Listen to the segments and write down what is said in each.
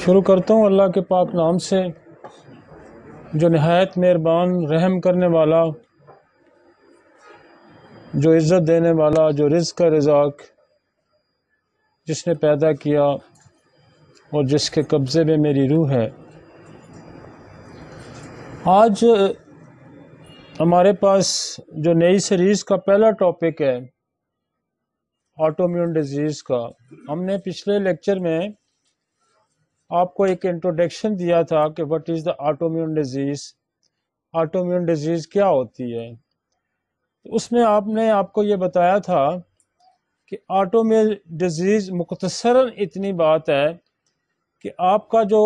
शुरू करता हूँ अल्लाह के पाक नाम से जो नहायत मेहरबान रहम करने वाला, जो इज़्ज़त देने वाला, जो रिज़्क़ का रज़ाक़, जिसने पैदा किया और जिसके कब्ज़े में मेरी रूह है। आज हमारे पास जो नई सीरीज़ का पहला टॉपिक है ऑटोइम्यून डिजीज़ का। हमने पिछले लेक्चर में आपको एक इंट्रोडक्शन दिया था कि what is the autoimmune disease, autoimmune disease क्या होती है। तो उसमें आपको ये बताया था कि ऑटोइम्यून डिजीज़ मुख्तसरन इतनी बात है कि आपका जो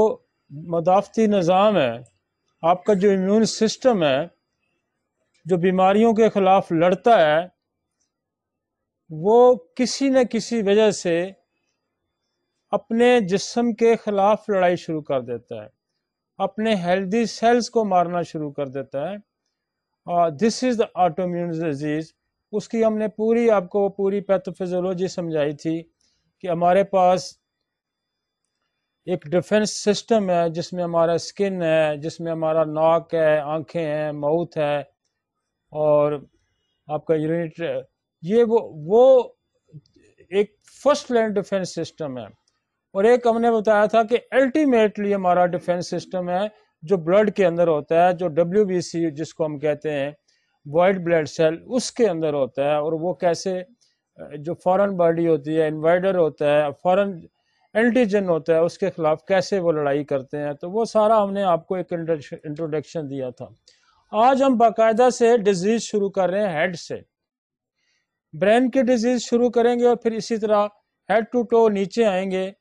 मदाफ़ती निज़ाम है, आपका जो इम्यून सिस्टम है, जो बीमारियों के ख़िलाफ़ लड़ता है, वो किसी न किसी वजह से अपने जिस्म के ख़िलाफ़ लड़ाई शुरू कर देता है, अपने हेल्दी सेल्स को मारना शुरू कर देता है। This is the autoimmune disease. उसकी हमने आपको पूरी पैथोफिजियोलॉजी समझाई थी कि हमारे पास एक डिफेंस सिस्टम है जिसमें हमारा स्किन है, जिसमें हमारा नाक है, आंखें हैं, माउथ है और आपका यूरिन, ये वो एक फर्स्ट लाइन डिफेंस सिस्टम है। और एक हमने बताया था कि अल्टीमेटली हमारा डिफेंस सिस्टम है जो ब्लड के अंदर होता है, जो WBC जिसको हम कहते हैं वाइट ब्लड सेल, उसके अंदर होता है। और वो कैसे, जो फॉरेन बॉडी होती है, इन्वाइडर होता है, फॉरेन एंटीजन होता है, उसके खिलाफ कैसे वो लड़ाई करते हैं। तो वो सारा हमने आपको एक इंट्रोडक्शन दिया था। आज हम बाकायदा से डिजीज शुरू कर रहे हैं हेड से। ब्रेन की डिजीज शुरू करेंगे और फिर इसी तरह हेड टू टो नीचे आएंगे।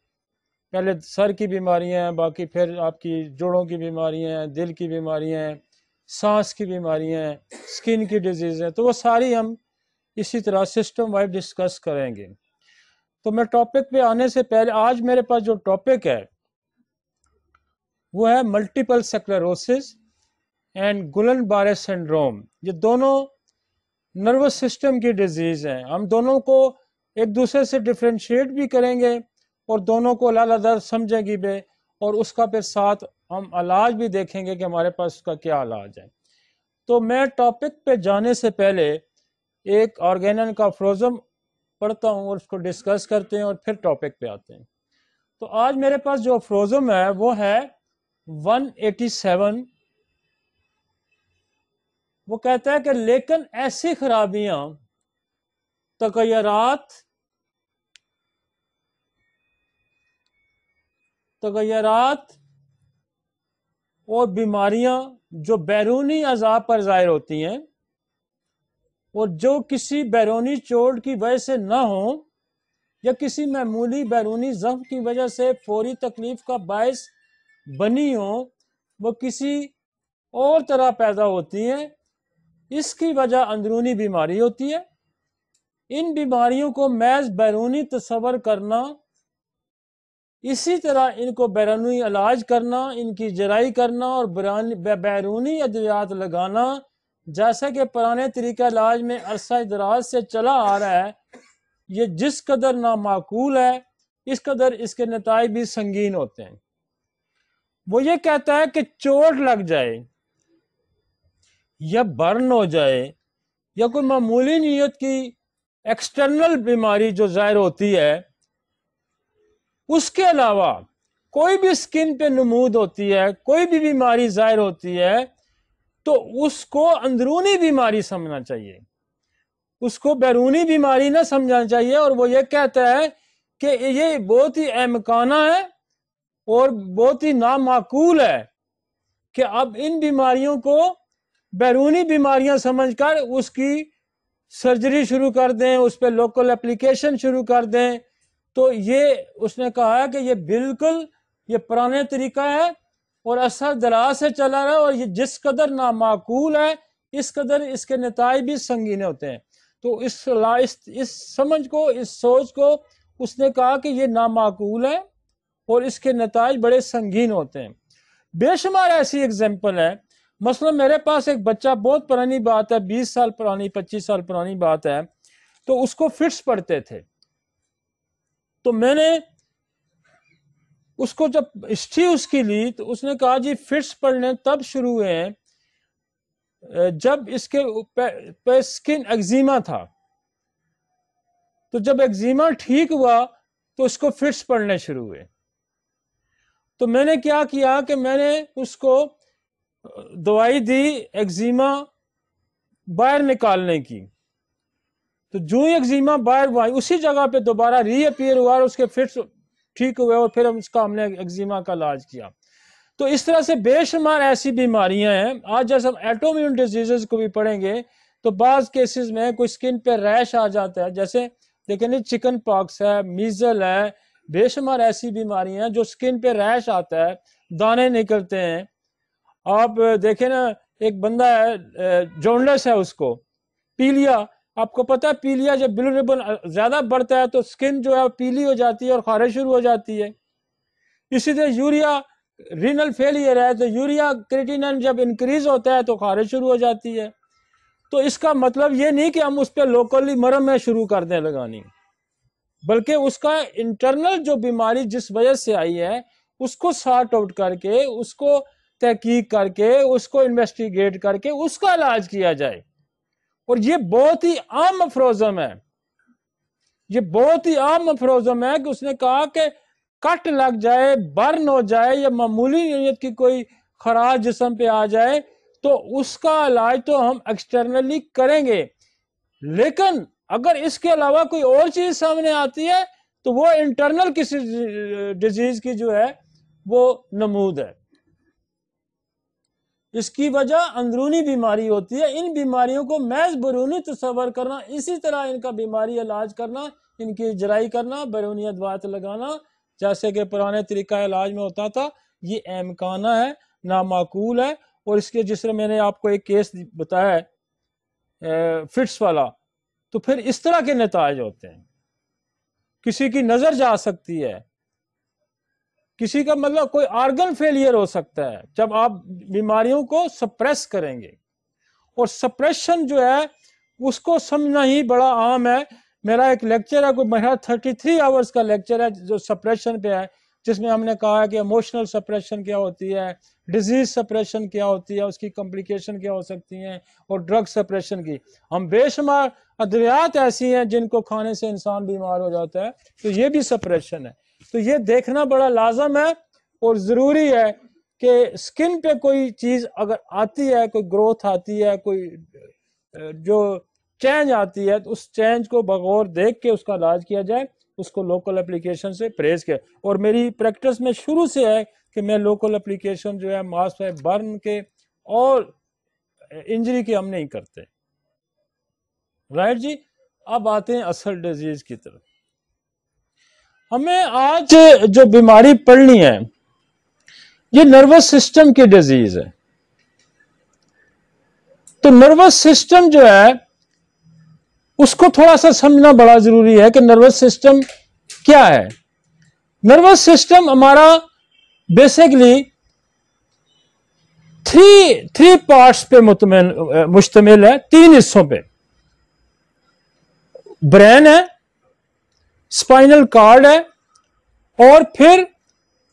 पहले सर की बीमारियां हैं, बाकी फिर आपकी जोड़ों की बीमारियां हैं, दिल की बीमारियां हैं, सांस की बीमारियां हैं, स्किन की डिजीज है। तो वो सारी हम इसी तरह सिस्टम वाइज डिस्कस करेंगे। तो मैं टॉपिक पे आने से पहले, आज मेरे पास जो टॉपिक है वो है मल्टीपल स्क्लेरोसिस एंड गुलन-बारे सिंड्रोम। ये दोनों नर्वस सिस्टम की डिजीज हैं। हम दोनों को एक दूसरे से डिफ्रेंशिएट भी करेंगे और दोनों को अलग-अलग समझेंगे भी, और उसका फिर साथ हम इलाज भी देखेंगे कि हमारे पास उसका क्या इलाज है। तो मैं टॉपिक पे जाने से पहले एक ऑर्गेनन का फ्रोजम पढ़ता हूँ और उसको डिस्कस करते हैं और फिर टॉपिक पे आते हैं। तो आज मेरे पास जो फ्रोजम है वो है 187। वो कहता है कि लेकिन ऐसी खराबियां, तगय्युरात और बीमारियां जो बैरूनी अज़ा पर ज़ाहिर होती हैं और जो किसी बैरूनी चोट की वजह से ना हो या किसी मामूली बैरूनी ज़ख्म की वजह से फौरी तकलीफ का बायस बनी हो, वो किसी और तरह पैदा होती हैं। इसकी वजह अंदरूनी बीमारी होती है। इन बीमारियों को महज बैरूनी तस्वर करना, इसी तरह इनको बैरूनी इलाज करना, इनकी जराई करना और बैरूनी अद्वियात लगाना, जैसा कि पुराने तरीका इलाज में अरसा दराज से चला आ रहा है, ये जिस कदर नामाकूल है, इस कदर इसके नताइज भी संगीन होते हैं। वो ये कहता है कि चोट लग जाए या बर्न हो जाए या कोई मामूली नीयत की एक्सटर्नल बीमारी जो जाहिर होती है, उसके अलावा कोई भी स्किन पे नमूद होती है, कोई भी बीमारी जाहिर होती है, तो उसको अंदरूनी बीमारी समझना चाहिए, उसको बैरूनी बीमारी ना समझना चाहिए। और वो ये कहता है कि ये बहुत ही अहमकाना है और बहुत ही नामाकूल है कि अब इन बीमारियों को बैरूनी बीमारियां समझकर उसकी सर्जरी शुरू कर दें, उस पर लोकल एप्लीकेशन शुरू कर दें। तो ये उसने कहा है कि ये बिल्कुल ये पुराने तरीका है और असर दराज से चला रहा है, और ये जिस कदर नामाकूल है इस कदर इसके नताइज भी संगीन होते हैं। तो इस समझ को, इस सोच को उसने कहा कि ये नामाकूल है और इसके नताइज बड़े संगीन होते हैं। बेशुमार ऐसी एग्जाम्पल है। मसलन मेरे पास एक बच्चा, बहुत पुरानी बात है, 20 साल पुरानी, 25 साल पुरानी बात है, तो उसको फिट्स पड़ते थे। तो मैंने उसको जब हिस्ट्री उसकी ली तो उसने कहा जी फिट्स पड़ने तब शुरू हुए हैं जब इसके पे स्किन एक्जिमा था। तो जब एक्जिमा ठीक हुआ तो उसको फिट्स पड़ने शुरू हुए। तो मैंने क्या किया कि मैंने उसको दवाई दी एक्जिमा बाहर निकालने की। तो जो ही एक्जिमा बाहर हुआ उसी जगह पे दोबारा रीअपीयर हुआ और उसके फिट्स ठीक हुए और फिर हमने एक्जिमा का इलाज किया। तो इस तरह से बेशुमार ऐसी बीमारियां हैं। आज जैसे हम ऑटोइम्यून डिजीजेस को भी पढ़ेंगे तो बाज केसेस में कोई स्किन पे रैश आ जाता है, जैसे देखें नहीं चिकन पॉक्स है, मीजल है, बेशुमार ऐसी बीमारियां हैं जो स्किन पे रैश आता है, दाने निकलते हैं। आप देखें ना एक बंदा है जॉन्डिस है, उसको पीलिया, आपको पता है पीलिया जब बिलिरुबिन ज्यादा बढ़ता है तो स्किन जो है पीली हो जाती है और खारिश शुरू हो जाती है। इसी तरह यूरिया रीनल फेलियर है तो यूरिया क्रिएटिनिन जब इंक्रीज होता है तो खारिश शुरू हो जाती है। तो इसका मतलब ये नहीं कि हम उस पर लोकली मरहम में शुरू कर दें लगानी, बल्कि उसका इंटरनल जो बीमारी जिस वजह से आई है उसको सॉर्ट आउट करके, उसको तहकीक करके, उसको इन्वेस्टिगेट करके उसका इलाज किया जाए। और ये बहुत ही आम अफरोजम है, ये बहुत ही आम अफरोजम है कि उसने कहा कि कट लग जाए, बर्न हो जाए या मामूली नीयत की कोई खराश जिस्म पे आ जाए तो उसका इलाज तो हम एक्सटर्नली करेंगे, लेकिन अगर इसके अलावा कोई और चीज सामने आती है तो वो इंटरनल किसी डिजीज की जो है वो नमूद है। इसकी वजह अंदरूनी बीमारी होती है। इन बीमारियों को महज बैरूनी तस्वर करना, इसी तरह इनका बीमारी इलाज करना, इनकी जराई करना, बैरूनी अदवात लगाना जैसे कि पुराने तरीका इलाज में होता था, ये अहमकाना है, नामाकूल है। और इसके जिस तरह मैंने आपको एक केस बताया है फिट्स वाला, तो फिर इस तरह के नताज होते हैं। किसी की नजर जा सकती है, किसी का मतलब कोई ऑर्गन फेलियर हो सकता है जब आप बीमारियों को सप्रेस करेंगे। और सप्रेशन जो है उसको समझना ही बड़ा आम है। मेरा एक लेक्चर है, कोई मेरा 33 आवर्स का लेक्चर है जो सप्रेशन पे है, जिसमें हमने कहा है कि इमोशनल सप्रेशन क्या होती है, डिजीज सप्रेशन क्या होती है, उसकी कॉम्प्लिकेशन क्या हो सकती हैं, और ड्रग सप्रेशन की। हम बेशुमार अद्वियात ऐसी हैं जिनको खाने से इंसान बीमार हो जाता है, तो ये भी सप्रेशन है। तो ये देखना बड़ा लाजम है और ज़रूरी है कि स्किन पे कोई चीज़ अगर आती है, कोई ग्रोथ आती है, कोई जो चेंज आती है, तो उस चेंज को बगौर देख के उसका इलाज किया जाए, उसको लोकल एप्लीकेशन से परहेज किया। और मेरी प्रैक्टिस में शुरू से है कि मैं लोकल एप्लीकेशन जो है मास पे बर्न के और इंजरी के हम नहीं करते। राइट जी। अब आते हैं असल डिजीज की तरफ। हमें आज जो बीमारी पढ़नी है ये नर्वस सिस्टम की डिजीज है। तो नर्वस सिस्टम जो है उसको थोड़ा सा समझना बड़ा जरूरी है कि नर्वस सिस्टम क्या है। नर्वस सिस्टम हमारा बेसिकली थ्री पार्ट्स पे मुश्तमिल है, 3 हिस्सों पे। ब्रेन है, स्पाइनल कॉर्ड है, और फिर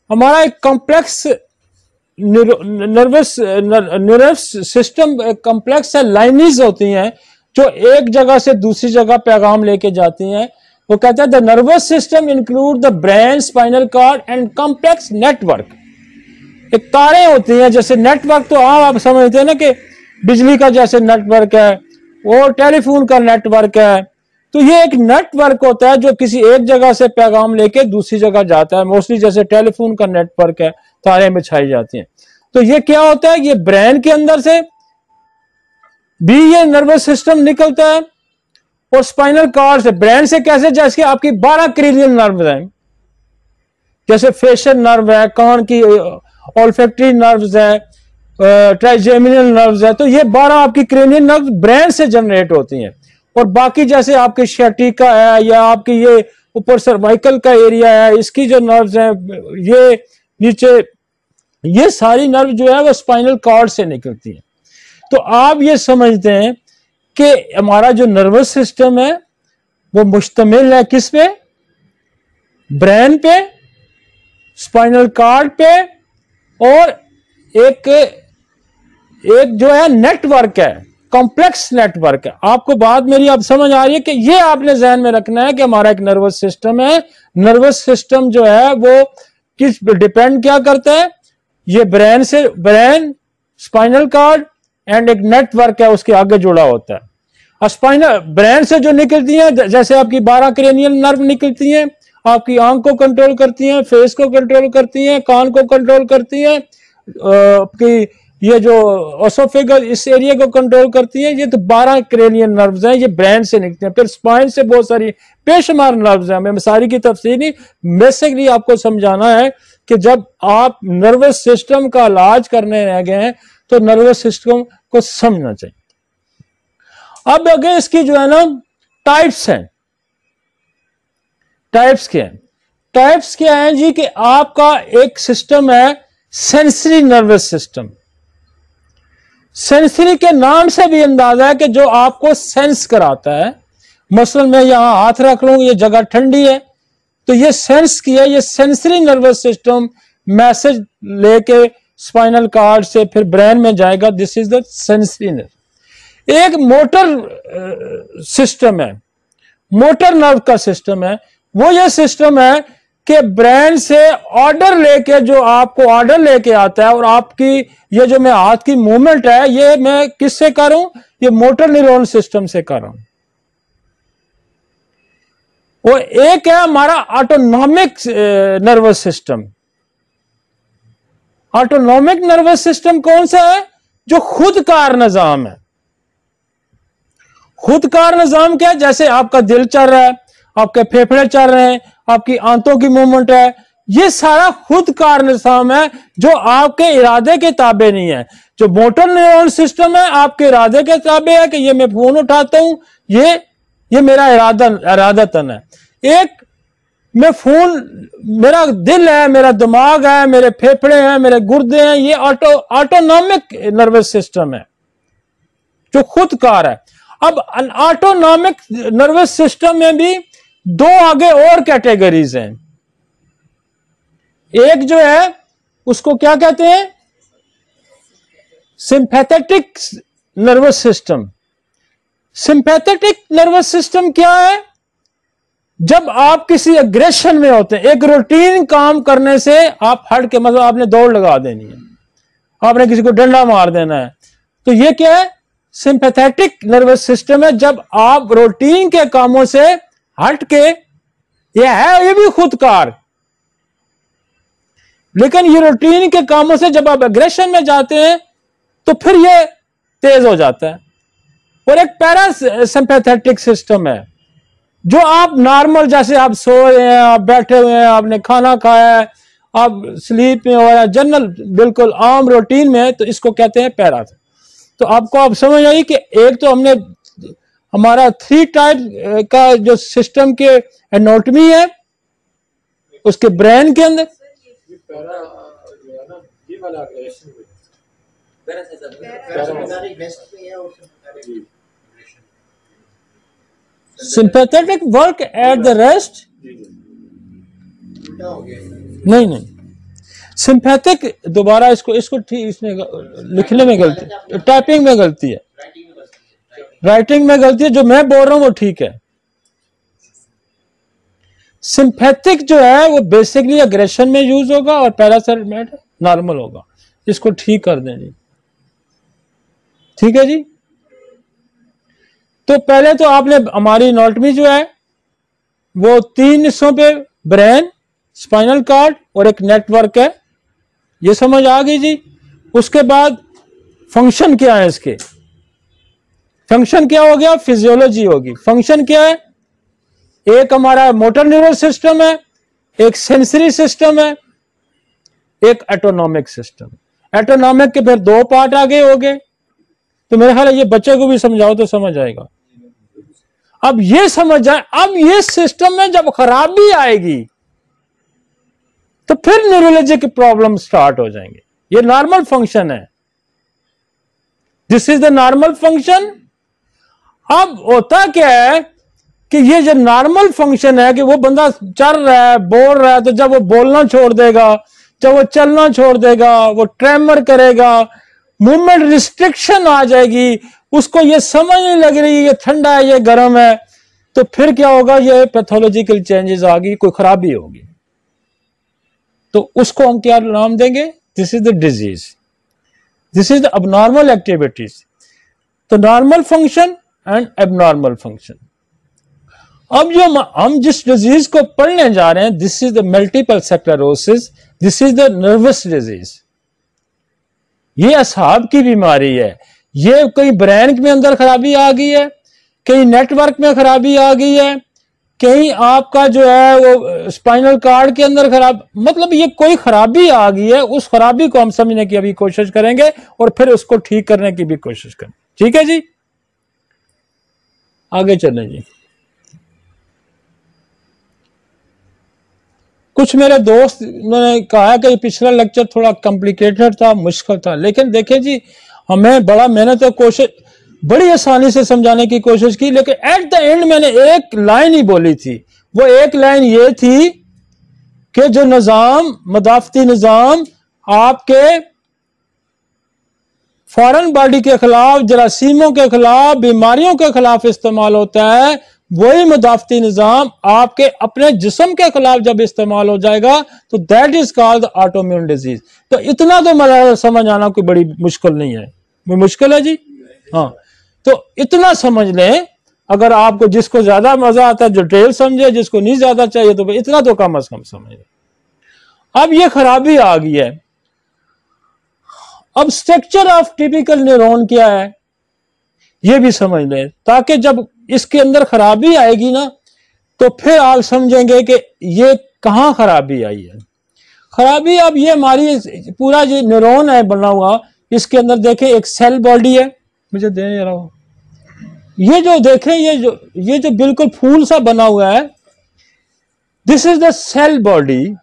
हमारा एक कॉम्प्लेक्स नर्वस सिस्टम कॉम्प्लेक्स है, लाइनिज होती हैं जो एक जगह से दूसरी जगह पैगाम लेके जाती हैं। वो कहता है the nervous system include the brain, spinal cord and complex network. एक तारें होती हैं, जैसे नेटवर्क तो आप समझते हैं ना कि बिजली का जैसे नेटवर्क है, वो टेलीफोन का नेटवर्क है। तो ये एक नेटवर्क होता है जो किसी एक जगह से पैगाम लेके दूसरी जगह जाता है। मोस्टली जैसे टेलीफोन का नेटवर्क है, तारें बिछाई जाती हैं। तो ये क्या होता है, ये ब्रेन के अंदर से भी ये नर्वस सिस्टम निकलता है, और स्पाइनल कॉर्ड से, ब्रेन से कैसे, जैसे आपकी 12 क्रेनियल नर्व हैं, जैसे फेशियल नर्व है, कान की ऑल्फैक्टरी नर्व्स है, ट्राइजेमिनल नर्व्स है। तो ये 12 आपकी क्रेनियल नर्व ब्रेन से जनरेट होती हैं। और बाकी जैसे आपके शैटिका है या आपकी ये ऊपर सर्वाइकल का एरिया है, इसकी जो नर्व्स हैं, ये नीचे, ये सारी नर्व जो है वो स्पाइनल कॉर्ड से निकलती हैं। तो आप ये समझते हैं कि हमारा जो नर्वस सिस्टम है वो मुश्तमिल है किस पे, ब्रेन पे, स्पाइनल कार्ड पे, और एक जो है नेटवर्क है, कॉम्प्लेक्स नेटवर्क है। आपको बात मेरी अब समझ आ रही है कि ये आपने ध्यान में रखना है कि हमारा एक नर्वस सिस्टम है। नर्वस सिस्टम जो है वो किस पे डिपेंड क्या करता है? ये ब्रेन से, ब्रेन, स्पाइनल कार्ड एंड एक नेटवर्क है उसके आगे जुड़ा होता है। और स्पाइनल ब्रेन से जो निकलती हैं, जैसे आपकी 12 क्रेनियल नर्व निकलती हैं, आपकी आंख को कंट्रोल करती हैं, फेस को कंट्रोल करती हैं, कान को कंट्रोल करती हैं, आपकी ये जो ओसोफेगस इस एरिया को कंट्रोल करती है। ये तो 12 क्रेनियल नर्व्स हैं, ये ब्रेन से निकलते हैं। फिर स्पाइन से बहुत सारी बेशुमार नर्व्स हैं, मैं सारी की तफसील नहीं, बेसिकली आपको समझाना है कि जब आप नर्वस सिस्टम का इलाज करने रह गए हैं तो नर्वस सिस्टम को समझना चाहिए। अब अगर इसकी जो है ना टाइप्स हैं, टाइप्स क्या है? टाइप्स क्या है जी कि आपका एक सिस्टम है सेंसरी नर्वस सिस्टम। सेंसरी के नाम से भी अंदाजा है कि जो आपको सेंस कराता है। मसलन मैं यहां हाथ रख लूं, ये जगह ठंडी है तो ये सेंस किया, ये सेंसरी नर्वस सिस्टम मैसेज लेके स्पाइनल कार्ड से फिर ब्रेन में जाएगा। This is the sensory nerve. एक मोटर सिस्टम है, मोटर नर्व का सिस्टम है। वो ये सिस्टम है कि ब्रेन से ऑर्डर लेके, जो आपको ऑर्डर लेके आता है, और आपकी ये जो मैं हाथ की मूवमेंट है ये मैं किससे कर रहा हूं? ये मोटर न्यूरॉन सिस्टम से कर रहा हूं। वो एक है हमारा autonomic nervous system. Autonomic nervous system कौन सा है? जो खुदकार निजाम है। खुदकार निजाम क्या है? जैसे आपका दिल चल रहा है, आपके फेफड़े चल रहे हैं, आपकी आंतों की मूवमेंट है, ये सारा खुदकार निजाम है जो आपके इरादे के ताबे नहीं है। जो मोटर न्यूरॉन सिस्टम है आपके इरादे के ताबे है कि ये मैं फोन उठाता हूं, ये मेरा इरादतन है। एक मैं फोन, मेरा दिल है, मेरा दिमाग है, मेरे फेफड़े हैं, मेरे गुर्दे हैं, ये ऑटोनॉमिक नर्वस सिस्टम है जो खुदकार है। अब ऑटोनॉमिक नर्वस सिस्टम में भी दो आगे और कैटेगरीज हैं। एक जो है उसको क्या कहते हैं? Sympathetic nervous system. Sympathetic nervous system क्या है? जब आप किसी एग्रेशन में होते हैं, एक रूटीन काम करने से आप हट के, मतलब आपने दौड़ लगा देनी है, आपने किसी को डंडा मार देना है, तो ये क्या है? सिंपैथेटिक नर्वस सिस्टम है। जब आप रूटीन के कामों से हट के, ये भी खुदकार, लेकिन ये रूटीन के कामों से जब आप एग्रेशन में जाते हैं तो फिर ये तेज हो जाता है। और एक पैरा सिंपैथेटिक सिस्टम है जो आप नॉर्मल, जैसे आप सो रहे हैं, आप बैठे हुए हैं, आपने खाना खाया है, आप स्लीप में हो, जनरल बिल्कुल आम रूटीन में, तो इसको कहते हैं पैरा। तो आपको आप समझ आई कि एक तो हमने हमारा 3 टाइप का जो सिस्टम के एनाटॉमी है उसके ब्रेन के अंदर। Sympathetic work at the rest, नहीं सिंपैथिक, दोबारा इसको ठीक, इसमें लिखने में गलती, टाइपिंग में गलती है, राइटिंग में गलती है। जो मैं बोल रहा हूं वो ठीक है। सिंपैथिक जो है वो बेसिकली एग्रेशन में यूज होगा और पैरासिम्पैथिक नॉर्मल होगा। इसको ठीक कर दें जी, ठीक है जी। तो पहले तो आपने हमारी एनाटॉमी जो है वो 3 हिस्सों पे, ब्रेन, स्पाइनल कार्ड और एक नेटवर्क है, ये समझ आ गई जी। उसके बाद फंक्शन क्या है इसके? फंक्शन क्या हो गया? फिजियोलॉजी होगी। फंक्शन क्या है? एक हमारा मोटर न्यूरल सिस्टम है, एक सेंसरी सिस्टम है, एक ऑटोनॉमिक सिस्टम। ऑटोनॉमिक के फिर 2 पार्ट आगे हो गए। तो मेरे ख्याल ये बच्चे को भी समझाओ तो समझ आएगा। अब ये समझ जाए, अब ये सिस्टम में जब खराबी आएगी तो फिर न्यूरोलॉजिक प्रॉब्लम स्टार्ट हो जाएंगे। ये नॉर्मल फंक्शन है, this is the normal function. अब होता क्या है कि ये जो नॉर्मल फंक्शन है कि वो बंदा चल रहा है, बोल रहा है, तो जब वो बोलना छोड़ देगा, जब वो चलना छोड़ देगा, वो ट्रेमर करेगा, मूवमेंट रिस्ट्रिक्शन आ जाएगी, उसको ये समझ नहीं लग रही ये ठंडा है ये गर्म है, तो फिर क्या होगा, ये पैथोलॉजिकल चेंजेस आ गई, कोई खराबी होगी। तो उसको हम क्या नाम देंगे? This is the disease, this is the abnormal activities. तो normal function and abnormal function. अब जो हम जिस डिजीज को पढ़ने जा रहे हैं, this is the multiple sclerosis, this is the nervous disease. ये असाब की बीमारी है। ये कहीं ब्रेन में अंदर खराबी आ गई है, कहीं नेटवर्क में खराबी आ गई है, कहीं आपका जो है वो स्पाइनल कार्ड के अंदर खराब, मतलब ये कोई खराबी आ गई है। उस खराबी को हम समझने की अभी कोशिश करेंगे और फिर उसको ठीक करने की भी कोशिश करेंगे। ठीक है जी, आगे चलें जी। कुछ मेरे दोस्त ने कहा कि पिछला लेक्चर थोड़ा कॉम्प्लिकेटेड था, मुश्किल था, लेकिन देखिए जी, हमें बड़ा मेहनत और कोशिश, बड़ी आसानी से समझाने की कोशिश की, लेकिन एट द एंड मैंने एक लाइन ही बोली थी। वो एक लाइन ये थी कि जो निजाम, मदाफती निजाम आपके फॉरेन बॉडी के खिलाफ, जरासीमों के खिलाफ, बीमारियों के खिलाफ इस्तेमाल होता है, वही मुदाफती निजाम आपके अपने जिस्म के खिलाफ जब इस्तेमाल हो जाएगा तो that is called autoimmune disease. तो इतना तो मतलब समझ आना कोई बड़ी मुश्किल नहीं है। मुश्किल है जी? हाँ, तो इतना समझ लें। अगर आपको, जिसको ज्यादा मजा आता है डिटेल समझे, जिसको नहीं ज्यादा चाहिए तो इतना तो कम अज कम समझे। अब ये खराबी आ गई है। अब स्ट्रक्चर ऑफ टिपिकल न्यूरॉन क्या है ये भी समझ लें, ताकि जब इसके अंदर खराबी आएगी ना तो फिर आप समझेंगे कि ये कहां खराबी आई है। खराबी, अब ये हमारी पूरा जो न्यूरॉन है बना हुआ, इसके अंदर देखें एक सेल बॉडी है, मुझे दे रहा हूं, ये जो देखें ये जो बिल्कुल फूल सा बना हुआ है, this is the cell body.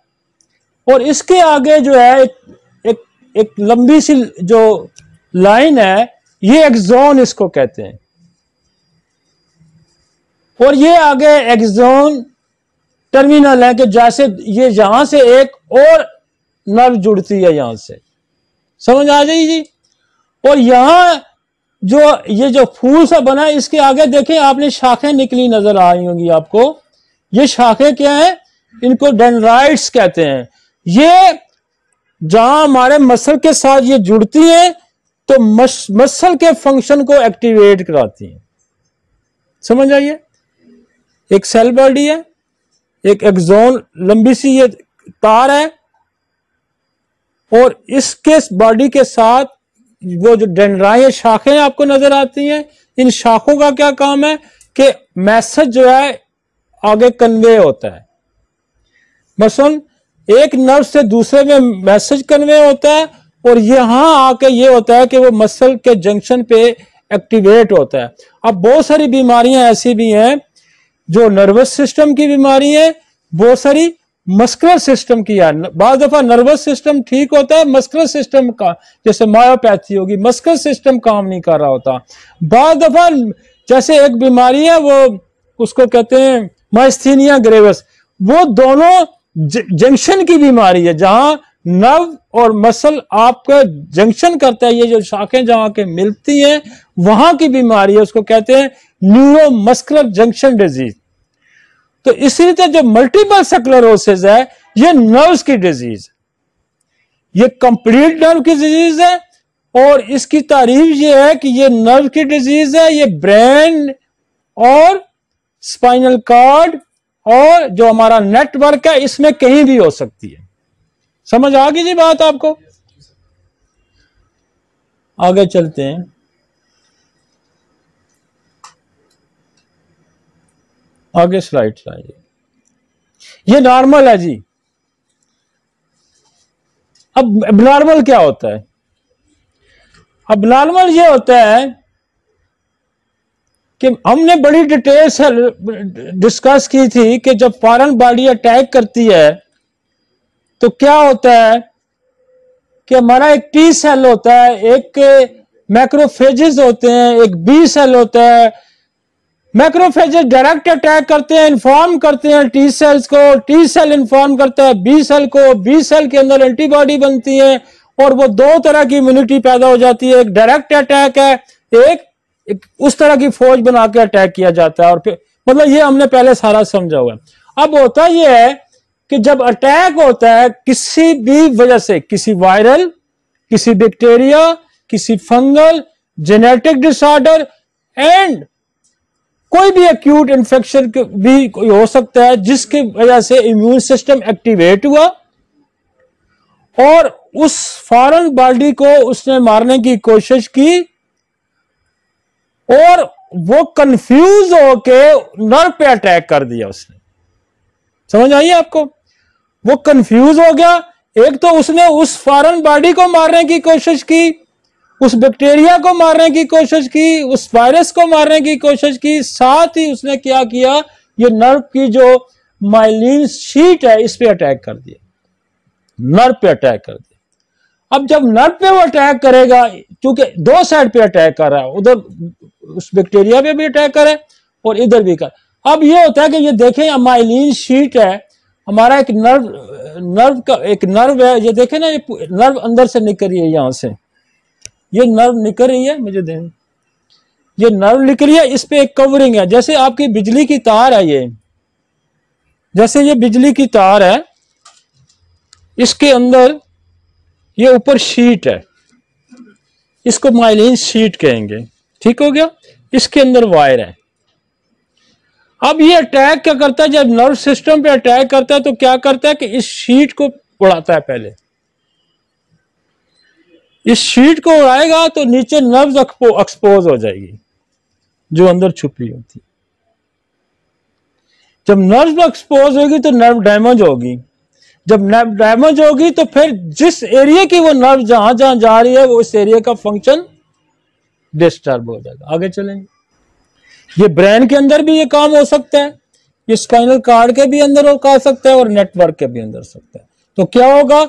और इसके आगे जो है एक लंबी सी जो लाइन है, ये एक्सोन इसको कहते हैं। और ये आगे एक्सोन टर्मिनल है कि जैसे ये यहां से एक और नर्व जुड़ती है, यहां से समझ आ जाएगी जी। और यहां जो ये जो फूल सा बना है, इसके आगे देखें आपने शाखें निकली नजर आ रही होंगी आपको। ये शाखें क्या है? इनको डेंड्राइट्स कहते हैं। ये जहां हमारे मसल के साथ ये जुड़ती हैं तो मसल के फंक्शन को एक्टिवेट कराती हैं। समझ आइए, एक सेल बॉडी है, एक एक्सोन लंबी सी ये तार है, और इसके बॉडी के साथ वो जो डेंड्राई शाखें आपको नजर आती हैं, इन शाखों का क्या काम है कि मैसेज जो है आगे कन्वे होता है। मसलन एक नर्व से दूसरे में मैसेज कन्वे होता है, और यहां आके ये होता है कि वो मसल के जंक्शन पे एक्टिवेट होता है। अब बहुत सारी बीमारियां ऐसी भी हैं जो नर्वस सिस्टम की बीमारी है, बहुत सारी मस्कुलर सिस्टम की है। बाद दफा नर्वस सिस्टम ठीक होता है, मस्कुलर सिस्टम का, जैसे मायोपैथी होगी, मस्कुलर सिस्टम काम नहीं कर रहा होता। बाद दफा जैसे एक बीमारी है, वो उसको कहते हैं माइस्थीनिया ग्रेविस, वो दोनों जंक्शन की बीमारी है, जहां नर्व और मसल आपका जंक्शन करता है, ये जो शाखें जहां के मिलती हैं वहां की बीमारी है, उसको कहते हैं न्यूरोमस्कुलर जंक्शन डिजीज। तो इसी तरह जो मल्टीपल स्क्लेरोसिस है, ये नर्व्स की डिजीज, ये कंप्लीट नर्व की डिजीज है। और इसकी तारीफ ये है कि ये नर्व की डिजीज है, ये ब्रेन और स्पाइनल कार्ड और जो हमारा नेटवर्क है इसमें कहीं भी हो सकती है। समझ आ गई जी बात आपको? आगे चलते हैं। आगे स्लाइड आइए। ये नॉर्मल है जी। अब एबनॉर्मल क्या होता है? एबनॉर्मल ये होता है कि हमने बड़ी डिटेल से डिस्कस की थी कि जब फॉरेन बॉडी अटैक करती है तो क्या होता है कि हमारा एक टी सेल होता है, एक मैक्रोफेजेस होते हैं, एक बी सेल होता है, मैक्रोफेजेस डायरेक्ट अटैक करते हैं, इन्फॉर्म करते हैं टी सेल्स को, टी सेल इन्फॉर्म करता है बी सेल को, बी सेल के अंदर एंटीबॉडी बनती है और वो दो तरह की इम्यूनिटी पैदा हो जाती है। एक डायरेक्ट अटैक है, एक उस तरह की फौज बना के अटैक किया जाता है। और फिर मतलब ये हमने पहले सारा समझा हुआ है। अब होता यह है कि जब अटैक होता है किसी भी वजह से, किसी वायरल, किसी बैक्टीरिया, किसी फंगल, जेनेटिक डिसऑर्डर एंड कोई भी एक्यूट इन्फेक्शन भी हो सकता है जिसकी वजह से इम्यून सिस्टम एक्टिवेट हुआ और उस फॉरेन बॉडी को उसने मारने की कोशिश की और वो कंफ्यूज होके नर्व पे अटैक कर दिया उसने। समझ आई आपको? वो कंफ्यूज हो गया। एक तो उसने उस फॉरेन बॉडी को मारने की कोशिश की, उस बैक्टीरिया को मारने की कोशिश की, उस वायरस को मारने की कोशिश की, साथ ही उसने क्या किया, ये नर्व की जो माइलिन शीट है इस पे अटैक कर दिया, नर्व पे अटैक कर दिया। अब जब नर्व पे वो अटैक करेगा, क्योंकि दो साइड पे अटैक कर रहा है, उधर उस बैक्टीरिया पे भी अटैक करे और इधर भी कर। अब ये होता है कि ये देखें माइलिन शीट है हमारा, एक नर्व का एक नर्व है, ये देखें ना, ये नर्व अंदर से निकल रही है, यहां से ये नर्व निकल रही है, मुझे दें, ये नर्व निकल रही है, इस पे एक कवरिंग है, जैसे आपकी बिजली की तार है, ये जैसे ये बिजली की तार है, इसके अंदर ये ऊपर शीट है, इसको माइलिन शीट कहेंगे, ठीक हो गया। इसके अंदर वायर है। अब ये अटैक क्या करता है, जब नर्व सिस्टम पे अटैक करता है तो क्या करता है कि इस शीट को उड़ाता है। पहले इस शीट को उड़ाएगा तो नीचे नर्व एक्सपोज हो जाएगी जो अंदर छुपी होती। जब नर्व एक्सपोज होगी तो नर्व डैमेज होगी। जब नर्व डैमेज होगी तो फिर जिस एरिया की वो नर्व जहां जहां जा रही है वो इस एरिया का फंक्शन डिस्टर्ब हो जाएगा। आगे चलेंगे। ये ब्रेन के अंदर भी ये काम हो सकता है, ये स्पाइनल कार्ड के भी अंदर हो सकता है और नेटवर्क के भी अंदर हो सकता है। तो क्या होगा,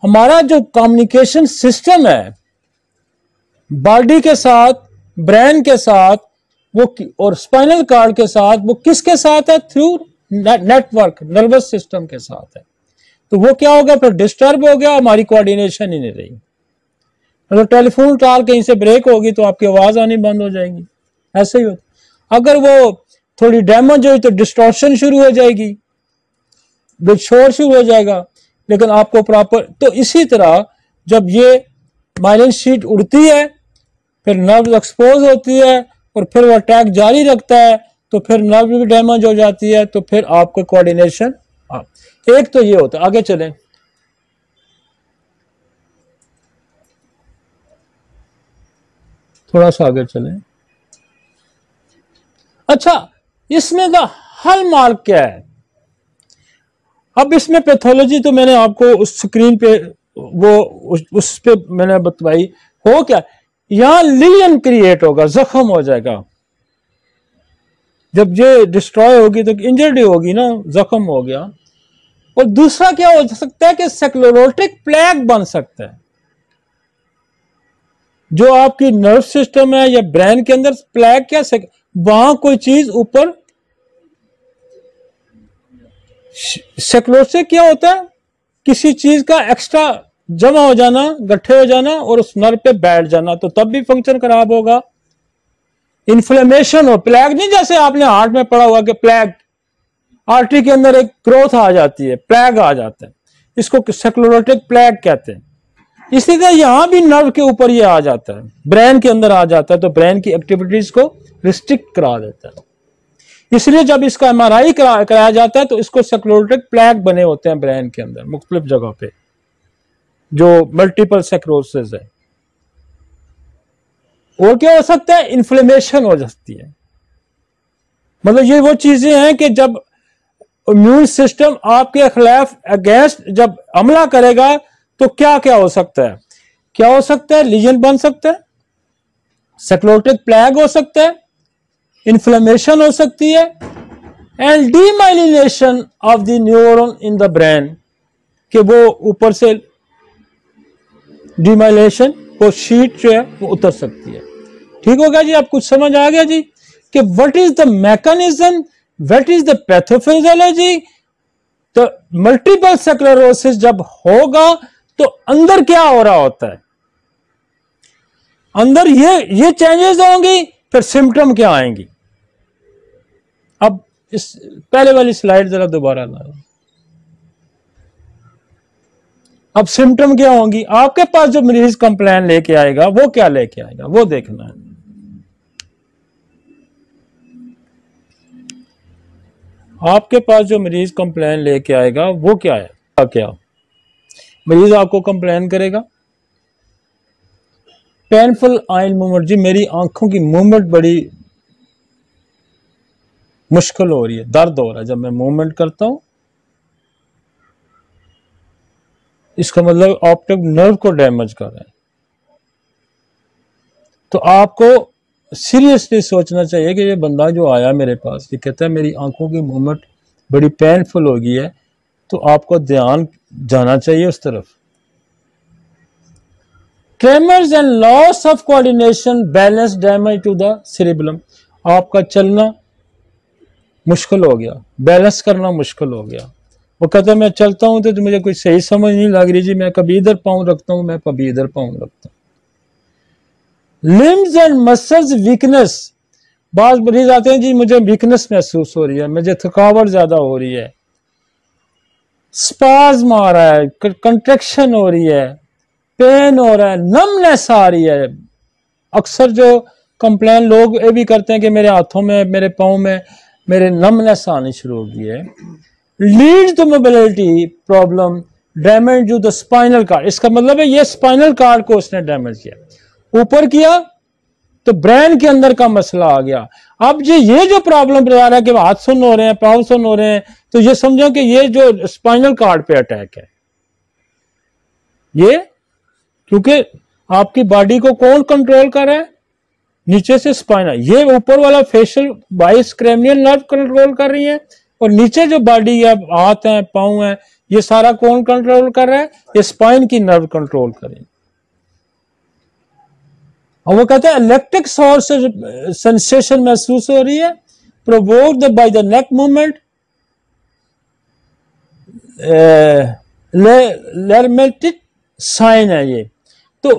हमारा जो कम्युनिकेशन सिस्टम है बॉडी के साथ, ब्रेन के साथ, वो और स्पाइनल कार्ड के साथ, वो किसके साथ है, थ्रू नेटवर्क, नर्वस सिस्टम के साथ है। तो वो क्या होगा, फिर डिस्टर्ब हो गया, हमारी कोऑर्डिनेशन ही नहीं रही। अगर टेलीफोन तार कहीं से ब्रेक होगी तो आपकी आवाज आनी बंद हो जाएगी, ऐसे ही होता। अगर वो थोड़ी डैमेज हुई तो डिस्टॉर्शन शुरू हो जाएगी, शोर शुरू हो जाएगा, लेकिन आपको प्रॉपर। तो इसी तरह जब ये माइलिन शीट उड़ती है, फिर नर्व एक्सपोज होती है और फिर वो अटैक जारी रखता है, तो फिर नर्व भी डैमेज हो जाती है, तो फिर आपको कोऑर्डिनेशन। एक तो ये होता है। आगे चलें। थोड़ा सा आगे चलें। अच्छा, इसमें का हॉलमार्क क्या है? अब इसमें पैथोलॉजी तो मैंने आपको उस स्क्रीन पे वो उस पे मैंने बतवाई। हो क्या, यहां लीजन क्रिएट होगा, जख्म हो जाएगा। जब ये डिस्ट्रॉय होगी तो इंजर्डी होगी ना, जख्म हो गया। और दूसरा क्या हो सकता है कि स्क्लेरोटिक प्लेग बन सकता है। जो आपकी नर्व सिस्टम है या ब्रेन के अंदर प्लेग, क्या वहां कोई चीज ऊपर, स्क्लेरोसिस क्या होता है, किसी चीज का एक्स्ट्रा जमा हो जाना, गट्ठे हो जाना और उस नर्व पे बैठ जाना, तो तब भी फंक्शन खराब होगा। इन्फ्लेमेशन हो, प्लेग नहीं जैसे आपने हार्ट में पढ़ा हुआ कि प्लेग, आर्टरी के अंदर एक ग्रोथ आ जाती है, प्लेग आ जाता है, इसको स्क्लेरोटिक प्लेग कहते हैं। इसी तरह यहां भी नर्व के ऊपर ये आ जाता है, ब्रेन के अंदर आ जाता है, तो ब्रेन की एक्टिविटीज को रिस्ट्रिक्ट करा देता है। इसलिए जब इसका एमआरआई कराया जाता है तो इसको स्क्लेरोटिक प्लेग बने होते हैं ब्रेन के अंदर मुख्तलिफ जगह पे, जो मल्टीपल स्क्लेरोसिस है। और क्या हो सकता है, इन्फ्लेमेशन हो सकती है। मतलब ये वो चीजें हैं कि जब इम्यून सिस्टम आपके खिलाफ अगेंस्ट जब हमला करेगा तो क्या क्या हो सकता है, क्या हो सकता है, लीजन बन सकता है, स्क्लेरोटिक प्लेग हो सकता है, इन्फ्लेमेशन हो सकती है, and demyelination of the neuron in the brain, कि वो ऊपर से डीमाइलिनेशन, वो शीट जो है वो उतर सकती है। ठीक हो गया जी, आप कुछ समझ आ गया जी। कि what is the mechanism, what is the pathophysiology. तो मल्टीपल स्क्लेरोसिस जब होगा तो अंदर क्या हो रहा होता है, अंदर ये चेंजेस होंगी, फिर सिम्टम क्या आएंगी। अब इस पहले वाली स्लाइड जरा दोबारा लाओ। अब सिम्टम क्या होंगी, आपके पास जो मरीज कंप्लेन लेके आएगा वो क्या लेके आएगा वो देखना है। आपके पास जो मरीज कंप्लेन लेके आएगा वो क्या है, क्या मरीज आपको कंप्लेन करेगा, पेनफुल आइल मूवमेंट, जी मेरी आंखों की मूवमेंट बड़ी मुश्किल हो रही है, दर्द हो रहा है जब मैं मूवमेंट करता हूं। इसका मतलब ऑप्टिक नर्व को डैमेज कर रहा है। तो आपको सीरियसली सोचना चाहिए कि ये बंदा जो आया मेरे पास, ये कहता है मेरी आंखों की मूवमेंट बड़ी पेनफुल हो गई है, तो आपको ध्यान जाना चाहिए उस तरफ। Tremors and loss of coordination, balance damage to the cerebrum, आपका चलना मुश्किल हो गया, बैलेंस करना मुश्किल हो गया। वो कहता है मैं चलता हूं तो मुझे कोई सही समझ नहीं लग रही जी, मैं कभी इधर पाँव रखता हूं, मैं कभी इधर पाँव रखता हूं। लिम्स एंड मसल्स वीकनेस, बाज मरीज आते हैं जी मुझे वीकनेस महसूस हो रही है, मुझे थकावट ज्यादा हो रही है, स्पाज्म आ रहा है, कंट्रैक्शन हो रही है, पेन हो रहा है, नमनेस आ रही है। अक्सर जो कंप्लेन लोग ये भी करते हैं कि मेरे हाथों में, मेरे पाँव में मेरे नमनेस आनी शुरू हो गई है। Lead to mobility problem, damage to the spinal cord, इसका मतलब है ये स्पाइनल कार्ड को उसने डैमेज किया, ऊपर किया तो ब्रेन के अंदर का मसला आ गया। अब जी ये जो प्रॉब्लम बता रहा है कि हाथ सुन्न हो रहे हैं, पाँव सुन्न हो रहे हैं, तो ये समझो कि ये जो स्पाइनल कार्ड पे अटैक है, ये क्योंकि आपकी बॉडी को कौन कंट्रोल कर रहा है, नीचे से स्पाइनल, ये ऊपर वाला फेशियल बाइस क्रैनियल नर्व कंट्रोल कर रही है, और नीचे जो बॉडी है, हाथ है, पाँव है, ये सारा कौन कंट्रोल कर रहा है, ये स्पाइन की नर्व कंट्रोल कर रही है। और वो कहता है इलेक्ट्रिक सोर्स सेंसेशन महसूस हो रही है, provoked by the neck movement, Lhermitte sign है ये। तो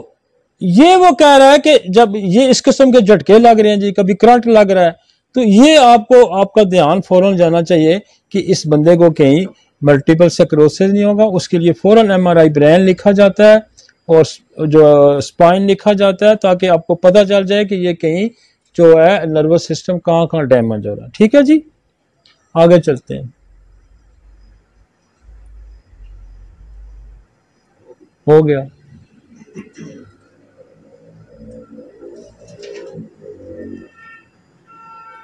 ये वो कह रहा है कि जब ये इस किस्म के झटके लग रहे हैं जी, कभी करंट लग रहा है, तो ये आपको, आपका ध्यान फौरन जाना चाहिए कि इस बंदे को कहीं मल्टीपल स्क्लेरोसिस नहीं होगा। उसके लिए फौरन एमआरआई ब्रेन लिखा जाता है और जो स्पाइन लिखा जाता है, ताकि आपको पता चल जाए कि ये कहीं जो है नर्वस सिस्टम कहाँ कहाँ डैमेज हो रहा है। ठीक है जी, आगे चलते हैं। हो गया।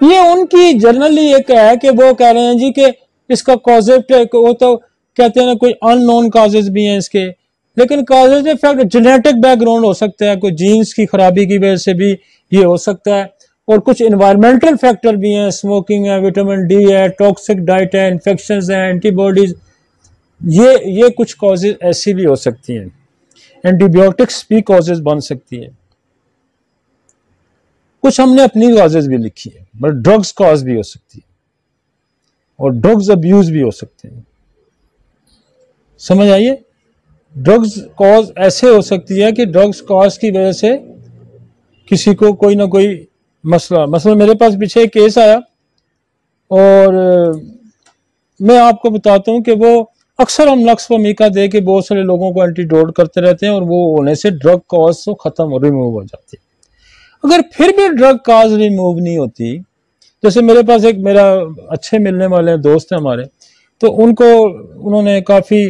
ये उनकी जनरली एक है कि वो कह रहे हैं जी कि इसका कॉजेज, वो तो कहते हैं ना कोई अननोन कॉजेज भी हैं इसके, लेकिन कॉजेज इफेक्ट जेनेटिक बैकग्राउंड हो सकता है, कोई जीन्स की खराबी की वजह से भी ये हो सकता है, और कुछ इन्वायरमेंटल फैक्टर भी हैं, स्मोकिंग है, विटामिन डी है, टॉक्सिक डाइट है, इन्फेक्शंस हैं, एंटीबॉडीज, ये कुछ कॉजेज ऐसी भी हो सकती हैं। एंटीबायोटिक्स भी कॉजेज बन सकती है। कुछ हमने अपनी कॉजेज भी लिखी है, बट ड्रग्स कॉज भी हो सकती है और ड्रग्स अब्यूज भी हो सकते हैं। समझ आइए, ड्रग्स कॉज ऐसे हो सकती है कि ड्रग्स कॉज की वजह से किसी को कोई ना कोई मसला मेरे पास पीछे एक केस आया, और मैं आपको बताता हूं कि वो अक्सर हम नक्स वमीका दे के बहुत सारे लोगों को एंटीडोट करते रहते हैं, और वो होने से ड्रग कॉज तो खत्म रिमूव हो जाती है। अगर फिर भी ड्रग कॉज रिमूव नहीं होती, जैसे मेरे पास एक मेरा अच्छे मिलने वाले दोस्त है हमारे, तो उन्होंने काफ़ी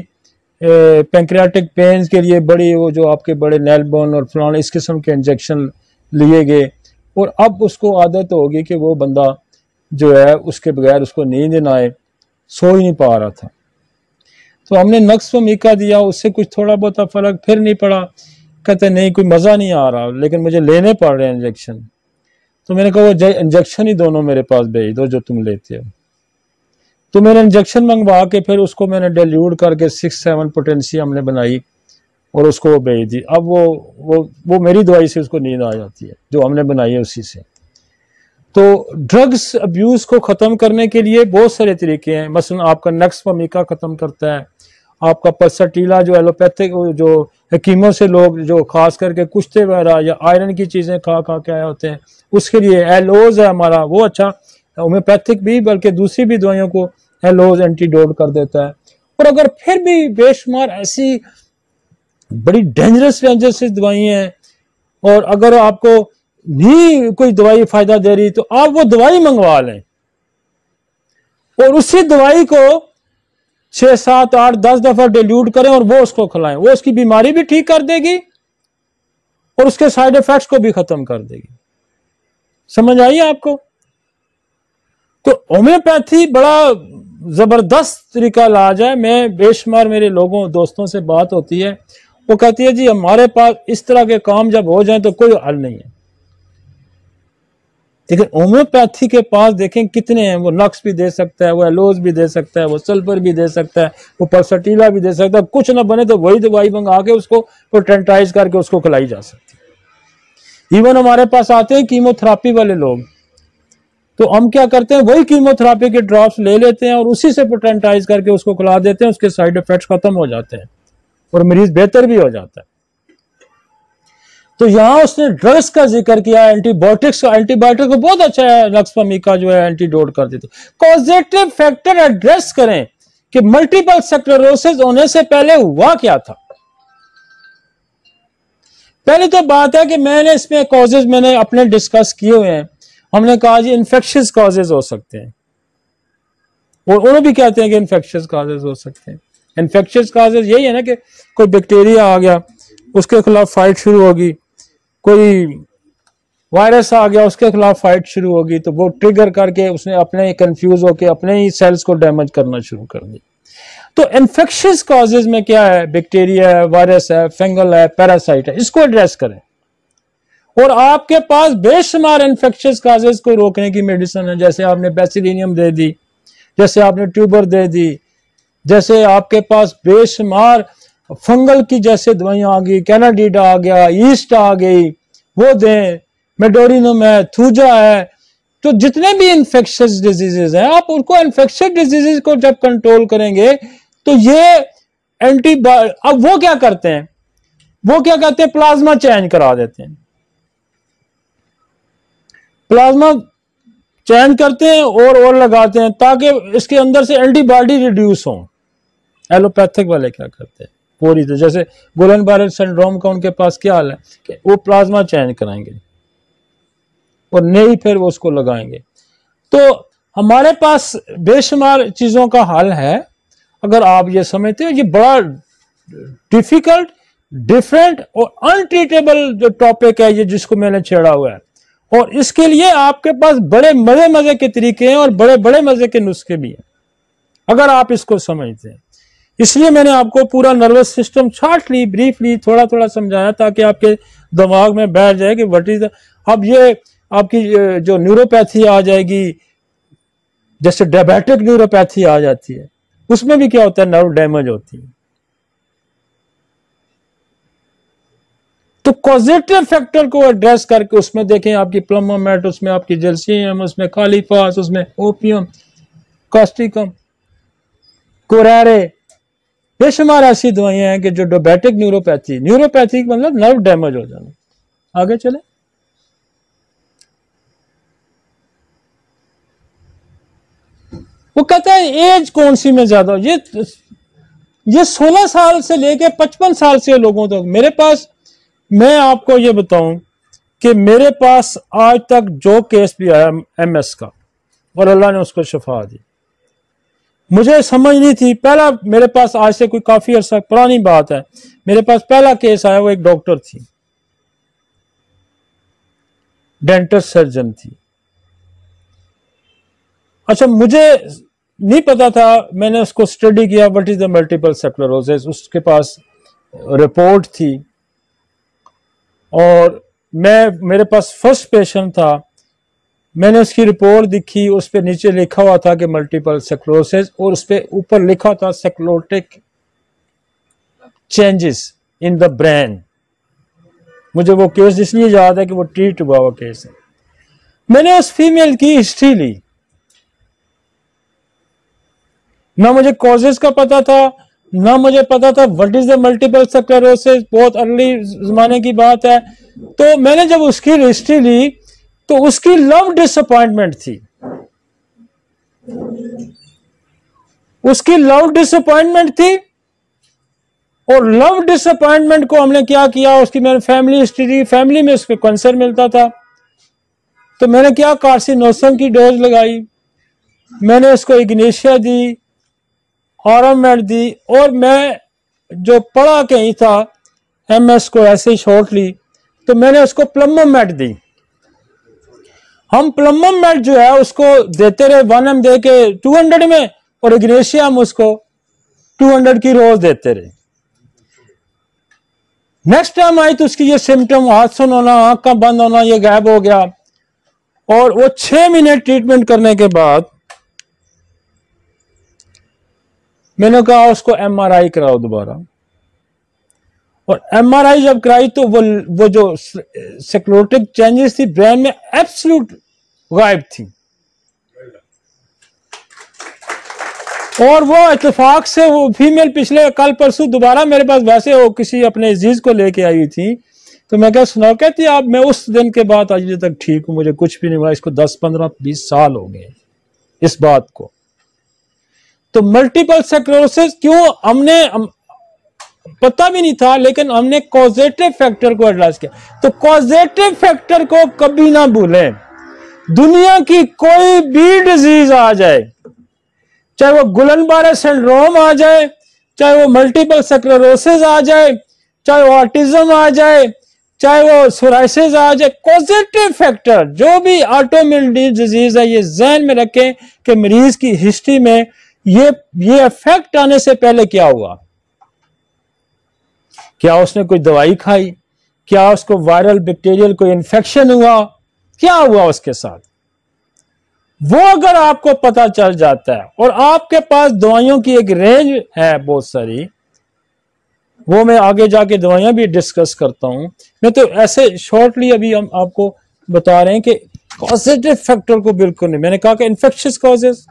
पैंक्रियाटिक पेन्स के लिए बड़ी, वो जो आपके बड़े नेलबोन और फलाने इस किस्म के इंजेक्शन लिए गए, और अब उसको आदत होगी कि वो बंदा जो है उसके बगैर उसको नींद ना आए, सो ही नहीं पा रहा था। तो हमने नक्स वमीका दिया, उससे कुछ थोड़ा बहुत फर्क फिर नहीं पड़ा। कहते नहीं कोई मज़ा नहीं आ रहा, लेकिन मुझे लेने पड़ रहे हैं इंजेक्शन। तो मैंने कहा वो इंजेक्शन ही दोनों मेरे पास भेज दो जो तुम लेते हो। तो मैंने इंजेक्शन मंगवा के फिर उसको मैंने डाइल्यूट करके 6-7 पोटेंसी हमने बनाई और उसको वो भेज दी। अब वो मेरी दवाई से उसको नींद आ जाती है, जो हमने बनाई है उसी से। तो ड्रग्स अब्यूज को खत्म करने के लिए बहुत सारे तरीके हैं। मसलन आपका नक्सफमीका खत्म करता है, आपका पल्सटीला जो एलोपैथिक जो हकीमों से लोग जो खास करके कुश्ते वगैरह या आयरन की चीजें खा खा के आए होते हैं, उसके लिए एलोज है हमारा, वो अच्छा होम्योपैथिक भी बल्कि दूसरी भी दवाइयों को एलोज एंटीडोट कर देता है। और अगर फिर भी बेशुमार ऐसी बड़ी डेंजरस दवाइयां हैं और अगर आपको नहीं कोई दवाई फायदा दे रही तो आप वो दवाई मंगवा लें और उसी दवाई को 6, 7, 8, 10 दफा डिल्यूट करें और वो उसको खिलाएं। वो उसकी बीमारी भी ठीक कर देगी और उसके साइड इफेक्ट्स को भी खत्म कर देगी। समझ आई आपको? तो होम्योपैथी बड़ा जबरदस्त तरीका इलाज है। मैं बेशुमार मेरे लोगों दोस्तों से बात होती है, वो कहती है जी हमारे पास इस तरह के काम जब हो जाए तो कोई हल नहीं है। लेकिन होम्योपैथी के पास देखें कितने हैं, वो नक्स भी दे सकता है, वो एलोज भी दे सकता है, वो सल्फर भी दे सकता है, वो पल्सटीला भी दे सकता है। कुछ ना बने तो वही दवाई मंगा के उसको पोटेंटाइज करके उसको खिलाई जा सकती है। इवन हमारे पास आते हैं कीमोथेरापी वाले लोग, तो हम क्या करते हैं वही कीमोथेरापी के ड्रॉप्स ले लेते हैं और उसी से पोटेंटाइज करके उसको खिला देते हैं, उसके साइड इफेक्ट्स खत्म हो जाते हैं और मरीज बेहतर भी हो जाता है। तो यहां उसने ड्रग्स का जिक्र किया, एंटीबायोटिक्स का। एंटीबायोटिक को बहुत अच्छा है, नक्सफमीका जो है एंटीडोट कर देते। कॉजेटिव फैक्टर एड्रेस करें कि मल्टीपल स्क्लेरोसिस होने से पहले हुआ क्या था। पहली तो बात है कि मैंने इसमें कॉजेज मैंने अपने डिस्कस किए हुए हैं। हमने कहा जी इन्फेक्शियस कॉजेज हो सकते हैं और उन्होंने भी कहते हैं कि इन्फेक्शियस कॉजेज हो सकते हैं। इन्फेक्शियस कॉजेज यही है ना कि कोई बैक्टीरिया आ गया उसके खिलाफ फाइट शुरू होगी, कोई वायरस आ गया उसके खिलाफ फाइट शुरू होगी, तो वो ट्रिगर करके उसने अपने कंफ्यूज होकर अपने ही सेल्स को डैमेज करना शुरू कर दिया। तो इन्फेक्शियस कॉजेज में क्या है, बैक्टीरिया है, वायरस है, फंगल है, पैरासाइट है, इसको एड्रेस करें। और आपके पास बेशुमार इन्फेक्शियस कॉजेज को रोकने की मेडिसिन है, जैसे आपने बेसिलिनियम दे दी, जैसे आपने ट्यूबर दे दी, जैसे आपके पास बेशुमार फंगल की जैसे दवाइयां आ गई, कैनाडीडा आ गया, ईस्ट आ गई, वो दें, मेडोरिनम है, थूजा है। तो जितने भी इन्फेक्शियस डिजीजेज हैं आप उनको इन्फेक्शियस डिजीजेज को जब कंट्रोल करेंगे तो ये अब वो क्या करते हैं, वो क्या करते हैं, प्लाज्मा चेंज करा देते हैं। प्लाज्मा चेंज करते हैं और लगाते हैं ताकि इसके अंदर से एंटीबॉडी रिड्यूस हो। एलोपैथिक वाले क्या करते हैं पूरी तो जैसे गुलन बारेल सिंड्रोम का उनके पास क्या हाल है कि वो प्लाज्मा चेंज कराएंगे और नई फिर वो उसको लगाएंगे। तो हमारे पास बेशुमार चीजों का हल है। अगर आप ये समझते हो, ये बड़ा डिफिकल्ट, डिफरेंट और अनट्रीटेबल जो टॉपिक है ये जिसको मैंने छेड़ा हुआ है, और इसके लिए आपके पास बड़े मजे के तरीके हैं और बड़े बड़े मजे के नुस्खे भी हैं अगर आप इसको समझते हैं। इसलिए मैंने आपको पूरा नर्वस सिस्टम शॉर्टली ब्रीफली थोड़ा थोड़ा समझाया ताकि आपके दिमाग में बैठ जाए कि व्हाट इज। अब ये आपकी जो न्यूरोपैथी आ जाएगी, जैसे डायबिटिक न्यूरोपैथी आ जाती है, उसमें भी क्या होता है, नर्व डैमेज होती है। तो कॉजेटिव फैक्टर को एड्रेस करके उसमें देखें आपकी प्लमोमेट, उसमें आपकी जेल्सियम, उसमें कालीफास, उसमें ओपियम, कास्टिकम, कोरारे, बेशुमार ऐसी दवाइयां हैं कि जो डायबिटिक न्यूरोपैथी मतलब नर्व डैमेज हो जाना। आगे चले। वो कहता है एज कौन सी में ज्यादा, ये 16 साल से लेके 55 साल से लोगों तक मेरे पास, मैं आपको ये बताऊं कि मेरे पास आज तक जो केस भी आया एमएस का और अल्लाह ने उसको शिफा दी, मुझे समझ नहीं थी। पहला मेरे पास आज से कोई काफी अर्सा पुरानी बात है, मेरे पास पहला केस आया, वो एक डॉक्टर थी, डेंटिस्ट सर्जन थी। अच्छा, मुझे नहीं पता था, मैंने उसको स्टडी किया what is the multiple sclerosis, उसके पास रिपोर्ट थी और मेरे पास फर्स्ट पेशेंट था, मैंने उसकी रिपोर्ट दिखी, उस पर नीचे लिखा हुआ था कि मल्टीपल स्क्लेरोसिस और उस पर ऊपर लिखा था sclerotic changes in the brain. मुझे वो केस इसलिए याद है कि वो ट्रीट हुआ हुआ केस है। मैंने उस फीमेल की हिस्ट्री ली, ना मुझे कॉजेस का पता था, ना मुझे पता था what is the multiple sclerosis, बहुत अर्ली जमाने की बात है। तो मैंने जब उसकी हिस्ट्री ली तो उसकी लव डिसअपॉइंटमेंट थी, उसकी लव डिसअपॉइंटमेंट थी। और लव डिसअपॉइंटमेंट को हमने क्या किया, उसकी मैंने फैमिली हिस्ट्री दी, फैमिली में उसको कैंसर मिलता था, तो मैंने क्या कार्सिनोसम की डोज लगाई, मैंने उसको इग्नेशिया दी, ऑरामेड दी, और मैं जो पढ़ा कहीं था एमएस को ऐसे ही शॉर्ट ली, तो मैंने उसको प्लम्बोमेट दी। हम प्लम्बोमेट जो है उसको देते रहे 1 दे के 200 में, और इग्नेशिया हम उसको 200 की रोज देते रहे। नेक्स्ट टाइम आई तो उसकी ये सिम्टम, हाथ सुन होना, आंख का बंद होना, ये गायब हो गया। और वो 6 महीने ट्रीटमेंट करने के बाद मैंने कहा उसको एमआरआई कराओ दोबारा, और एमआरआई जब कराई तो वो जो स्क्लेरोटिक चेंजेस थी ब्रेन में एब्सोल्यूट गायब थी। और वो इत्तेफाक से वो फीमेल पिछले कल परसों दोबारा मेरे पास, वैसे वो किसी अपने अजीज को लेके आई थी, तो मैं क्या सुनाओ, कहती आप मैं उस दिन के बाद आज तक ठीक हूं, मुझे कुछ भी नहीं हुआ। इसको 10 15 20 साल हो गए इस बात को। तो मल्टीपल स्क्लेरोसिस क्यों, हमने पता भी नहीं था, लेकिन हमने कॉजेटिव फैक्टर को एड्रेस किया। तो कॉजेटिव फैक्टर को कभी ना भूलें। दुनिया की कोई भी डिजीज आ जाए, चाहे वो गुलन-बारे सिंड्रोम आ जाए, चाहे वो मल्टीपल स्क्लेरोसिस आ जाए, चाहे वो ऑटिज्म आ जाए, चाहे वो सोराइसिस आ जाए, कॉजेटिव फैक्टर जो भी ऑटोइम्यून डिजीज है, ये ध्यान में रखें कि मरीज की हिस्ट्री में ये इफेक्ट आने से पहले क्या हुआ, क्या उसने कोई दवाई खाई, क्या उसको वायरल बैक्टीरियल कोई इन्फेक्शन हुआ, क्या हुआ उसके साथ, वो अगर आपको पता चल जाता है। और आपके पास दवाइयों की एक रेंज है बहुत सारी, वो मैं आगे जाके दवाइयां भी डिस्कस करता हूं। मैं तो ऐसे शॉर्टली अभी हम आपको बता रहे हैं कि कॉजेटिव फैक्टर को बिल्कुल नहीं। मैंने कहा कि इन्फेक्शियस कॉजेस,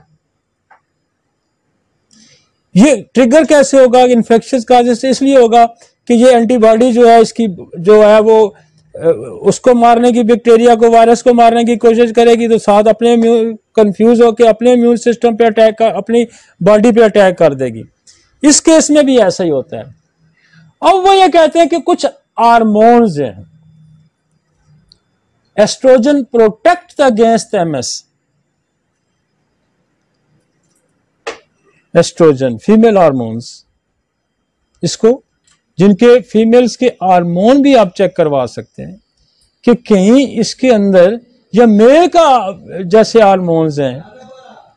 ये ट्रिगर कैसे होगा इन्फेक्शियस कॉजेस, इसलिए होगा कि ये एंटीबॉडी जो है इसकी जो है वो उसको मारने की, बैक्टीरिया को, वायरस को मारने की कोशिश करेगी, तो साथ अपने कंफ्यूज होकर अपने इम्यून सिस्टम पे अटैक कर, अपनी बॉडी पे अटैक कर देगी। इस केस में भी ऐसा ही होता है। अब वो ये कहते हैं कि कुछ हार्मोन्स हैं, estrogen protect against MS, estrogen female hormones, इसको जिनके फीमेल्स के हार्मोन भी आप चेक करवा सकते हैं कि कहीं इसके अंदर या मेल का जैसे हार्मोन्स हैं,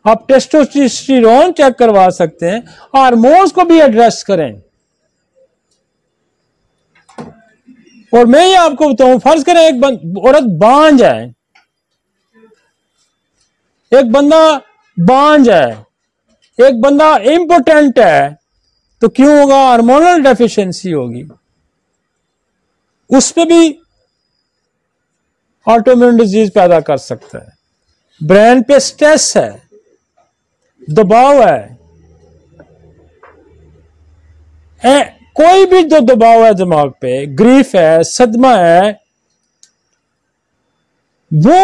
आप टेस्टोस्टेरोन चेक करवा सकते हैं, हार्मोन्स को भी एड्रेस करें। और मैं ये आपको बताऊं, फर्ज करें एक औरत बांझ है, एक बंदा बांझ है, एक बंदा इम्पोटेंट है, तो क्यों होगा, हार्मोनल डेफिशिएंसी होगी, उस पे भी ऑटोइम्यून डिजीज पैदा कर सकता है। ब्रेन पे स्ट्रेस है, दबाव है, कोई भी जो दबाव है दिमाग पे, ग्रीफ है, सदमा है, वो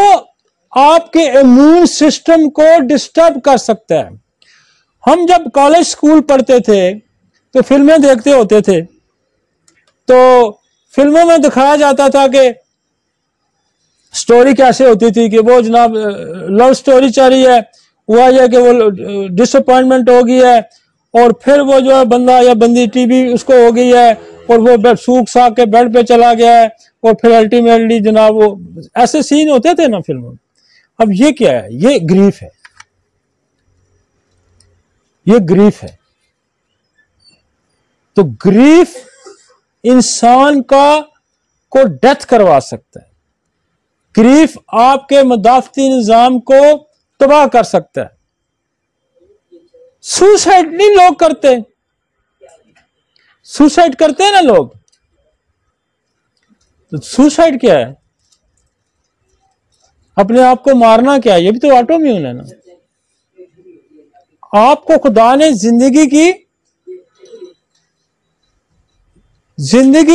आपके इम्यून सिस्टम को डिस्टर्ब कर सकता है। हम जब कॉलेज स्कूल पढ़ते थे तो फिल्में देखते होते थे, तो फिल्मों में दिखाया जाता था कि स्टोरी कैसे होती थी कि वो जनाब लव स्टोरी चल रही है, हुआ है कि वो डिसअपॉइंटमेंट हो गई है, और फिर वो जो है बंदा या बंदी टीबी उसको हो गई है, और वो सूख साख के बेड पे चला गया है, और फिर अल्टीमेटली जनाब वो ऐसे सीन होते थे ना फिल्मों में। अब ये क्या है, ये ग्रीफ है, ये ग्रीफ है। तो ग्रीफ इंसान को डेथ करवा सकता है, ग्रीफ आपके मदाफती निजाम को तबाह कर सकता है। सुसाइड नहीं लोग करते, सुसाइड करते हैं ना लोग, तो सुसाइड क्या है, अपने आप को मारना क्या है, ये भी तो ऑटोम्यून है ना। आपको खुदा ने जिंदगी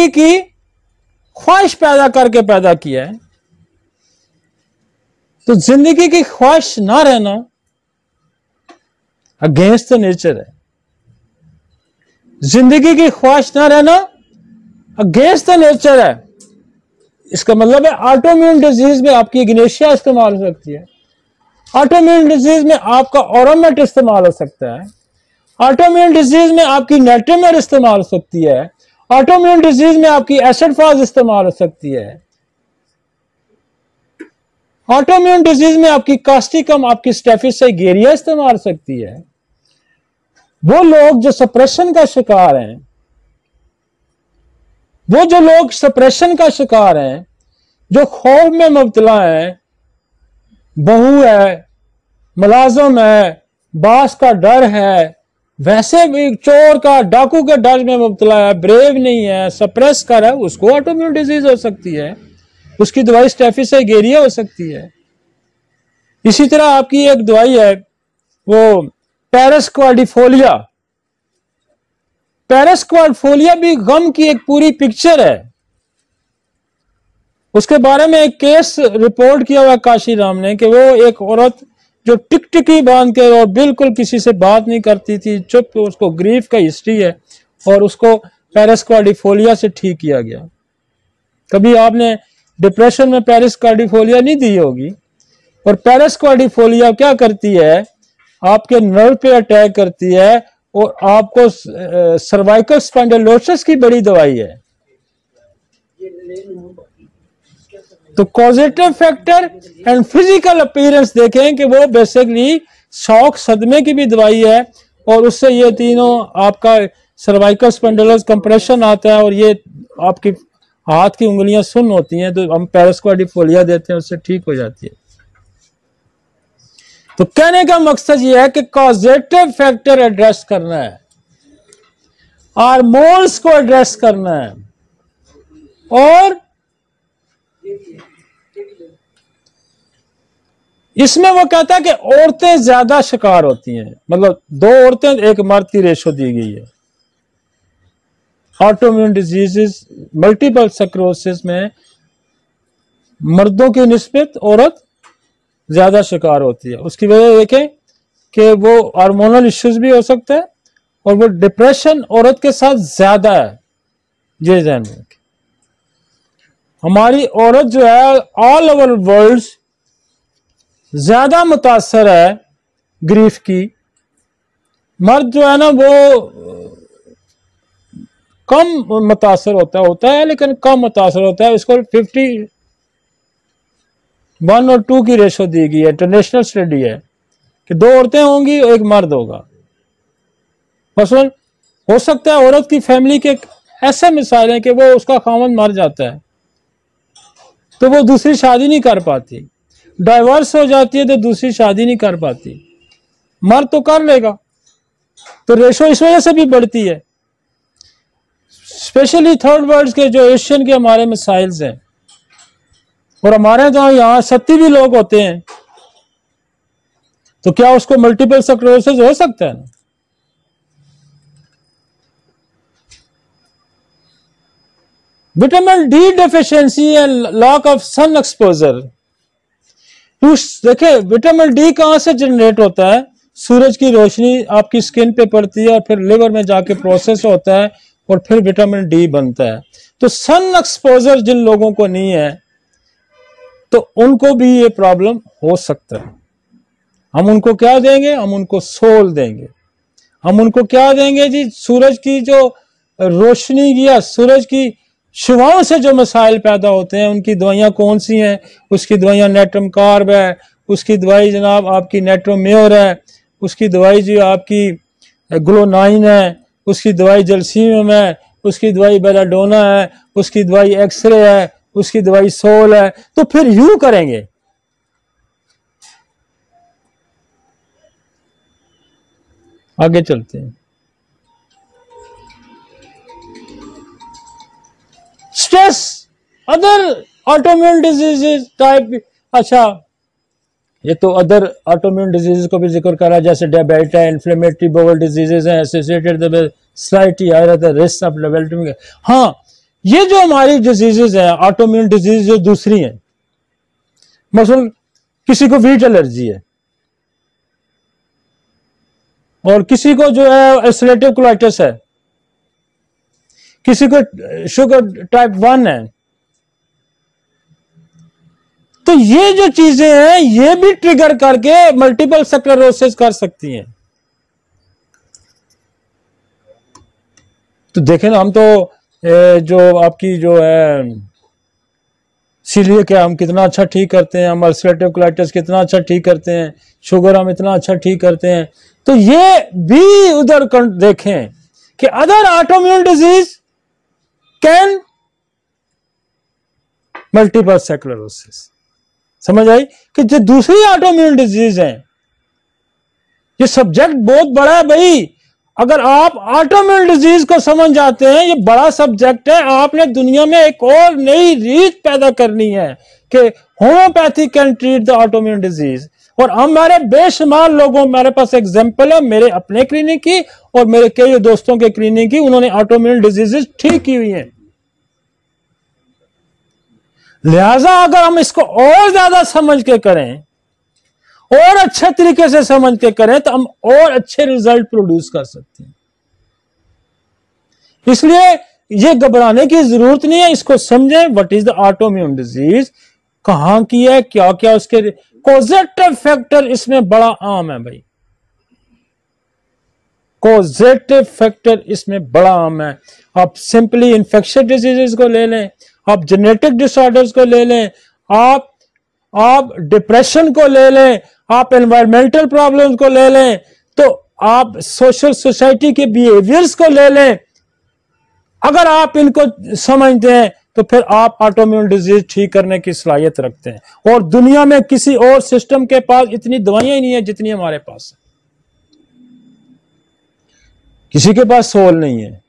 की ख्वाहिश पैदा करके पैदा किया है, तो जिंदगी की ख्वाहिश ना रहना अगेंस्ट द नेचर है। जिंदगी की ख्वाहिश ना रहना अगेंस्ट द नेचर है। इसका मतलब है ऑटोइम्यून डिजीज में आपकी इग्नेशिया इस्तेमाल हो सकती है, ऑटोइम्यून डिजीज में आपका ऑरोमेट इस्तेमाल हो सकता है, ऑटोइम्यून डिजीज में आपकी नेट्रोमेर इस्तेमाल हो सकती है, ऑटोइम्यून डिजीज में आपकी एसिड फाज इस्तेमाल हो सकती है, ऑटोइम्यून डिजीज में आपकी कास्टिकम, आपकी स्टेफिसाइगेरिया इस्तेमाल हो सकती है। वो लोग जो सप्रेशन का शिकार हैं, वो जो लोग सप्रेशन का शिकार हैं, जो खौफ में मुब्तला हैं, बहू है, मुलाजम है, बास का डर है, वैसे भी चोर का, डाकू के डर में मुब्तला है, ब्रेव नहीं है, सप्रेस कर है, उसको ऑटोइम्यून डिजीज हो सकती है, उसकी दवाई स्टेफिसाइगेरिया हो सकती है। इसी तरह आपकी एक दवाई है वो पैरस क्वाड्रिफोलिया। पैरस क्वाड्रिफोलिया भी गम की एक पूरी पिक्चर है। उसके बारे में एक केस रिपोर्ट किया हुआ काशी राम ने कि वो एक औरत जो टिकटिकी बांध के और बिल्कुल किसी से बात नहीं करती थी, चुप, उसको ग्रीफ का हिस्ट्री है, और उसको पैरस क्वाड्रिफोलिया से ठीक किया गया। कभी आपने डिप्रेशन में पैरस क्वाड्रिफोलिया नहीं दी होगी। और पैरस क्वाड्रिफोलिया क्या करती है, आपके नर्व पे अटैक करती है और आपको सर्वाइकल स्पॉन्डिलोसिस की बड़ी दवाई है। तो causative factor and physical appearance देखें कि वो बेसिकली शॉक सदमे की भी दवाई है, और उससे ये तीनों आपका सर्वाइकल स्पॉन्डिलोसिस कंप्रेशन आता है और ये आपकी हाथ की उंगलियां सुन्न होती हैं, तो हम पैरस क्वाड्रिफोलिया देते हैं, उससे ठीक हो जाती है। तो कहने का मकसद यह है कि कॉजेटिव फैक्टर एड्रेस करना है, हार्मोन्स को एड्रेस करना है, और इसमें वो कहता है कि औरतें ज्यादा शिकार होती हैं, मतलब 2 औरतें 1 मर्द की रेशो दी गई है। ऑटोइम्यून डिजीजेस, मल्टीपल स्क्लेरोसिस में मर्दों की निस्बत औरत ज्यादा शिकार होती है। उसकी वजह देखें कि वो हार्मोनल इश्यूज भी हो सकता है, और वो डिप्रेशन औरत के साथ ज्यादा है। ये ध्यान रखें, हमारी औरत जो है ऑल ओवर वर्ल्ड ज्यादा मुतासर है ग्रीफ की। मर्द जो है ना वो कम मुतासर होता है, लेकिन कम मुतासर होता है। इसको 51 और 2 की रेशो दी गई है, इंटरनेशनल स्टडी है कि 2 औरतें होंगी, 1 मर्द होगा। मसलन हो सकता है औरत की फैमिली के ऐसे मिसाल हैं कि वो उसका खामन मर जाता है तो वो दूसरी शादी नहीं कर पाती, डाइवर्स हो जाती है तो दूसरी शादी नहीं कर पाती। मर्द तो कर लेगा, तो रेशो इस वजह से भी बढ़ती है। स्पेशली थर्ड वर्ल्ड के जो एशियन के हमारे मिसाइल्स हैं, और हमारे तो यहाँ 70 भी लोग होते हैं, तो क्या उसको मल्टीपल स्क्लेरोसिस हो सकता है ना? Vitamin D deficiency and lack of sun exposure. देखे विटामिन डी कहां से जनरेट होता है? सूरज की रोशनी आपकी स्किन पे पड़ती है और फिर लिवर में जाके प्रोसेस होता है और फिर विटामिन डी बनता है। तो सन एक्सपोजर जिन लोगों को नहीं है तो उनको भी ये प्रॉब्लम हो सकता है। हम उनको क्या देंगे? हम उनको सोल देंगे। हम उनको क्या देंगे जी? सूरज की जो रोशनी या सूरज की शुआओं से जो मसाइल पैदा होते हैं उनकी दवाइयां कौन सी हैं? उसकी दवाइयां नेट्रम कार्ब है, उसकी दवाई जनाब आपकी नेट्रोम्योर है, उसकी दवाई जो आपकी ग्लोनाइन है, उसकी दवाई जलसीम है, उसकी दवाई बेलाडोना है, उसकी दवाई एक्सरे है, उसकी दवाई सोल है। तो फिर यूं करेंगे, आगे चलते हैं। Stress, other autoimmune diseases type. अच्छा, ये तो अदर ऑटोइम्यून डिजीज को भी जिक्र करा, जैसे डायबिटीज है, इन्फ्लेमेटरी बाउल डिजीजेज हैं, associated with slightly higher risk of developing. हाँ, ये जो हमारी डिजीजेज हैं ऑटोइम्यून डिजीज जो दूसरी हैं, मसलन किसी को वीट एलर्जी है और किसी को जो है अल्सरेटिव कोलाइटिस है, किसी को शुगर टाइप 1 है, तो ये जो चीजें हैं ये भी ट्रिगर करके मल्टीपल स्क्लेरोसिस कर सकती हैं। तो देखें ना, हम तो जो आपकी जो है सीलिएक है हम कितना अच्छा ठीक करते हैं, हम अल्सरेटिव कोलाइटिस कितना अच्छा ठीक करते हैं, शुगर हम इतना अच्छा ठीक करते हैं। तो ये भी उधर देखें कि other autoimmune disease can multiple sclerosis. समझ आई कि जो दूसरी ऑटोइम्यून डिजीज है, ये सब्जेक्ट बहुत बड़ा है भाई। अगर आप ऑटोइम्यून डिजीज को समझ जाते हैं, ये बड़ा सब्जेक्ट है, आपने दुनिया में एक और नई रीत पैदा करनी है कि homeopathy can treat the autoimmune disease. और हमारे बेशुमार लोगों, मेरे पास एग्जांपल है मेरे अपने क्लिनिक की और मेरे कई दोस्तों के क्लिनिक की, उन्होंने ऑटोइम्यून डिजीजेस ठीक की हुई हैं। लिहाजा अगर हम इसको और ज्यादा समझ के करें और अच्छे तरीके से समझ के करें तो हम और अच्छे रिजल्ट प्रोड्यूस कर सकते हैं। इसलिए ये घबराने की जरूरत नहीं है, इसको समझें what is the autoimmune disease, कहां की है, क्या क्या उसके कॉजेटिव फैक्टर इसमें बड़ा आम है भाई। कॉजेटिव फैक्टर इसमें बड़ा आम है। आप सिंपली इन्फेक्शियस डिजीजेस को ले लें, आप जेनेटिक डिसऑर्डर्स को ले लें, आप डिप्रेशन को ले लें, आप एनवायरमेंटल प्रॉब्लम्स को ले लें, तो आप सोशल सोसाइटी के बिहेवियर्स को ले लें। अगर आप इनको समझते हैं तो फिर आप ऑटोइम्यून डिजीज ठीक करने की सलाहियत रखते हैं। और दुनिया में किसी और सिस्टम के पास इतनी दवाइयां ही नहीं है जितनी हमारे पास है। किसी के पास सोल नहीं है,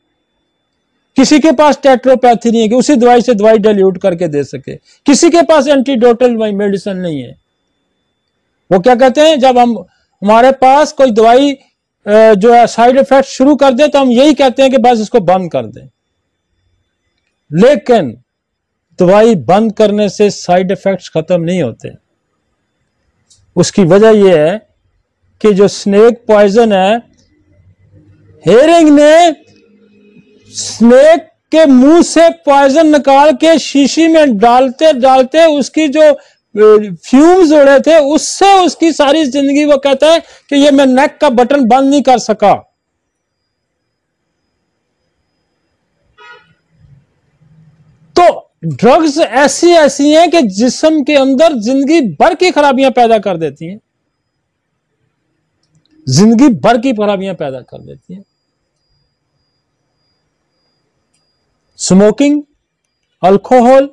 किसी के पास टेट्रोपैथी नहीं है कि उसी दवाई से दवाई डाइल्यूट करके दे सके, किसी के पास एंटीडोटल मेडिसिन नहीं है। वो क्या कहते हैं, जब हमारे पास कोई दवाई जो है साइड इफेक्ट शुरू कर दे तो हम यही कहते हैं कि बस इसको बंद कर दें। लेकिन दवाई बंद करने से साइड इफेक्ट्स खत्म नहीं होते। उसकी वजह यह है कि जो स्नेक पॉइजन है, हेरिंग ने स्नेक के मुंह से पॉइजन निकाल के शीशी में डालते डालते उसकी जो फ्यूम्स उड़े थे उससे उसकी सारी जिंदगी, वो कहता है कि ये मैं नेक का बटन बंद नहीं कर सका। तो ड्रग्स ऐसी ऐसी हैं कि जिस्म के अंदर जिंदगी भर की खराबियां पैदा कर देती हैं, जिंदगी भर की खराबियां पैदा कर देती हैं। स्मोकिंग, अल्कोहल,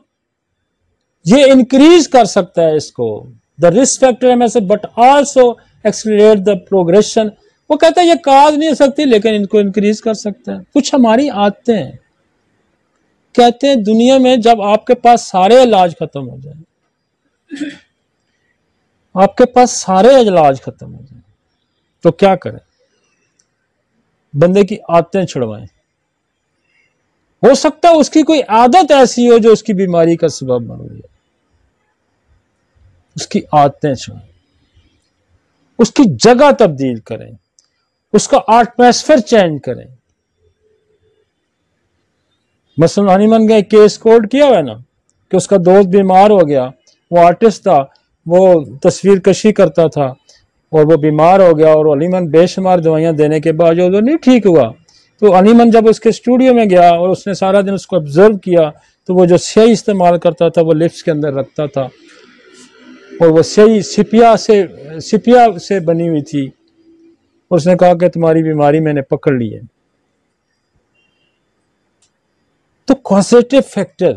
ये इंक्रीज कर सकता है इसको, द रिस्क फैक्टर में से, but also accelerate the progression. वो कहता है ये काज नहीं सकती लेकिन इनको इंक्रीज कर सकता है। कुछ हमारी आदतें हैं, कहते हैं दुनिया में जब आपके पास सारे इलाज खत्म हो जाए, आपके पास सारे इलाज खत्म हो जाए तो क्या करें, बंदे की आदतें छुड़वाएं। हो सकता है उसकी कोई आदत ऐसी हो जो उसकी बीमारी का सबब बन रही है, उसकी आदतें छुड़ाएं, उसकी जगह तब्दील करें, उसका एटमॉस्फेयर चेंज करें। मसलन हनीमन का एक केस कोड किया हुआ है ना कि उसका दोस्त बीमार हो गया, वो आर्टिस्ट था, वो तस्वीर कशी करता था और वो बीमार हो गया और अलीमन बेशुमार दवाइयां देने के बावजूद वो नहीं ठीक हुआ। तो अलीमन जब उसके स्टूडियो में गया और उसने सारा दिन उसको ऑब्जर्व किया तो वो जो स्याही इस्तेमाल करता था वो लिप्स के अंदर रखता था और वो स्याही सिपिया से बनी हुई थी। उसने कहा कि तुम्हारी बीमारी मैंने पकड़ ली है। तो कॉजेटिव फैक्टर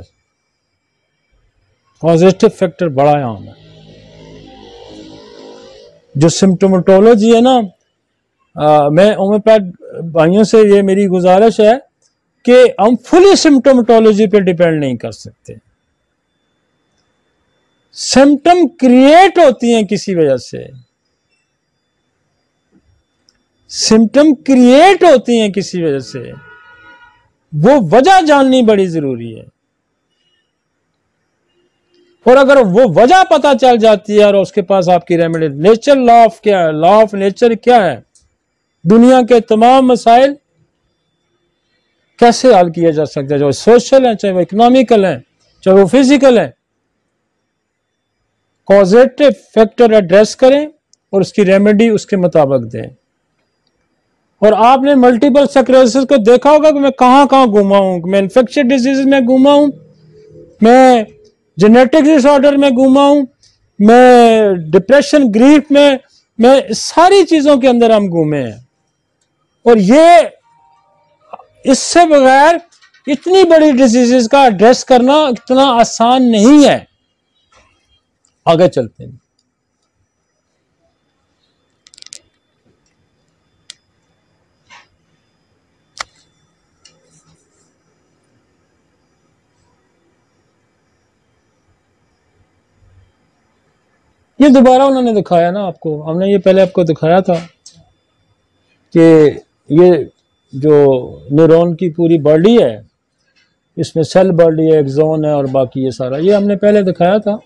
बड़ा आम है। जो सिम्टोमेटोलॉजी है ना, मैं होम्योपैथ भाइयों से ये मेरी गुजारिश है कि हम फुली सिम्टोमेटोलॉजी पे डिपेंड नहीं कर सकते। सिम्टम क्रिएट होती हैं किसी वजह से, सिम्टम क्रिएट होती हैं किसी वजह से, वो वजह जाननी बड़ी जरूरी है। और अगर वो वजह पता चल जाती है और उसके पास आपकी रेमेडी, नेचर लॉ ऑफ क्या है, लॉ ऑफ नेचर क्या है, दुनिया के तमाम मसाइल कैसे हल किया जा सकता है, चाहे वो सोशल है, चाहे वो इकोनॉमिकल है, चाहे वो फिजिकल है। कॉजेटिव फैक्टर एड्रेस करें और उसकी रेमेडी उसके मुताबिक दें। और आपने मल्टीपल स्क्लेरोसिस को देखा होगा कि मैं कहां कहां घूमा हूं, मैं इन्फेक्शियस डिजीज में घूमा हूं, मैं जेनेटिक डिसऑर्डर में घूमा हूं, मैं डिप्रेशन ग्रीफ में, मैं सारी चीजों के अंदर हम घूमे हैं। और ये इससे बगैर इतनी बड़ी डिजीजेस का एड्रेस करना इतना आसान नहीं है। आगे चलते हैं। ये दोबारा उन्होंने दिखाया ना आपको, हमने ये पहले आपको दिखाया था कि ये जो न्यूरॉन की पूरी बॉडी है, इसमें सेल बॉडी है, एक्सोन है और बाकी ये सारा, ये हमने पहले दिखाया था।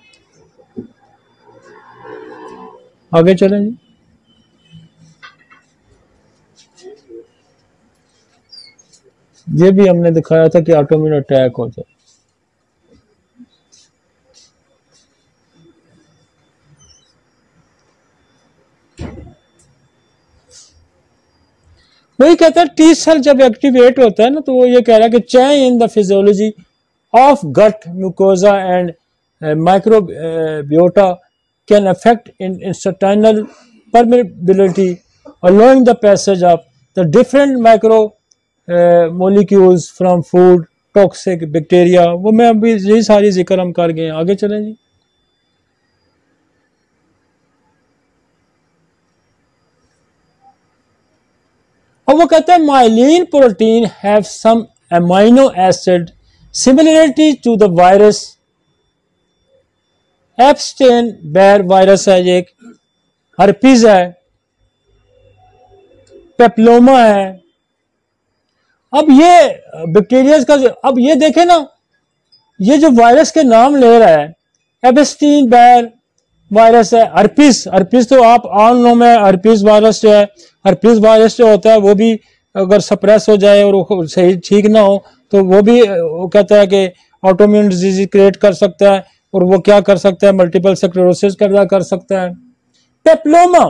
आगे चलें जी। ये भी हमने दिखाया था कि ऑटोइम्यून अटैक होता है। वही कहता है टी सेल जब एक्टिवेट होता है ना, तो वो ये कह रहा है कि change in the physiology of gut mucosa and microbiota can affect in intestinal permeability allowing the passage of the different micro molecules from food, toxic bacteria। वो मैं अभी यही सारी जिक्र हम कर गए। आगे चलें जी। और वो कहते हैं myelin protein have some amino acid similarity to the virus. Epstein Barr virus है, एक हर्पीज है, पेप्लोमा है। अब ये बैक्टीरिया का अब ये देखें ना, ये जो वायरस के नाम ले रहा है, एप्स्टीन बैर वायरस है, हर्पीज। हर्पीज तो आप आम नाम है, हर्पीज वायरस जो है, हर्पीज वायरस जो होता है वो भी अगर सप्रेस हो जाए और सही ठीक ना हो तो वो भी वो कहता है कि ऑटोइम्यून डिजीज क्रिएट कर सकता है। और वो क्या कर सकता है, मल्टीपल स्क्लेरोसिस पैदा कर सकता है। पेप्लोमा,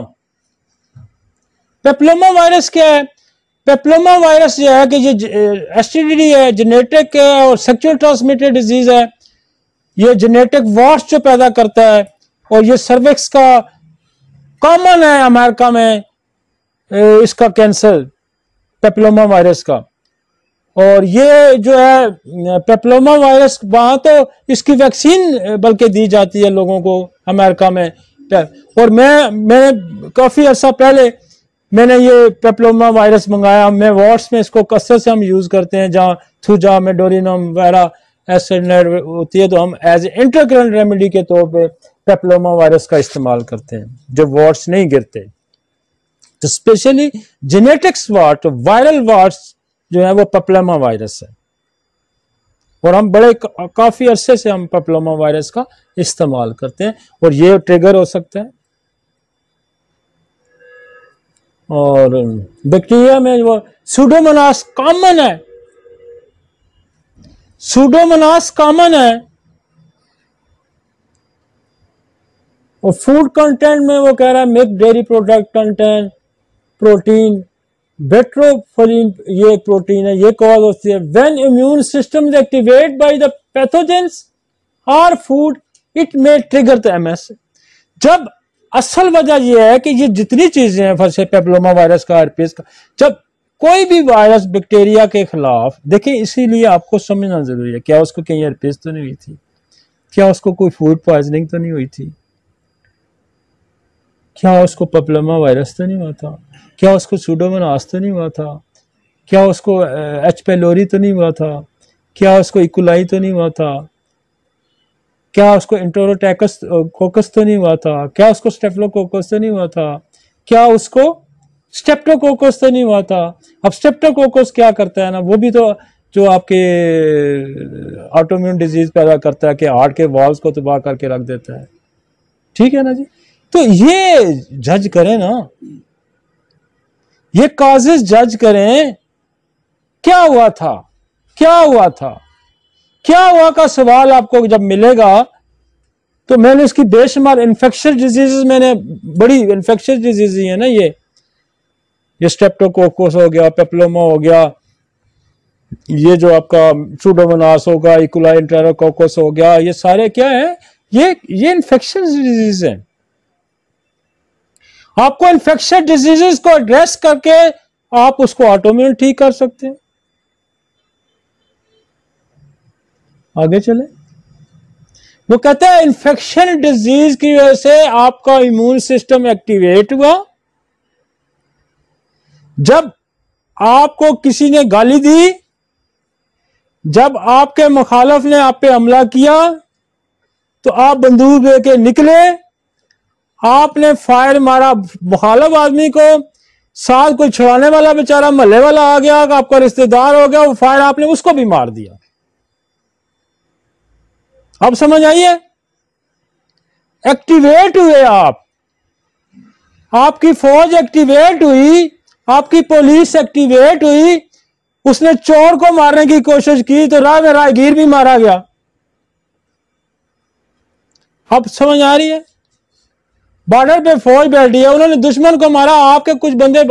पेप्लोमा वायरस क्या है? पेप्लोमा वायरस जो है कि ये एसटीडी है, जेनेटिक है और सेक्सुअल ट्रांसमिटेड डिजीज है। ये जेनेटिक वॉर्स जो पैदा करता है और ये सर्विक्स का कॉमन है अमेरिका में, इसका कैंसर पेप्लोमा वायरस का। और ये जो है पेप्लोमा वायरस वहां तो इसकी वैक्सीन बल्कि दी जाती है लोगों को अमेरिका में। और मैं काफी अर्सा पहले मैंने ये पेप्लोमा वायरस मंगाया। मैं वार्ड्स में इसको कसरत से हम यूज करते हैं, जहाँ थूजा मेडोरिनम वगैरह एसिड होती है तो हम एज इंटरकरेंट रेमेडी के तौर पे पेप्लोमा वायरस का इस्तेमाल करते हैं जब वार्ड्स नहीं गिरते। तो specially genetics ward, viral wards जो है वो पेप्लोमा वायरस है। और हम बड़े काफी अरसे से हम पेप्लोमा वायरस का इस्तेमाल करते हैं और ये ट्रिगर हो सकता है। और बैक्टीरिया में वो सूडोमोनास कॉमन है, सूडोमोनास कॉमन है। और फूड कंटेंट में वो कह रहा है milk dairy product content protein butyrophilin, ये प्रोटीन है, ये कॉज होती है when immune system activate by the pathogens और food it may trigger the MS. जब असल वजह यह है कि ये जितनी चीजें हैं फर्स्ट पेप्लोमा वायरस का, हर्पीस का, जब कोई भी वायरस बैक्टीरिया के खिलाफ देखिए, इसीलिए आपको समझना जरूरी है, क्या उसको कहीं हर्पीस तो नहीं हुई थी, क्या उसको कोई फूड पॉइजनिंग तो नहीं हुई थी, क्या उसको पेप्लोमा वायरस तो नहीं हुआ था, क्या उसको सूडोमोनास तो नहीं हुआ था, क्या उसको एच पेलोरी तो नहीं हुआ था, क्या उसको इकोलाई तो नहीं हुआ था, क्या उसको इंटरोटैकस कोकस तो नहीं हुआ था? क्या उसको स्टेफिलोकोकस तो नहीं हुआ था? क्या उसको स्टेप्टोकोकस तो नहीं हुआ था? अब स्टेप्टोकोकस क्या करता है ना, वो भी तो जो आपके ऑटोइम्यून डिजीज पैदा करता है कि हार्ट के वॉल्स को तबाह करके रख देता है। ठीक है ना जी? तो ये जज करें ना, ये कॉजेस जज करें, क्या हुआ था, क्या हुआ था, क्या हुआ का सवाल आपको जब मिलेगा तो मैंने इसकी बेशुमार इन्फेक्शियस डिजीजेस, मैंने बड़ी इन्फेक्शियस डिजीज है ना ये स्ट्रेप्टोकोकस हो गया, पेप्लोमा हो गया, ये जो आपका सूडोमोनास होगा, इकोलाई एंटेरोकोकस हो गया, ये सारे क्या है, ये इन्फेक्शियस डिजीज है। आपको इन्फेक्शियस डिजीजेस को एड्रेस करके आप उसको ऑटोइम्यून ठीक कर सकते हैं। आगे चले, वो कहता है इन्फेक्शन डिजीज की वजह से आपका इम्यून सिस्टम एक्टिवेट हुआ। जब आपको किसी ने गाली दी, जब आपके मुखालिफ ने आप पे हमला किया, तो आप बंदूक लेके निकले, आपने फायर मारा मुखालिफ आदमी को, साथ कोई छुड़ाने वाला बेचारा महल्ले वाला आ गया, आपका रिश्तेदार हो गया, वो फायर आपने उसको भी मार दिया। अब समझ आइए, एक्टिवेट हुए आप, आपकी फौज एक्टिवेट हुई, आपकी पुलिस एक्टिवेट हुई, उसने चोर को मारने की कोशिश की तो राह में राहगीर भी मारा गया। अब समझ आ रही है? बॉर्डर पे फौज बैठी है, उन्होंने दुश्मन को मारा, आपके कुछ बंदे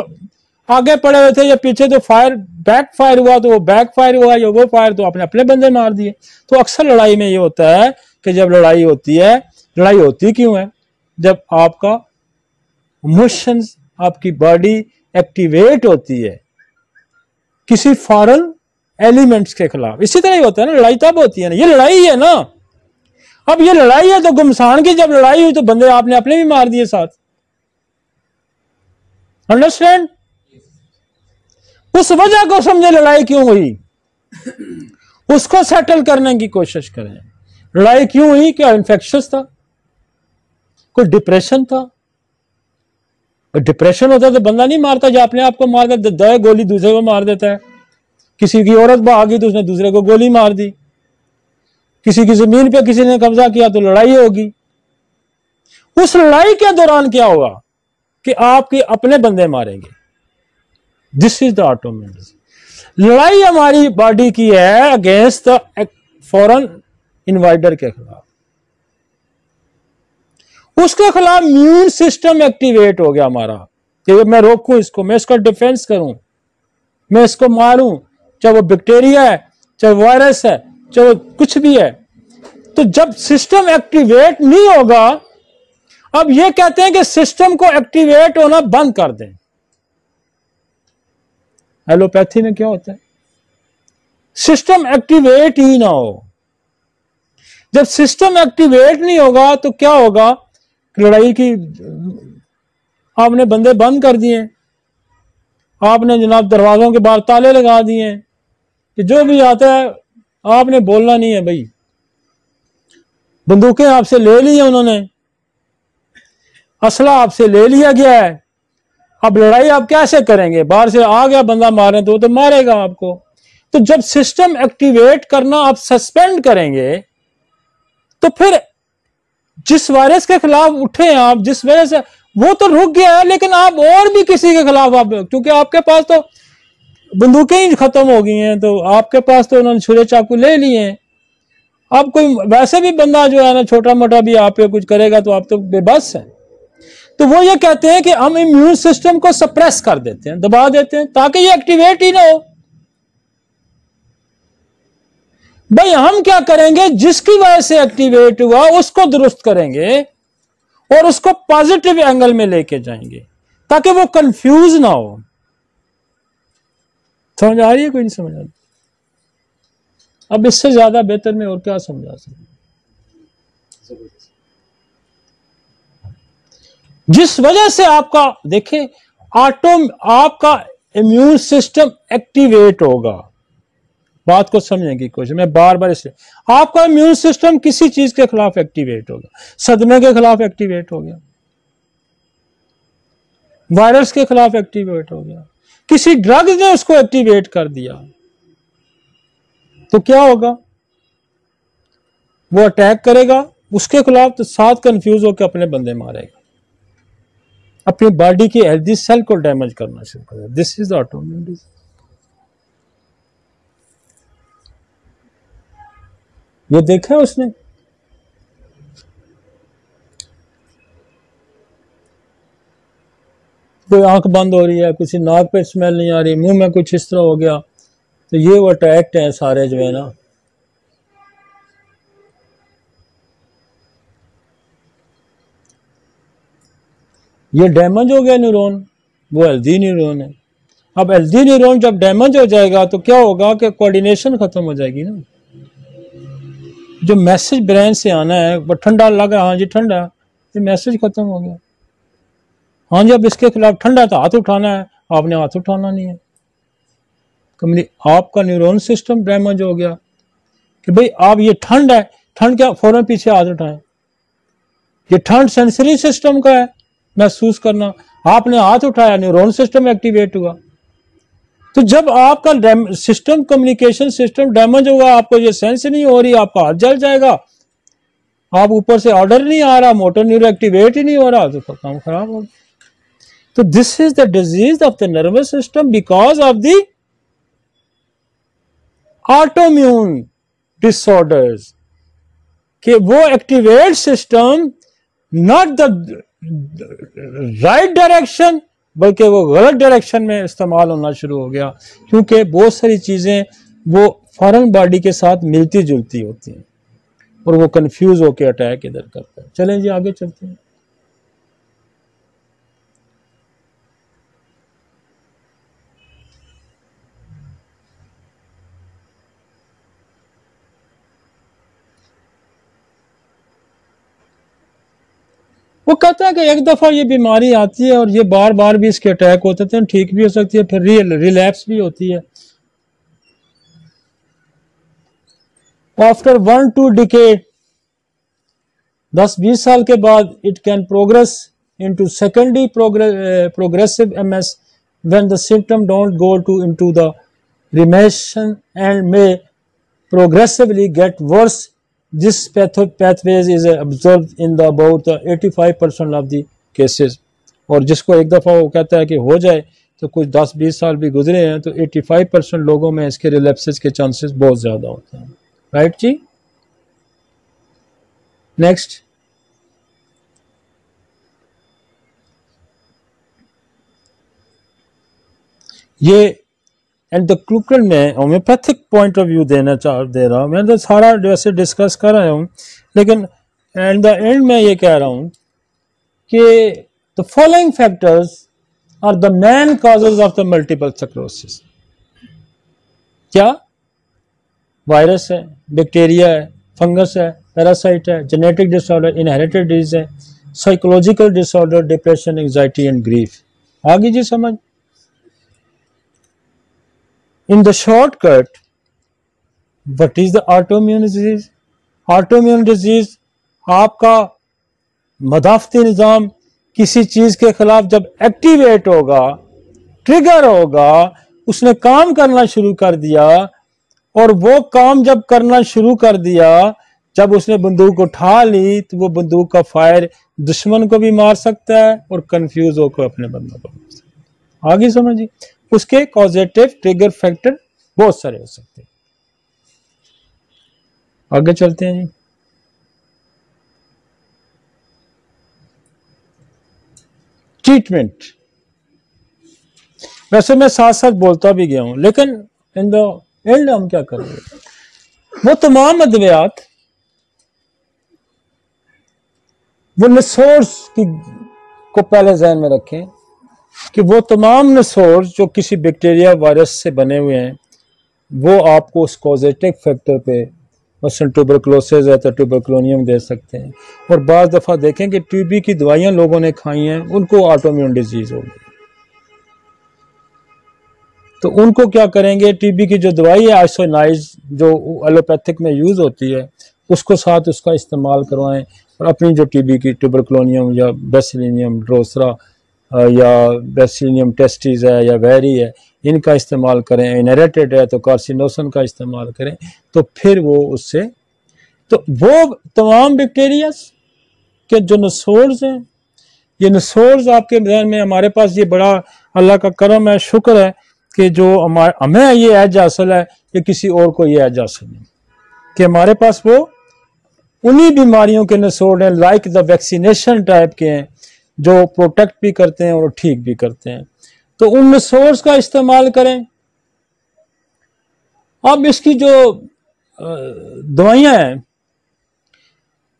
आगे पड़े हुए थे या पीछे, तो फायर बैक फायर हुआ, तो वो बैक फायर हुआ या वो फायर, तो आपने अपने बंदे मार दिए। तो अक्सर लड़ाई में ये होता है कि जब लड़ाई होती है, लड़ाई होती क्यों है? जब आपका इमोशंस, आपकी बॉडी एक्टिवेट होती है किसी फॉरेन एलिमेंट्स के खिलाफ। इसी तरह ही होता है ना, लड़ाई तब होती है ना, ये लड़ाई है ना। अब ये लड़ाई है तो गुमसान की जब लड़ाई हुई तो बंदे आपने अपने भी मार दिए साथ। अंडरस्टैंड? उस वजह को समझे लड़ाई क्यों हुई, उसको सेटल करने की कोशिश करें। लड़ाई क्यों हुई? क्या इन्फेक्शस था, कोई डिप्रेशन था? डिप्रेशन होता तो बंदा नहीं मारता, जो अपने आप को मार देता है, गोली दूसरे को मार देता है। किसी की औरत भागी तो उसने दूसरे को गोली मार दी, किसी की जमीन पे किसी ने कब्जा किया तो लड़ाई होगी। उस लड़ाई के दौरान क्या होगा कि आपके अपने बंदे मारेंगे। This is the autoimmune disease. लड़ाई हमारी बॉडी की है अगेंस्ट द फॉरेन इन्वाइडर के खिलाफ, उसके खिलाफ इम्यून सिस्टम एक्टिवेट हो गया हमारा कि मैं रोकूं इसको, मैं इसका डिफेंस करूं, मैं इसको मारूं, चाहे वो बैक्टीरिया है, चाहे वायरस है, चाहे कुछ भी है। तो जब सिस्टम एक्टिवेट नहीं होगा, अब ये कहते हैं कि सिस्टम को एक्टिवेट होना बंद कर दें। एलोपैथी में क्या होता है? सिस्टम एक्टिवेट ही ना हो। जब सिस्टम एक्टिवेट नहीं होगा तो क्या होगा? लड़ाई की आपने बंदे बंद कर दिए, आपने जनाब दरवाजों के बाहर ताले लगा दिए कि जो भी आता है आपने बोलना नहीं है भाई। बंदूकें आपसे ले ली हैं उन्होंने, असला आपसे ले लिया गया है। अब लड़ाई आप कैसे करेंगे? बाहर से आ गया बंदा मारने तो मारेगा आपको। तो जब सिस्टम एक्टिवेट करना आप सस्पेंड करेंगे तो फिर जिस वायरस के खिलाफ उठे आप, जिस वजह से वो तो रुक गया है, लेकिन आप और भी किसी के खिलाफ आप, क्योंकि आपके पास तो बंदूकें ही खत्म हो गई हैं, तो आपके पास तो उन्होंने छुरे चाकू ले लिए हैं। अब कोई वैसे भी बंदा जो है ना छोटा मोटा भी आप पे कुछ करेगा तो आप तो बेबस हैं। तो वो ये कहते हैं कि हम इम्यून सिस्टम को सप्रेस कर देते हैं, दबा देते हैं, ताकि ये एक्टिवेट ही ना हो। भाई हम क्या करेंगे? जिसकी वजह से एक्टिवेट हुआ उसको दुरुस्त करेंगे और उसको पॉजिटिव एंगल में लेके जाएंगे ताकि वो कंफ्यूज ना हो। समझ आ रही है? कोई नहीं समझ आ रही? अब इससे ज्यादा बेहतर मैं और क्या समझा सकता? जिस वजह से आपका देखें आपका इम्यून सिस्टम एक्टिवेट होगा, बात को समझने की कोशिश, मैं बार बार इसलिए आपका इम्यून सिस्टम किसी चीज के खिलाफ एक्टिवेट हो गया, सदमे के खिलाफ एक्टिवेट हो गया, वायरस के खिलाफ एक्टिवेट हो गया, किसी ड्रग ने उसको एक्टिवेट कर दिया, तो क्या होगा? वो अटैक करेगा उसके खिलाफ, तो साथ कंफ्यूज होकर अपने बंदे मारेगा, अपनी बॉडी की हेल्दी सेल को डैमेज करना शुरू करेगा। This is autoimmune disease. ये देखा है उसने? कोई आंख बंद हो रही है, किसी नाक पे स्मेल नहीं आ रही, मुंह में कुछ इस तरह हो गया, तो ये वो अटैक्ट हैं सारे जो है ना। ये डैमेज हो गया न्यूरॉन, वो हेल्दी न्यूरॉन है। अब हेल्दी न्यूरॉन जब डैमेज हो जाएगा तो क्या होगा कि कोऑर्डिनेशन खत्म हो जाएगी ना। जो मैसेज ब्रेन से आना है वो ठंडा लगा, हाँ जी ठंडा, ये मैसेज खत्म हो गया। हाँ जी अब इसके खिलाफ ठंडा तो हाथ उठाना है, आपने हाथ उठाना नहीं है। आपका न्यूरॉन सिस्टम डैमेज हो गया कि भाई आप ये ठंड है, ठंड क्या, फौरन पीछे हाथ उठाएं। ये ठंड सेंसरी सिस्टम का है, महसूस करना, आपने हाथ उठाया, न्यूरॉन सिस्टम एक्टिवेट हुआ। तो जब आपका सिस्टम, कम्युनिकेशन सिस्टम डैमेज होगा, आपको ये सेंस नहीं हो रही, आपका हाथ जल जाएगा, आप ऊपर से ऑर्डर नहीं आ रहा, मोटर न्यूरॉन एक्टिवेट ही नहीं हो रहा, तो काम खराब होगा। तो this is the disease of the nervous system because of the autoimmune disorders, कि वो activate system not the right direction, बल्कि वो गलत डायरेक्शन में इस्तेमाल होना शुरू हो गया, क्योंकि बहुत सारी चीजें वो फॉरेन बॉडी के साथ मिलती जुलती होती हैं और वो कंफ्यूज होकर अटैक इधर करता है। चलें जी आगे चलते हैं। वो कहता है कि एक दफा ये बीमारी आती है और ये बार बार भी इसके अटैक होते थे, ठीक भी हो सकती है, फिर रिलैप्स भी होती है। आफ्टर 1-2 डिकेड, 10-20 साल के बाद, it can progress into secondary progressive MS when the symptom don't go to into the remission and may progressively get worse. This pathways is observed in the about 85% of the cases। और जिसको एक दफ़ा वो कहता है कि हो जाए, तो कुछ 10-20 साल भी गुजरे हैं तो 85% लोगों में इसके रिलैप्सेस के चांसेस बहुत ज़्यादा होते हैं। राइट जी, नेक्स्ट। ये एंड द क्लूकल में होम्योपैथिक पॉइंट ऑफ व्यू दे रहा हूँ। मैं तो सारा वैसे डिस्कस कर रहा हूँ, लेकिन एट द एंड में ये कह रहा हूँ कि the following factors are the main causes of the multiple sclerosis. क्या? वायरस है, बैक्टीरिया है, फंगस है, पैरासाइट है, जेनेटिक डिसऑर्डर, इनहेरिटेड डिजीज है, psychological disorder, depression, anxiety and grief. आगे जी समझ। In the shortcut, what is the autoimmune disease? Autoimmune disease आपका मदाफ़ती निज़ाम किसी चीज़ के खिलाफ जब एक्टिवेट होगा, ट्रिगर होगा, उसने काम करना शुरू कर दिया, और वो काम जब करना शुरू कर दिया, जब उसने बंदूक उठा ली, तो वो बंदूक का फायर दुश्मन को भी मार सकता है और कंफ्यूज होकर अपने बंदों को मार सकता है। आगे समझिए, उसके कॉजेटिव ट्रिगर फैक्टर बहुत सारे हो सकते हैं। आगे चलते हैं जी। ट्रीटमेंट, वैसे मैं साथ साथ बोलता भी गया हूं, लेकिन इन द एंड हम क्या करेंगे, वो तमाम अद्वियात, वो निसोर्स को पहले ज़हन में रखें कि वो तमाम निसोर्स जो किसी बैक्टीरिया वायरस से बने हुए हैं, वो आपको उस कॉजेटिव फैक्टर पे, मसलन ट्यूबरकुलोसिस है तो ट्यूबरकुलोनियम दे सकते हैं। और बाज़ दफ़ा देखें कि टीबी की दवाइयाँ लोगों ने खाई हैं, उनको ऑटोइम्यून डिजीज हो गई। तो उनको क्या करेंगे, टीबी की जो दवाई है आइसोनाइज जो एलोपैथिक में यूज होती है उसको साथ उसका इस्तेमाल करवाएं, और अपनी जो टीबी की ट्यूबरकुलोनियम या बेसिलिनियम ड्रोसरा या बेसिलिनियम टेस्टिस है या वेरी है, इनका इस्तेमाल करें। इनहेरिटेड है तो कार्सिनोसन का इस्तेमाल करें, तो फिर वो उससे, तो वो तमाम बैक्टीरिया के जो नसोर्स हैं, ये नसोर्स आपके ध्यान में, हमारे पास ये बड़ा अल्लाह का करम है, शुक्र है कि जो हमें ये एज हासिल है कि किसी और को ये एज हासिल नहीं, कि हमारे पास वो उन्हीं बीमारियों के नसोर्स हैं, लाइक द वैक्सीनेशन टाइप के हैं, जो प्रोटेक्ट भी करते हैं और ठीक भी करते हैं। तो उन नसोर्स का इस्तेमाल करें। अब इसकी जो दवाइयां हैं,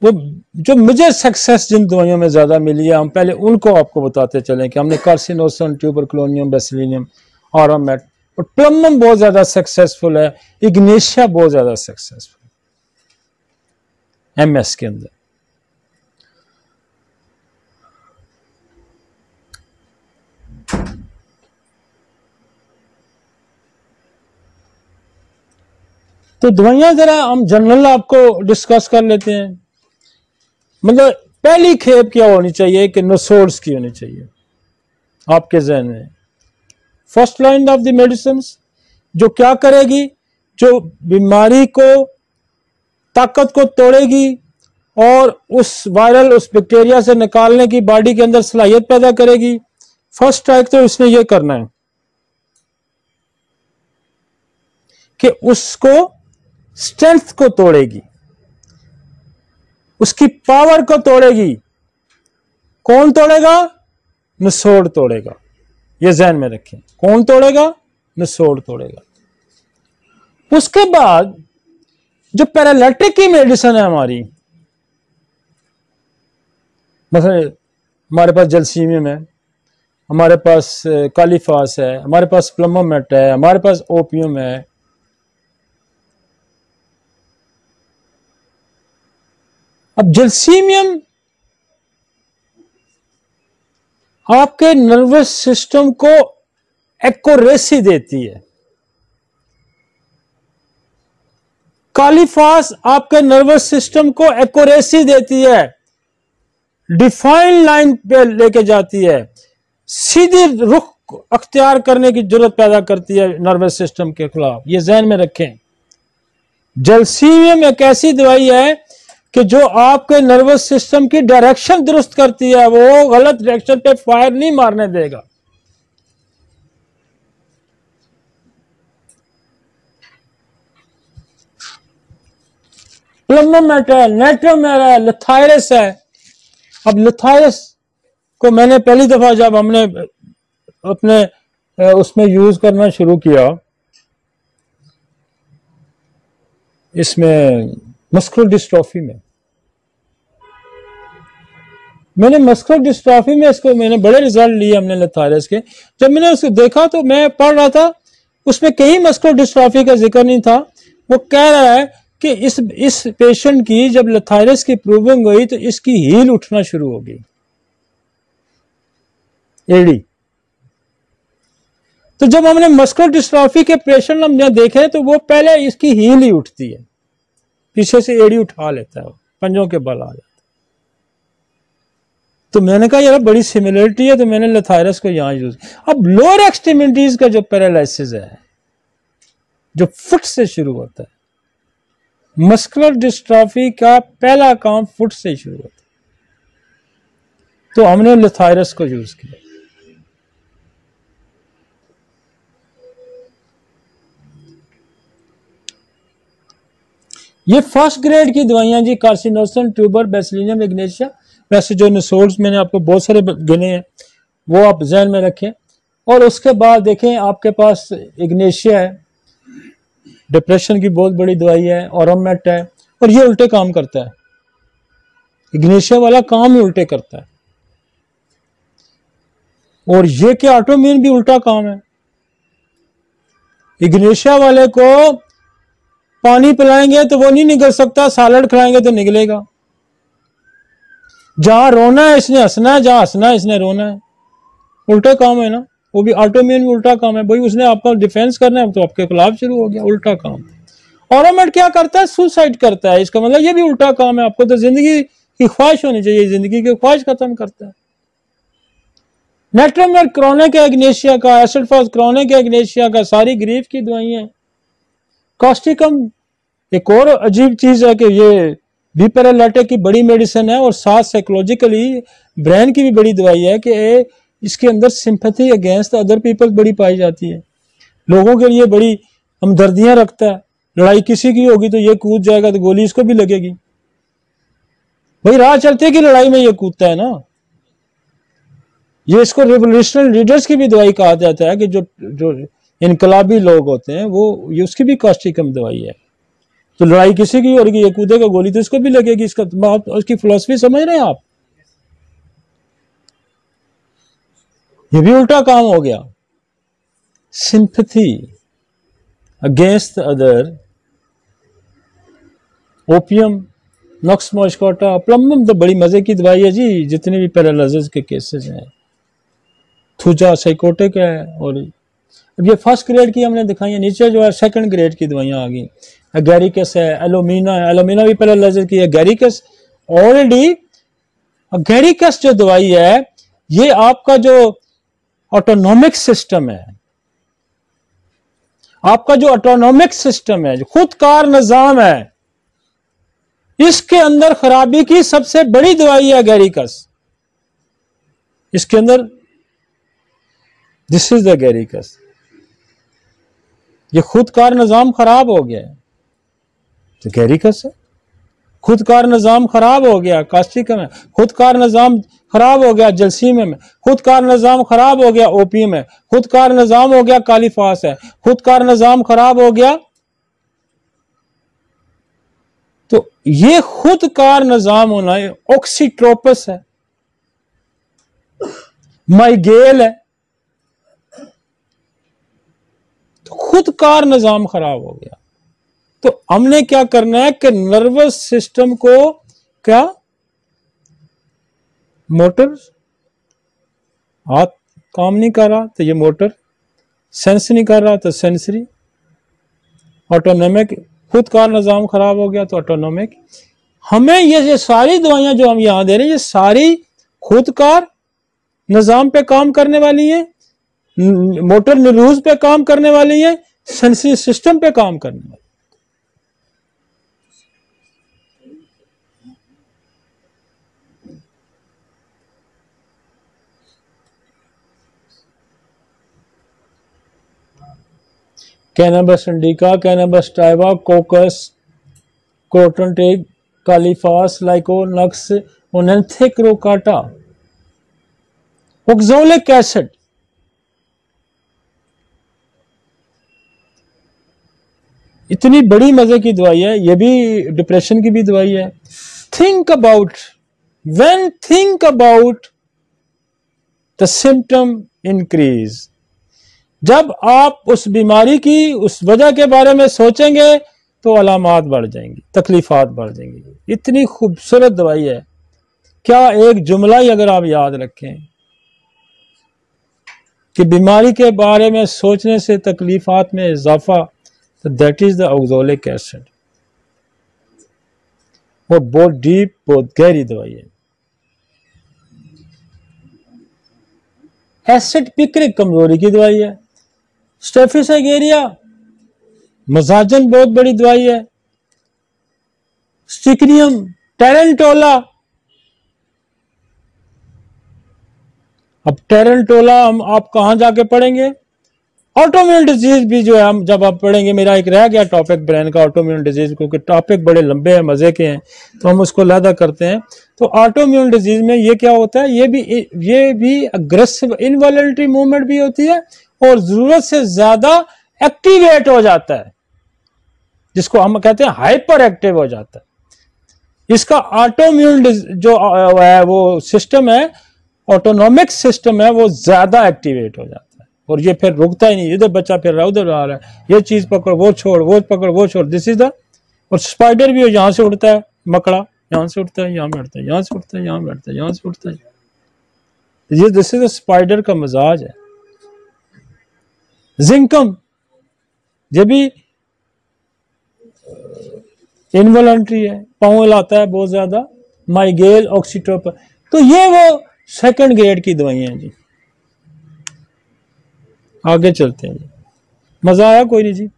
वो जो मुझे सक्सेस जिन दवाइयों में ज्यादा मिली है, हम पहले उनको आपको बताते चलें कि हमने कार्सिनोसन, ट्यूबरकुलोनियम, बेसिलिनियम, ऑरामेट, और प्लमम बहुत ज्यादा सक्सेसफुल है, इग्नेशिया बहुत ज्यादा सक्सेसफुल एमएस के अंदर। तो दवाइयां जरा हम जनरल आपको डिस्कस कर लेते हैं। मतलब पहली खेप क्या होनी चाहिए कि नसोर्स की होनी चाहिए आपके जहन में। First line of the medicine जो क्या करेगी, जो बीमारी को, ताकत को तोड़ेगी और उस वायरल, उस बैक्टीरिया से निकालने की बॉडी के अंदर सलाहियत पैदा करेगी। फर्स्ट स्ट्राइक तो इसने ये करना है कि उसको स्ट्रेंथ को तोड़ेगी, उसकी पावर को तोड़ेगी। कौन तोड़ेगा? नसोड़ तोड़ेगा। ये ध्यान में रखें, कौन तोड़ेगा? नसोड़ तोड़ेगा। उसके बाद जो पैरालिटिक की मेडिसिन है हमारी, मतलब हमारे पास जलसीमियम है, हमारे पास कालीफास है, हमारे पास प्लमोमेट है, हमारे पास ओपियम है। अब जलसीमियम आपके नर्वस सिस्टम को एक्यूरेसी देती है, कालीफास आपके नर्वस सिस्टम को एक्यूरेसी देती है, डिफाइन लाइन पे लेके जाती है, सीधी रुख अख्तियार करने की जरूरत पैदा करती है नर्वस सिस्टम के खिलाफ। ये ध्यान में रखें। जलसीमियम एक ऐसी दवाई है कि जो आपके नर्वस सिस्टम की डायरेक्शन दुरुस्त करती है, वो गलत डायरेक्शन पे फायर नहीं मारने देगा। प्लमोमेट है, नेट्रोमेर है, लिथायरस है। अब लिथायरस को मैंने पहली दफा जब हमने अपने उसमें यूज करना शुरू किया, इसमें मस्कुलर डिस्ट्रॉफी में, मैंने मस्कुलर डिस्ट्रॉफी में इसको मैंने बड़े रिजल्ट लिए हमने लिथायरस के। जब मैंने उसको देखा तो मैं पढ़ रहा था, उसमें कहीं मस्कुलर डिस्ट्रॉफी का जिक्र नहीं था। वो कह रहा है कि इस पेशेंट की जब लिथायरस की प्रूविंग हुई तो इसकी हील उठना शुरू हो गई, एडी। तो जब हमने मस्कुलर डिस्ट्रॉफी के पेशेंट हम यहाँ देखे तो वो पहले इसकी हील ही उठती है, पीछे से एडी उठा लेता है, पंजों के बल आ जाता है। तो मैंने कहा यार बड़ी सिमिलरिटी है, तो मैंने लिथायरस को यहां यूज। अब लोअर एक्सट्रीमिटीज का जो पैरालिसिस है, जो फुट से शुरू होता है, मस्कुलर डिस्ट्रॉफी का पहला काम फुट से शुरू होता है, तो हमने लिथायरस को यूज किया। ये फर्स्ट ग्रेड की दवाइयां जी, कार्सिनोसन, ट्यूबर, बेसिलिनियम, इग्नेशिया। वैसे जो नसोर्स मैंने आपको बहुत सारे गिने हैं वो आप ध्यान में रखें। और उसके बाद देखें आपके पास इग्नेशिया है, डिप्रेशन की बहुत बड़ी दवाई है, ऑरामेट है, और ये उल्टे काम करता है। इग्नेशिया वाला काम ही उल्टे करता है, और ये क्या ऑटोइम्यून भी उल्टा काम है। इग्नेशिया वाले को पानी पिलाएंगे तो वो नहीं निकल सकता, सैलड खिलाएंगे तो निकलेगा। जहां रोना है इसने हंसना है, जहां हंसना है इसने रोना है, उल्टे काम है ना, वो भी ऑटोम्यून में उल्टा काम है। भाई उसने आपका डिफेंस करना है तो आपके खिलाफ शुरू हो गया, उल्टा काम। ऑटोमेट क्या करता है? सुसाइड करता है। इसका मतलब ये भी उल्टा काम है। आपको तो जिंदगी की ख्वाहिश होनी चाहिए, जिंदगी की ख्वाहिश खत्म करता है। नेट्रोमेर क्रोनिक एग्नेशिया का, एसिड फॉस क्रोनिक एग्नेशिया का, सारी ग्रीफ की दवाइयां। कास्टिकम एक और अजीब चीज है कि ये बिपैरालिटिक की बड़ी मेडिसिन है और साथ साइकोलॉजिकली ब्रेन की भी बड़ी दवाई है कि इसके अंदर सिंपैथी अगेंस्ट अदर पीपल बड़ी पाई जाती है। लोगों के लिए बड़ी हमदर्दियां रखता है। लड़ाई किसी की होगी तो ये कूद जाएगा तो गोली इसको भी लगेगी। भाई राह चलते की लड़ाई में ये कूदता है ना। ये इसको रिवोल्यूशनरी लीडर्स की भी दवाई कहा जाता है कि जो इनकलाबी लोग होते हैं वो, ये उसकी भी कास्टिकम दवाई है। तो लड़ाई किसी की हो रही है, ये कूदेगा गोली तो इसको भी लगेगी। इसका आप उसकी फिलॉसफी समझ रहे हैं आप? ये भी उल्टा काम हो गया। सिंपैथी अगेंस्ट अदर, ओपियम, नक्स मॉस्कोटा, प्लम्बम तो बड़ी मजे की दवाई है जी। जितने भी पैरालिसिस के केसेस हैं, थूजा साइकोटिक है। और अब ये फर्स्ट ग्रेड की हमने दिखाई है, नीचे जो है सेकंड ग्रेड की दवाइयां आ गई। एगेरिकस है, एलोमिना है, एलोमिना भी पैरालिसिस की है। एगेरिकस ऑलरेडी, एगेरिकस जो दवाई है ये आपका जो ऑटोनॉमिक सिस्टम है, आपका जो ऑटोनॉमिक सिस्टम है, जो खुदकार निजाम है, इसके अंदर खराबी की सबसे बड़ी दवाई है एगेरिकस। इसके अंदर दिस इज द एगेरिकस। ये खुदकार निजाम खराब हो गया है तो एगेरिकस है। खुदकार निजाम खराब हो गया कास्टिकम है। खुदकार निजाम खराब हो गया जलसीम में। खुदकार निजाम खराब हो गया ओपीएम है। खुदकार निजाम हो गया कालीफास है। खुदकार निजाम खराब हो गया। तो ये खुदकार निजाम होना है। ऑक्सीट्रोपस है, माइगेल है। तो खुदकार निजाम खराब हो गया। तो हमने क्या करना है कि नर्वस सिस्टम को क्या, मोटर हाथ काम नहीं कर रहा तो ये मोटर, सेंस नहीं कर रहा तो सेंसरी, ऑटोनॉमिक, खुदकार निजाम खराब हो गया तो ऑटोनॉमिक। हमें ये सारी दवाइयां जो हम यहां दे रहे हैं ये सारी खुदकार निजाम पे काम करने वाली है, मोटर न्यूरॉन्स पे काम करने वाली है, सेंसरी सिस्टम पे काम करने वाली। कैनबिस इंडिका, कैनबिस टाइवा, कोकस, क्रोटनटेक, कालीफास, लाइकोनक्स, ओनेंथिक रोकाटा, ऑक्सोलिक एसिड। इतनी बड़ी मजे की दवाई है। ये भी डिप्रेशन की भी दवाई है। Think about, when think about the symptom increase, जब आप उस बीमारी की, उस वजह के बारे में सोचेंगे तो अलामात बढ़ जाएंगी, तकलीफात बढ़ जाएंगी। इतनी खूबसूरत दवाई है। क्या एक जुमला ही अगर आप याद रखें कि बीमारी के बारे में सोचने से तकलीफात में इजाफा, तो दैट इज द ऑक्सोलिक एसिड। वो बहुत डीप, बहुत गहरी दवाई है। एसिड पिक्रिक कमजोरी की दवाई है। स्टेफिस एगेरिया मजाजन बहुत बड़ी दवाई है। स्टिकनियम, टेरेंटोला। अब टेरेंटोला हम आप कहां जाके पढ़ेंगे? ऑटोइम्यून डिजीज भी जो है हम जब आप पढ़ेंगे, मेरा एक रह गया टॉपिक ब्रेन का ऑटोइम्यून डिजीज, क्योंकि टॉपिक बड़े लंबे हैं, मजे के हैं, तो हम उसको अलग करते हैं। तो ऑटोइम्यून डिजीज में ये क्या होता है? ये भी अग्रेसिव इनवॉलंटरी मूवमेंट भी होती है और जरूरत से ज्यादा एक्टिवेट हो जाता है, जिसको हम कहते हैं हाइपर एक्टिव हो जाता है। इसका ऑटोइम्यून जो है वो सिस्टम है, ऑटोनॉमिक सिस्टम है, वो ज्यादा एक्टिवेट हो जाता है और ये फिर रुकता ही नहीं। इधर बच्चा फिर रहा है, उधर आ रहा है, ये चीज पकड़, वो छोड़, वो पकड़, वो छोड़। दिस इज द, और स्पाइडर भी यहां से उड़ता है, मकड़ा यहां से उड़ता है, यहां बैठता है, यहां से उड़ता है, यहां बैठता है, यहां से उड़ता है। ये दिस इज द स्पाइडर का मिजाज है। जिंकम, ये भी इनवॉलंटरी है, पाँव हिलाता है बहुत ज्यादा, माइगेल, ऑक्सीटोप। तो ये वो सेकंड ग्रेड की दवाइयां हैं जी। आगे चलते हैं जी, मजा आया कोई नहीं जी।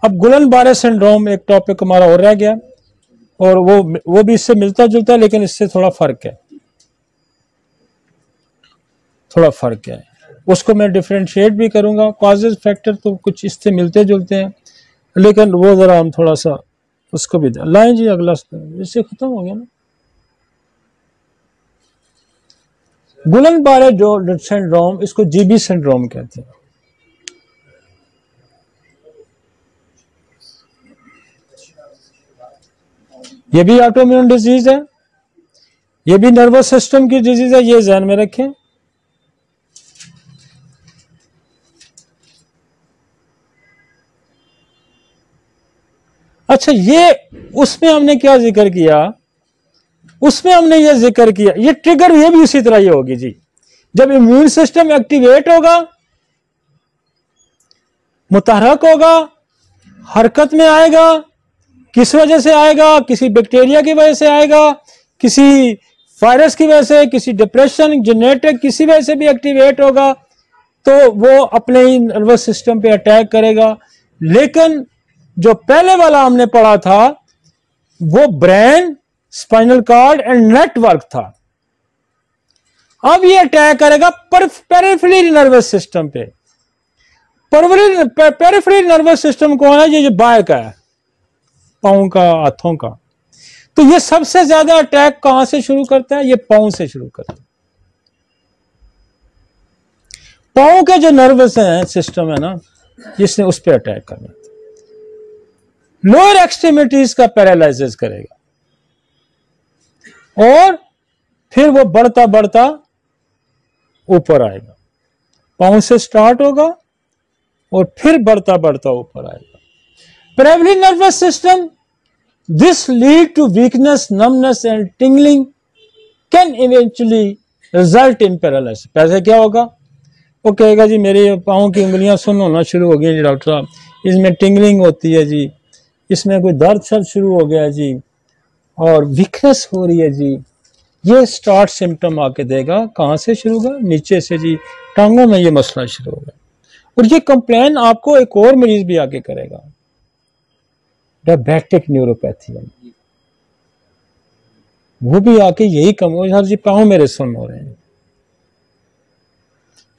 अब गुलन-बारे सिंड्रोम एक टॉपिक हमारा और रह गया, और वो भी इससे मिलता जुलता है, लेकिन इससे थोड़ा फर्क है, थोड़ा फर्क है। उसको मैं डिफरेंशिएट भी करूंगा। कॉजेज फैक्टर तो कुछ इससे मिलते जुलते हैं, लेकिन वो जरा हम थोड़ा सा उसको भी लाएं जी। अगला इससे खत्म हो गया ना। गुलन-बारे सिंड्रोम, इसको जीबी सिंड्रोम कहते हैं। ये भी ऑटोइम्यून डिजीज है, ये भी नर्वस सिस्टम की डिजीज है, ये ध्यान में रखें। अच्छा, ये उसमें हमने क्या जिक्र किया, उसमें हमने ये जिक्र किया, ये ट्रिगर ये भी उसी तरह ये होगी जी। जब इम्यून सिस्टम एक्टिवेट होगा, मुतहरक होगा, हरकत में आएगा, किस वजह से आएगा, किसी बैक्टीरिया की वजह से आएगा, किसी वायरस की वजह से, किसी डिप्रेशन, जेनेटिक, किसी वजह से भी एक्टिवेट होगा, तो वो अपने ही नर्वस सिस्टम पे अटैक करेगा। लेकिन जो पहले वाला हमने पढ़ा था, वो brain, spinal cord and network था। अब ये अटैक करेगा पेरिफेरल नर्वस सिस्टम पे। पेरिफेरल नर्वस सिस्टम कौन है? ये बाएं का है, पाँव का, हाथों का। तो ये सबसे ज्यादा अटैक कहां से शुरू करता है? ये पाँव से शुरू करता है। पाँव के जो नर्वस है सिस्टम है ना, जिसने उस पर अटैक करना, लोअर एक्सट्रीमिटीज का पैरालाइसिस करेगा, और फिर वो बढ़ता बढ़ता ऊपर आएगा। पाँव से स्टार्ट होगा और फिर बढ़ता बढ़ता ऊपर आएगा। Peripheral nervous system, this lead to weakness, numbness and tingling, can eventually result in paralysis. पैसे क्या होगा? वो कहेगा जी मेरे पाँव की उंगलियां सुन्न होना शुरू हो गई जी डॉक्टर साहब, इसमें टिंगलिंग होती है जी, इसमें कोई दर्द शर्द शुरू हो गया जी, और वीकनेस हो रही है जी। ये स्टार्ट सिम्टम आके देगा। कहां से शुरू होगा? नीचे से जी, टांगों में ये मसला शुरू होगा। और ये कंप्लेन आपको एक और मरीज भी आके करेगा, डायबिटिक न्यूरोपैथी, वो भी आके यही कम हो, सर जी पाँव मेरे सुन्न हो रहे हैं।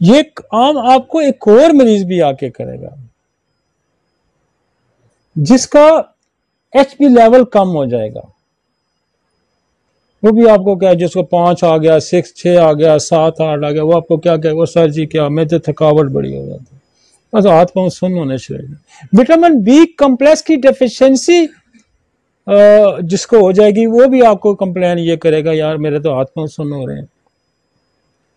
ये आम आपको एक और मरीज भी आके करेगा, जिसका एचपी लेवल कम हो जाएगा। वो भी आपको क्या, जिसको 5 आ गया, 6 आ गया, 7 8 आ गया, वो आपको क्या कहे, वो सर जी क्या मैं तो थकावट बड़ी हो जाती, बस हाथ पाँव सुन्न होने शुरू। विटामिन बी कम्प्लेक्स की डेफिशिएंसी जिसको हो जाएगी, वो भी आपको कंप्लेन ये करेगा, यार मेरे तो हाथ पाँव सुन्न हो रहे हैं,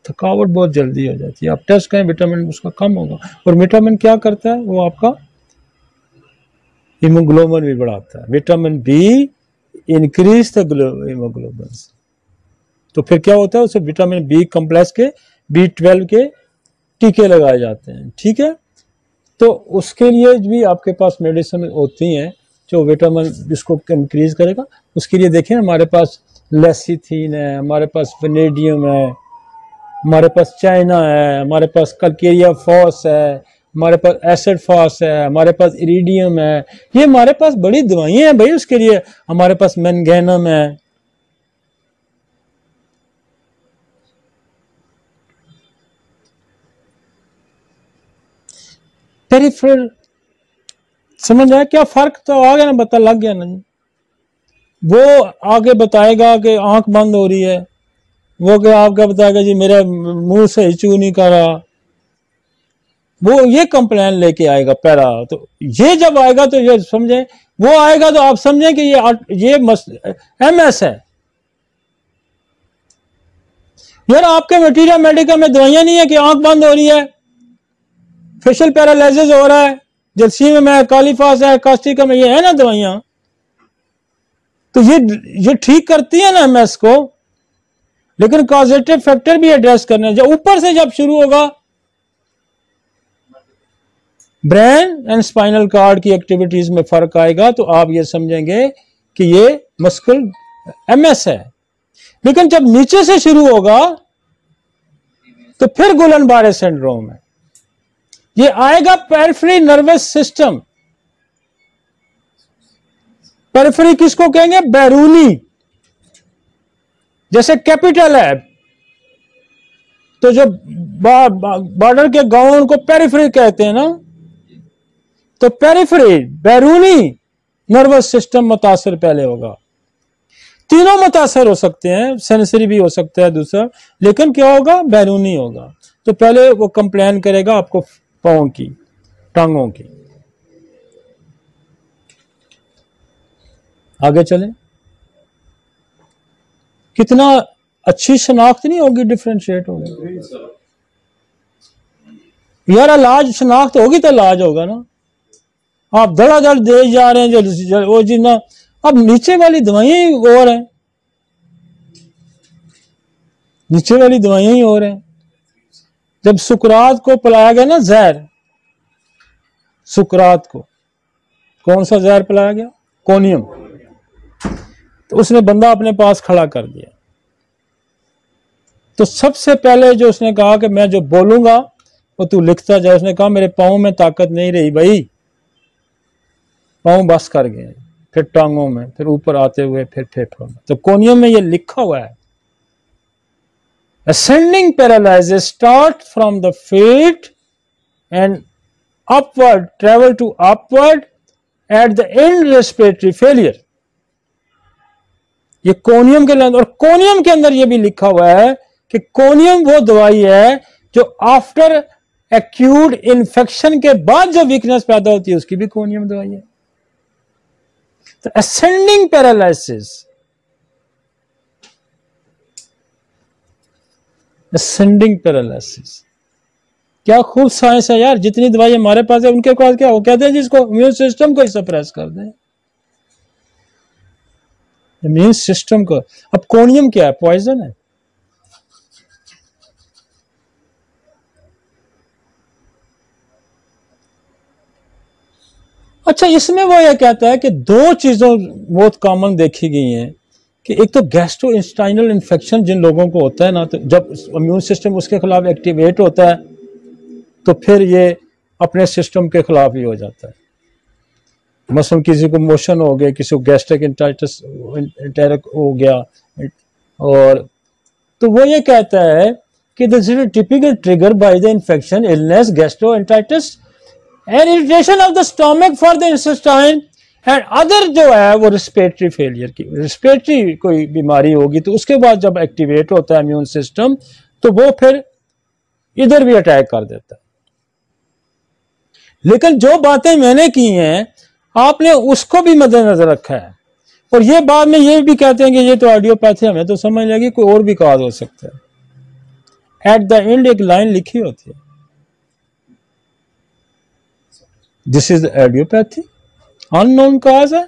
थकावट बहुत जल्दी हो जाती है। आप टेस्ट करें, विटामिन उसका कम होगा। और विटामिन क्या करता है? वो आपका हीमोग्लोबिन भी बढ़ाता है। Vitamin be increase the haemoglobin. तो फिर क्या होता है? उसे विटामिन बी कम्प्लेक्स के, B12 के टीके लगाए जाते हैं। ठीक है, तो उसके लिए भी आपके पास मेडिसिन होती हैं जो विटामिन जिसको इंक्रीज करेगा। उसके लिए देखिए, हमारे पास लेसिथीन है, हमारे पास वेनेडियम है, हमारे पास चाइना है, हमारे पास कल्केरिया फॉस है, हमारे पास एसिड फॉस है, हमारे पास इरिडियम है। ये हमारे पास बड़ी दवाइयां हैं भाई उसके लिए। हमारे पास मैंगेनम है। पेरिफेरल, समझ आया क्या फर्क? तो आ गया ना, पता लग गया ना। वो आगे बताएगा कि आंख बंद हो रही है, वो क्या आपका बताएगा जी मेरे मुंह से चू नहीं कर रहा, वो ये कंप्लेन लेके आएगा पैरा। तो ये जब आएगा तो ये समझे, वो आएगा तो आप समझें कि ये MS है। यार आपके मटीरियल मेडिकल में दवाइयां नहीं है कि आंख बंद हो रही है, फेशियल पैरालिसिस हो रहा है, जलसीम में कालीफास है, कास्टिका में, ये है ना दवाइयां। तो ये ठीक करती है ना MS को, लेकिन कॉजेटिव फैक्टर भी एड्रेस करना है। जब ऊपर से जब शुरू होगा ब्रेन एंड स्पाइनल कार्ड की एक्टिविटीज में फर्क आएगा तो आप ये समझेंगे कि ये मस्कुल एमएस है। लेकिन जब नीचे से शुरू होगा तो फिर गुलन-बारे सिंड्रोम है। ये आएगा पेरिफेरल नर्वस सिस्टम। पेरिफेरल किसको कहेंगे? बैरूनी। जैसे कैपिटल है तो जो बॉर्डर के गांव उनको पेरिफेरल कहते हैं ना, तो पेरिफेरल बैरूनी नर्वस सिस्टम मुतासर पहले होगा। तीनों मुतासर हो सकते हैं, सेंसरी भी हो सकता है दूसरा, लेकिन क्या होगा? बैरूनी होगा। तो पहले वो कंप्लेन करेगा आपको पांव की, टांगों की। आगे चलें। कितना अच्छी शनाख्त नहीं होगी, डिफ्रेंशिएट होगी यार। इलाज शनाख्त होगी तो इलाज होगा ना। आप धड़ाधड़ दे जा रहे हैं जो वो जी ना, अब नीचे वाली दवाइयां और हैं, नीचे वाली दवाइयां ही और हैं। जब सुकरात को पिलाया गया ना जहर, सुकरात को कौन सा जहर पिलाया गया? कोनियम। तो उसने बंदा अपने पास खड़ा कर दिया। तो सबसे पहले जो उसने कहा कि मैं जो बोलूंगा वो तू लिखता जाए। उसने कहा मेरे पाँव में ताकत नहीं रही भाई, पाँव बस कर गए, फिर टांगों में, फिर ऊपर आते हुए फिर फेफड़ों में। तो कोनियम में ये लिखा हुआ है, ascending paralysis start from the feet and upward, travel to upward, at the end respiratory failure। ये कोनियम के अंदर, और कोनियम के अंदर ये भी लिखा हुआ है कि कोनियम वो दवाई है जो आफ्टर एक्यूट इन्फेक्शन के बाद जो वीकनेस पैदा होती है उसकी भी कोनियम दवाई है। तो असेंडिंग पैरालिसिस, असेंडिंग पैरालिसिस, क्या खूब साइंस है यार। जितनी दवाई हमारे पास है उनके पास क्या, वो कहते हैं जिसको इम्यून सिस्टम को ही सप्रेस कर दें, इम्यून सिस्टम को। अब कोनियम क्या है? पॉइजन है। अच्छा, इसमें वो ये कहता है कि दो चीजों बहुत कॉमन देखी गई हैं कि एक तो गैस्ट्रोइंटेस्टाइनल इन्फेक्शन जिन लोगों को होता है ना, तो जब इम्यून सिस्टम उसके खिलाफ एक्टिवेट होता है तो फिर ये अपने सिस्टम के खिलाफ ही हो जाता है। मसलन किसी को मोशन हो गया, किसी को गैस्ट्रिक इंटेरिक हो गया, और तो वो ये कहता है कि this is typical trigger by the infection, illness, gastroenteritis and irritation of the stomach for the intestine and other. जो है वो रेस्पिरेटरी फेलियर की, रेस्पिरेटरी कोई बीमारी होगी तो उसके बाद जब एक्टिवेट होता है इम्यून सिस्टम तो वो फिर इधर भी अटैक कर देता है। लेकिन जो बातें मैंने की हैं आपने उसको भी मद्देनजर रखा है। और ये बाद में ये भी कहते हैं कि ये तो आइडियोपैथी, हमें तो समझ लगी कोई और भी काज हो सकता है। एट द एंड एक लाइन लिखी होती है, दिस इज आइडियोपैथी, अननोन काज है।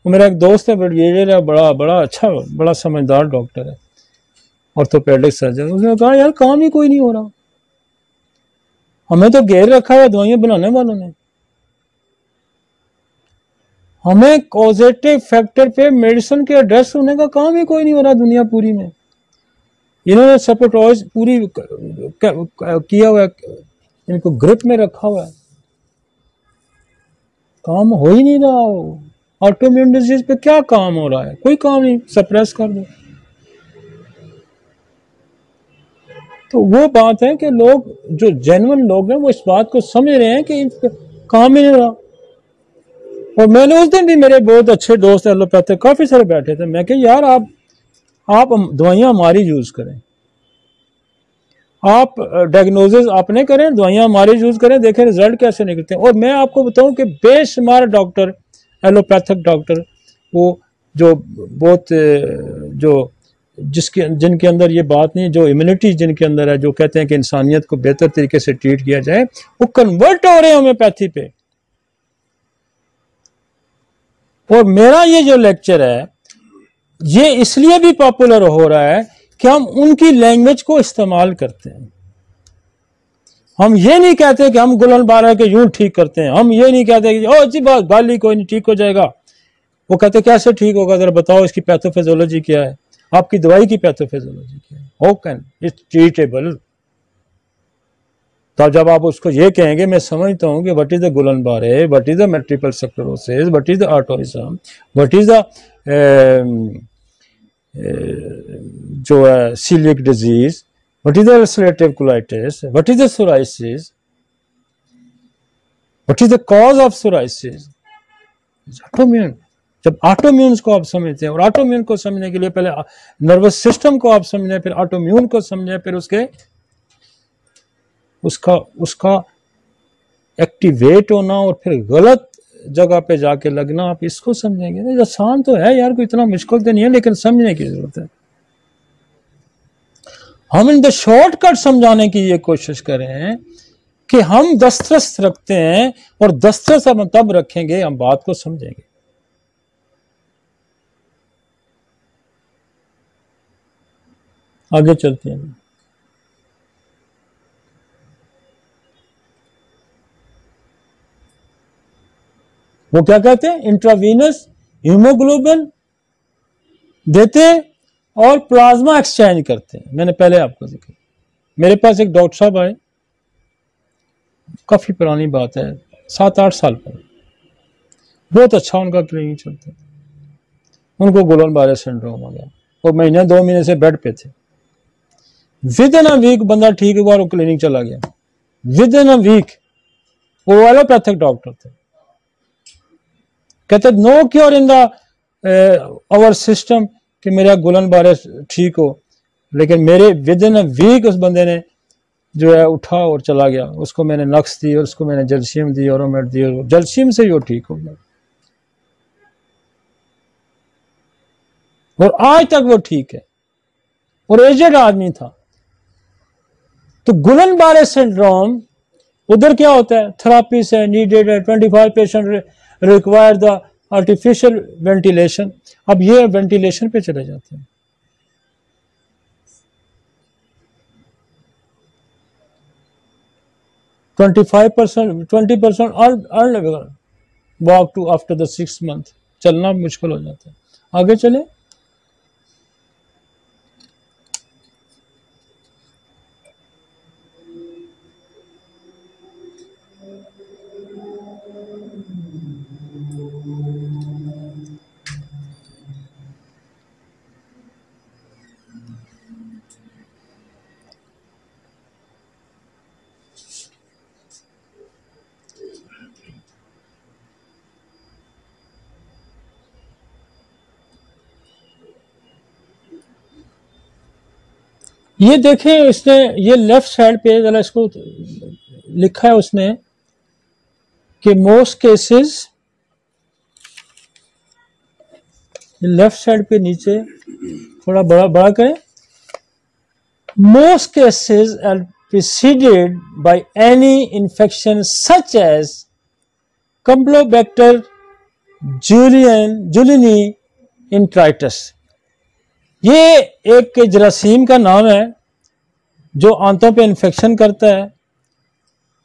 मेरा एक दोस्त है बड़ा अच्छा, बड़ा समझदार डॉक्टर है, ऑर्थोपेडिक सर्जन। उसने कहा यार काम ही कोई नहीं हो रहा, हमें तो घेर रखा है दवाइयां बनाने वालों ने, हमें कॉजेटिव फैक्टर पे मेडिसिन के एड्रेस होने का काम ही कोई नहीं हो रहा दुनिया पूरी में। इन्होंने सपोर्टॉइज पूरी किया हुआ है, इनको ग्रिप में रखा हुआ है, काम हो ही नहीं रहा। ऑटोइम्यून डिजीज पे क्या काम हो रहा है? कोई काम नहीं, सप्रेस कर दो। तो वो बात है कि लोग जो जेन्युइन लोग हैं वो इस बात को समझ रहे हैं कि काम ही नहीं रहा। और मैंने उस दिन भी, मेरे बहुत अच्छे दोस्त एलोपैथिक काफी सारे बैठे थे, मैं कहा यार आप दवाइयां हमारी यूज करें, आप डायग्नोसिस आपने करें, दवाइयां हमारी यूज करें, देखें रिजल्ट कैसे निकलते हैं। और मैं आपको बताऊं कि बेशुमार डॉक्टर, एलोपैथिक डॉक्टर, वो जो बहुत जो जिनके अंदर ये बात नहीं, जो इम्यूनिटी जिनके अंदर है, जो कहते हैं कि इंसानियत को बेहतर तरीके से ट्रीट किया जाए, वो कन्वर्ट हो रहे हैं होम्योपैथी पे। और मेरा ये जो लेक्चर है ये इसलिए भी पॉपुलर हो रहा है कि हम उनकी लैंग्वेज को इस्तेमाल करते हैं। हम ये नहीं कहते कि हम गुलनबारे के यूं ठीक करते हैं, हम ये नहीं कहते कि ओ जी बात गाली कोई नहीं, ठीक हो जाएगा। वो कहते कैसे ठीक होगा, जरा बताओ इसकी पैथोफिजियोलॉजी क्या है, आपकी दवाई की पैथोफिजियोलॉजी क्या है, हाउ कैन इट्स ट्रीटेबल। तब जब आप उसको ये कहेंगे, मैं समझता हूँ कि what is the Guillain Barre, what is the multiple sclerosis, what is the autism, what is the जो है coeliac disease, what is the ulcerative colitis, what is the psoriasis, what is the cause of psoriasis, autoimmune. जब autoimmune को आप समझते हैं, और autoimmune को समझने के लिए पहले नर्वस सिस्टम को आप समझें, फिर ऑटोइम्यून को समझें, फिर उसका एक्टिवेट होना और फिर गलत जगह पे जाके लगना, आप इसको समझेंगे। आसान तो है यार, कोई इतना मुश्किल तो नहीं है, लेकिन समझने की जरूरत है। हम इन द शॉर्टकट समझाने की ये कोशिश करें कि हम दस्तरस रखते हैं, और दस्तरस हम तब रखेंगे हम बात को समझेंगे। आगे चलते हैं। वो क्या कहते हैं, इंट्रावीनस हीमोग्लोबिन देते हैं और प्लाज्मा एक्सचेंज करते हैं। मैंने पहले आपको देखा, मेरे पास एक डॉक्टर साहब आए, काफी पुरानी बात है, 7-8 साल पहले, बहुत अच्छा उनका क्लिनिक चलता था। उनको गुलनबारे सिंड्रोम आ गया, और महीने 2 महीने से बेड पे थे। विद इन अ वीक बंदा ठीक हुआ, और क्लिनिक चला गया विद इन अ वीक। वो एलोपैथिक डॉक्टर थे, कहते no cure in the our system कि मेरा गुलनबारे ठीक हो, लेकिन मेरे विद इन अ वीक उस बंदे ने जो है उठा और चला गया। उसको मैंने नक्स दी, और उसको मैंने जल्शियम दी, औरोमेट दी, और जल्शियम से ही वो ठीक हो गया, और आज तक वो ठीक है, और एजेड आदमी था। तो गुलनबारे सिंड्रोम उधर क्या होता है, थेरेपी से नीडेड है, 25 patient require the artificial ventilation. अब ये वेंटिलेशन पे चले जाते हैं। Twenty percent walk to after the 6 month, चलना मुश्किल हो जाता है। आगे चले। ये देखें, इसने ये लेफ्ट साइड पे जरा इसको लिखा है उसने कि मोस्ट केसेस, लेफ्ट साइड पे नीचे थोड़ा बड़ा बड़ा करें, most cases are preceded by any infection such as campylobacter jejuni enteritis. ये एक जरासीम का नाम है जो आंतों पे इन्फेक्शन करता है,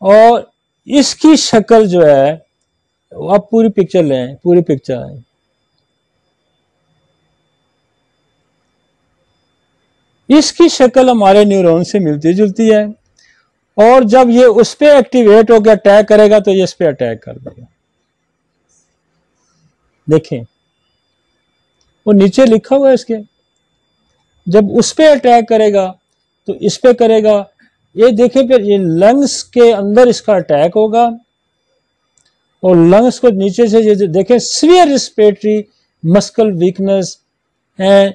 और इसकी शक्ल जो है, आप पूरी पिक्चर लें, पूरी पिक्चर है, इसकी शक्ल हमारे न्यूरॉन से मिलती जुलती है, और जब ये उस पर एक्टिवेट होकर अटैक करेगा तो ये इस पर अटैक कर देगा। देखें, वो नीचे लिखा हुआ है इसके, जब उस पर अटैक करेगा तो इस पे करेगा। ये देखें, फिर ये लंग्स के अंदर इसका अटैक होगा, और लंग्स को नीचे से ये देखें, severe respiratory muscular weakness and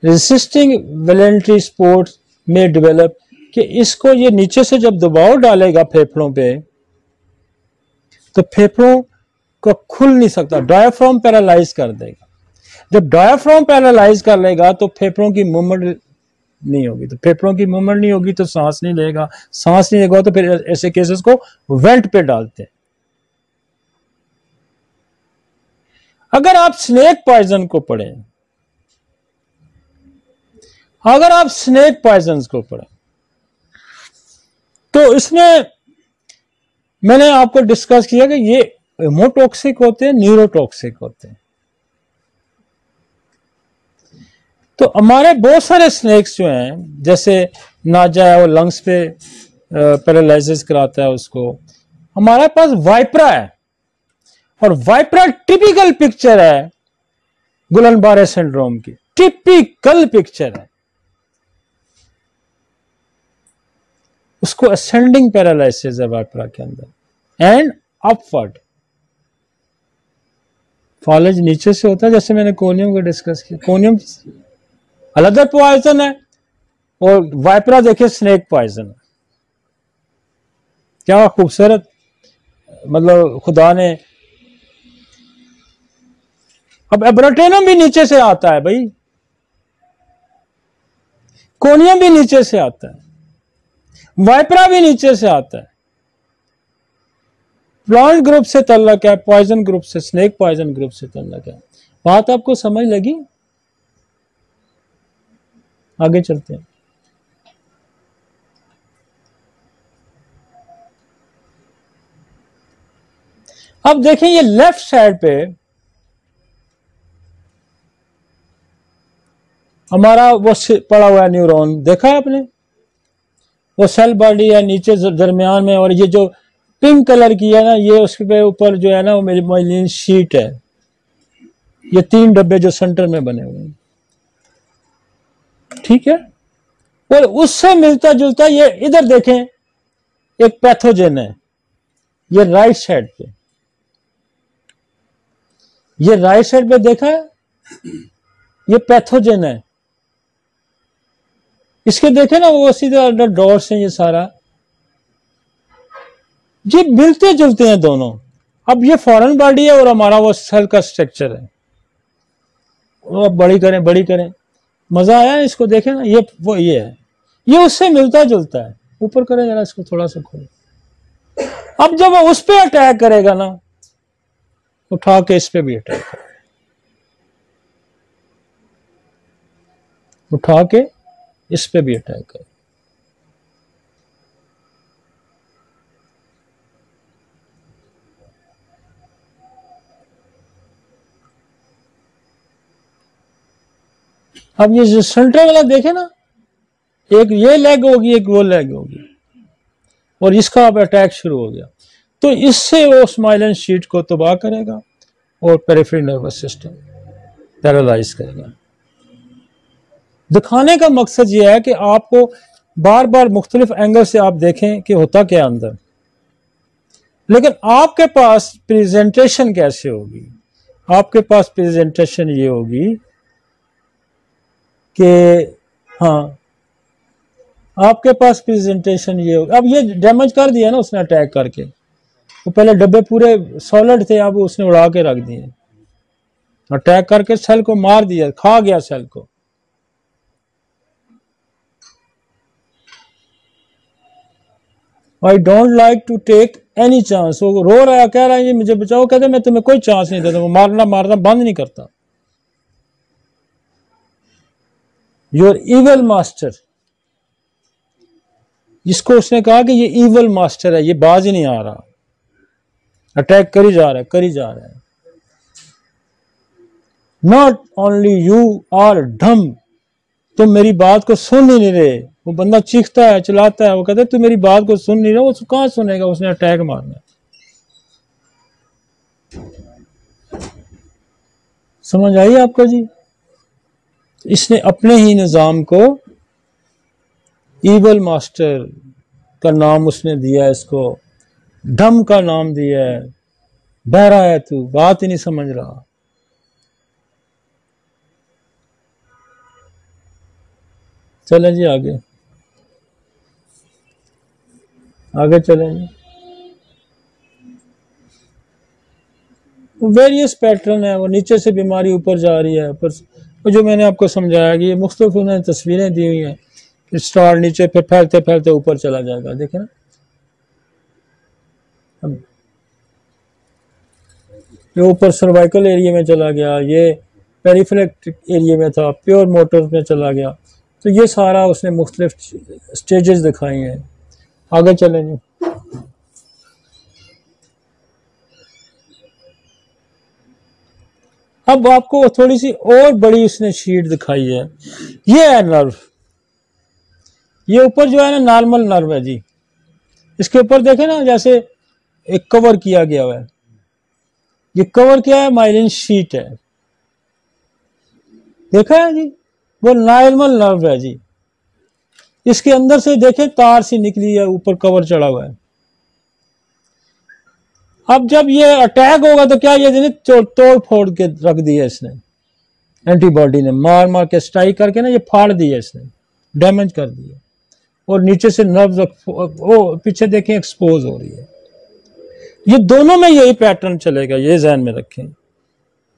resisting voluntary sports में डेवलप, कि इसको ये नीचे से जब दबाव डालेगा फेफड़ों पे, तो फेफड़ों को खुल नहीं सकता, डायफ्राम पैरालाइज कर देगा। जब डायफ्राम पैरालाइज कर लेगा तो फेफड़ों की मूवमेंट नहीं होगी, तो फेफड़ों की मूवमेंट नहीं होगी तो सांस नहीं लेगा, सांस नहीं लेगा तो फिर ऐसे केसेस को वेंट पे डालते हैं। अगर आप स्नेक पॉइजन को पढ़ें, अगर आप स्नेक पॉइजन को पढ़ें, तो इसमें मैंने आपको डिस्कस किया कि ये हेमोटॉक्सिक होते हैं, न्यूरोटॉक्सिक होते हैं। तो हमारे बहुत सारे स्नेक्स जो हैं, जैसे नाजा है वो लंग्स पे पैरालिसिस कराता है उसको। हमारे पास वाइपरा है, और वाइपरा टिपिकल पिक्चर है गुलन-बारे सिंड्रोम की, टिपिकल पिक्चर है। उसको असेंडिंग पैरालिसिस है वाइपरा के अंदर एंड अपवर्ड। फॉलेज नीचे से होता है, जैसे मैंने कोनियम को डिस्कस किया। कोनियम अलग पॉइजन है, और वाइपरा देखिए स्नेक पॉइजन है। क्या खूबसूरत, मतलब खुदा ने। अब एब्रोटेनम भी नीचे से आता है भाई, कोनियम भी नीचे से आता है, वाइपरा भी नीचे से आता है। प्लांट ग्रुप से तल्लक है, पॉइजन ग्रुप से, स्नेक पॉइजन ग्रुप से तल्लक है। बात आपको समझ लगी? आगे चलते हैं। अब देखें ये लेफ्ट साइड पे हमारा वो पड़ा हुआ है न्यूरॉन, देखा है आपने? वो सेल बॉडी है नीचे दरमियान में, और ये जो पिंक कलर की है ना, ये उसके ऊपर जो है ना वो मेरी माइलिन शीट है। ये 3 डब्बे जो सेंटर में बने हुए हैं, ठीक है। और उससे मिलता जुलता ये इधर देखें एक पैथोजेन है, ये राइट साइड पे, ये राइट साइड पे देखा है, ये पैथोजेन है। इसके देखे ना वो सीधे अंडर डॉट्स हैं, ये सारा ये मिलते जुलते हैं दोनों। अब ये फॉरेन बॉडी है और हमारा वो सेल का स्ट्रक्चर है। वो अब बड़ी करें बड़ी करें, मजा आया इसको देखें ना, ये वो ये है, ये उससे मिलता जुलता है। ऊपर करें जरा इसको, थोड़ा सा खोलें। अब जब वो उस पर अटैक करेगा ना, उठा के इस पे भी अटैक करेगा, उठा के इस पे भी अटैक करेगा। अब ये जो सेंटर वाला देखे ना, एक ये लेग होगी, एक वो लेग होगी, और इसका अब अटैक शुरू हो गया, तो इससे वो स्माइलन शीट को तबाह करेगा और पेरिफेरल नर्वस सिस्टम पैरालाइज करेगा। दिखाने का मकसद ये है कि आपको बार बार मुख्तलिफ एंगल से आप देखें कि होता क्या अंदर, लेकिन आपके पास प्रेजेंटेशन कैसे होगी? आपके पास प्रेजेंटेशन ये होगी कि हाँ, आपके पास प्रेजेंटेशन ये होगी। अब ये डैमेज कर दिया ना उसने अटैक करके, वो पहले डब्बे पूरे सॉलिड थे, अब उसने उड़ा के रख दिए, अटैक करके सेल को मार दिया, खा गया सेल को। I don't like to take any chance. वो रो रहा है, कह रहा है ये मुझे बचाओ, कहते मैं तुम्हें कोई चांस नहीं देता, वो मारना बंद नहीं करता। योर इवल मास्टर, जिसको उसने कहा कि ये इवल मास्टर है, ये बाज ही नहीं आ रहा, अटैक करी जा रहा है, करी जा रहा है। Not only you are dumb, तुम मेरी बात को सुन ही नहीं रहे। वो बंदा चीखता है, चिल्लाता है, वो कहता है तू मेरी बात को सुन नहीं रहा। वो कहां सुनेगा, उसने अटैक मारना। समझ आई आपको जी? इसने अपने ही निजाम को ईवल मास्टर का नाम उसने दिया है, इसको डम का नाम दिया है। बहरा है तू, बात ही नहीं समझ रहा। चलें जी आगे, आगे चलें जी। वेरियस पैटर्न है, वो नीचे से बीमारी ऊपर जा रही है। पर जो मैंने आपको समझाया कि ये मुख्तलिफ उन्होंने तस्वीरें दी हुई हैं, स्टार नीचे फिर फैलते फैलते ऊपर चला जाएगा, देखें ना। ये ऊपर सर्वाइकल एरिया में चला गया, ये पेरिफेरल एरिया में था, प्योर मोटर में चला गया। तो ये सारा उसने मुख्तलिफ स्टेजेस दिखाई हैं। आगे चलें जी। अब आपको थोड़ी सी और बड़ी उसने शीट दिखाई है। ये है नर्व, ये ऊपर जो है ना नॉर्मल नर्व है जी। इसके ऊपर देखें ना जैसे एक कवर किया गया हुआ है, ये कवर क्या है, माइलिन शीट है, देखा है जी, वो नॉर्मल नर्व है जी। इसके अंदर से देखें तार सी निकली है, ऊपर कवर चढ़ा हुआ है। अब जब ये अटैक होगा तो क्या ये तोड़ फोड़ के रख दिया इसने, एंटीबॉडी ने मार मार के स्ट्राइक करके ना ये फाड़ दिया इसने, डैमेज कर दिया, और नीचे से नर्व वो पीछे देखें एक्सपोज हो रही है। ये दोनों में यही पैटर्न चलेगा, ये ध्यान में रखें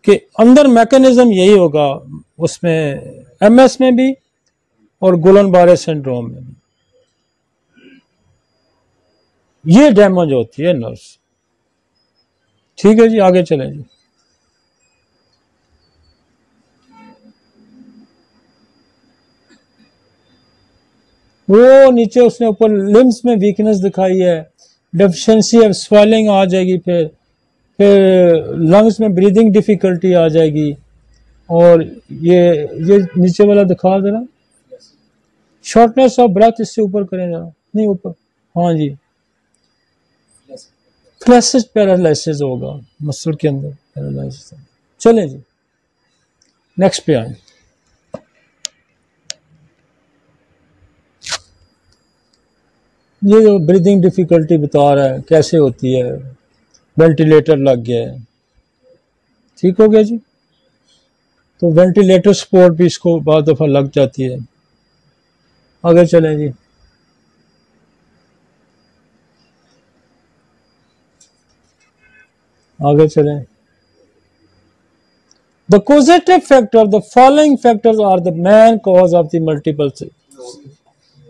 कि अंदर मैकेनिज्म यही होगा, उसमें एमएस में भी और गुलन-बारे सिंड्रोम में भी ये डैमेज होती है नर्व्स। ठीक है जी, आगे चलें जी। वो नीचे उसने ऊपर लिम्स में वीकनेस दिखाई है, डेफिशिएंसी ऑफ स्वेलिंग आ जाएगी, फिर लंग्स में ब्रीदिंग डिफिकल्टी आ जाएगी, और ये नीचे वाला दिखा देना, शॉर्टनेस ऑफ ब्रेथ, इससे ऊपर करें जरा, नहीं ऊपर, हाँ जी, फ्लैसिड पैरालिसिस होगा, मसल के अंदर पैरालिसिस। चलें जी नेक्स्ट पे आए। ये जो ब्रीदिंग डिफिकल्टी बता रहा है कैसे होती है, वेंटिलेटर लग गया है, ठीक हो गया जी। तो वेंटिलेटर सपोर्ट भी इसको बहुत दफ़ा लग जाती है। आगे चलें जी। आगे चलें। The causative factor, the following factors are the main cause of the multiple,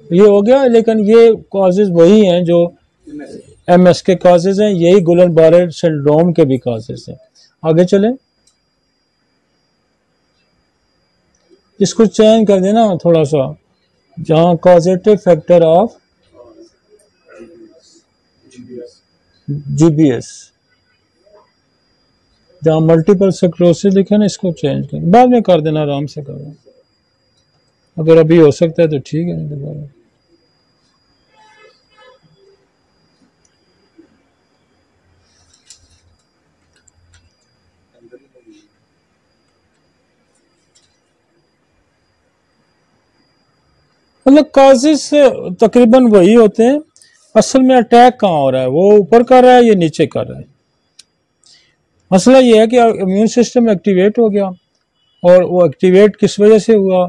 ये हो गया, लेकिन ये कॉजेज वही हैं जो एमएस के कॉजेज हैं, यही गुलन-बारे सिंड्रोम के भी कॉजेज हैं। आगे चलें, इसको चेंज कर देना थोड़ा सा, जहां कॉजेटिव फैक्टर ऑफ जीबीएस, जहां मल्टीपल स्क्लेरोसिस लिखे ना, इसको चेंज कर, बाद में कर देना, आराम से करो, अगर अभी हो सकता है तो ठीक है, दोबारा। मतलब कॉजेस तकरीबन वही होते हैं, असल में अटैक कहाँ हो रहा है, वो ऊपर कर रहा है या नीचे कर रहा है। मसला ये है कि इम्यून सिस्टम एक्टिवेट हो गया, और वो एक्टिवेट किस वजह से हुआ,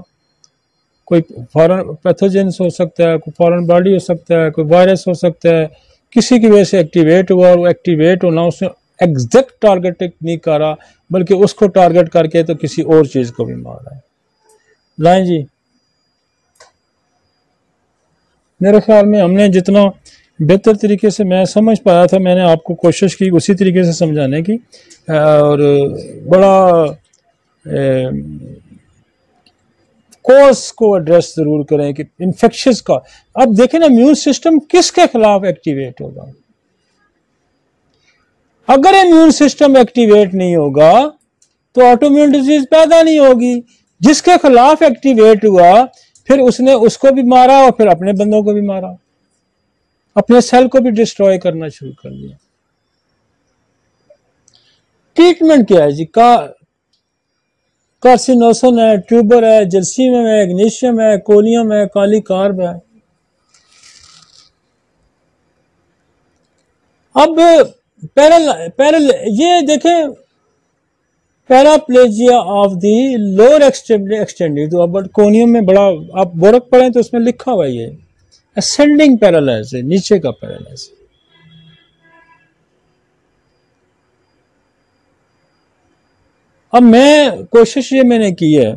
कोई फॉरेन पैथोजेंस हो सकता है, कोई फॉरेन बॉडी हो सकता है, कोई वायरस हो सकता है, किसी की वजह से एक्टिवेट हुआ, और वो एक्टिवेट होना उसने एग्जैक्ट टारगेट नहीं करा, बल्कि उसको टारगेट करके तो किसी और चीज़ को भी मारा है। लाएं जी, मेरे ख्याल में हमने जितना बेहतर तरीके से मैं समझ पाया था, मैंने आपको कोशिश की उसी तरीके से समझाने की, और बड़ा कोर्स को एड्रेस जरूर करें कि इन्फेक्शियस का। अब देखें ना, इम्यून सिस्टम किसके खिलाफ एक्टिवेट होगा, अगर इम्यून सिस्टम एक्टिवेट नहीं होगा तो ऑटोइम्यून डिजीज पैदा नहीं होगी। जिसके खिलाफ एक्टिवेट हुआ फिर उसने उसको भी मारा और फिर अपने बंदों को भी मारा, अपने सेल को भी डिस्ट्रॉय करना शुरू कर दिया। ट्रीटमेंट क्या है जी, कार्सिनोसन है, ट्यूबर है, जर्सीम है, इग्नीशियम है, कोलियम है, काली कार्ब है। अब ये देखें, paraplegia of the lower extended, तो अब कोनियम में बड़ा आप बोरक पढ़ें तो उसमें लिखा हुआ ये असेंडिंग पैरालाइज है, नीचे का पैरालाइज। अब मैं कोशिश ये मैंने की है,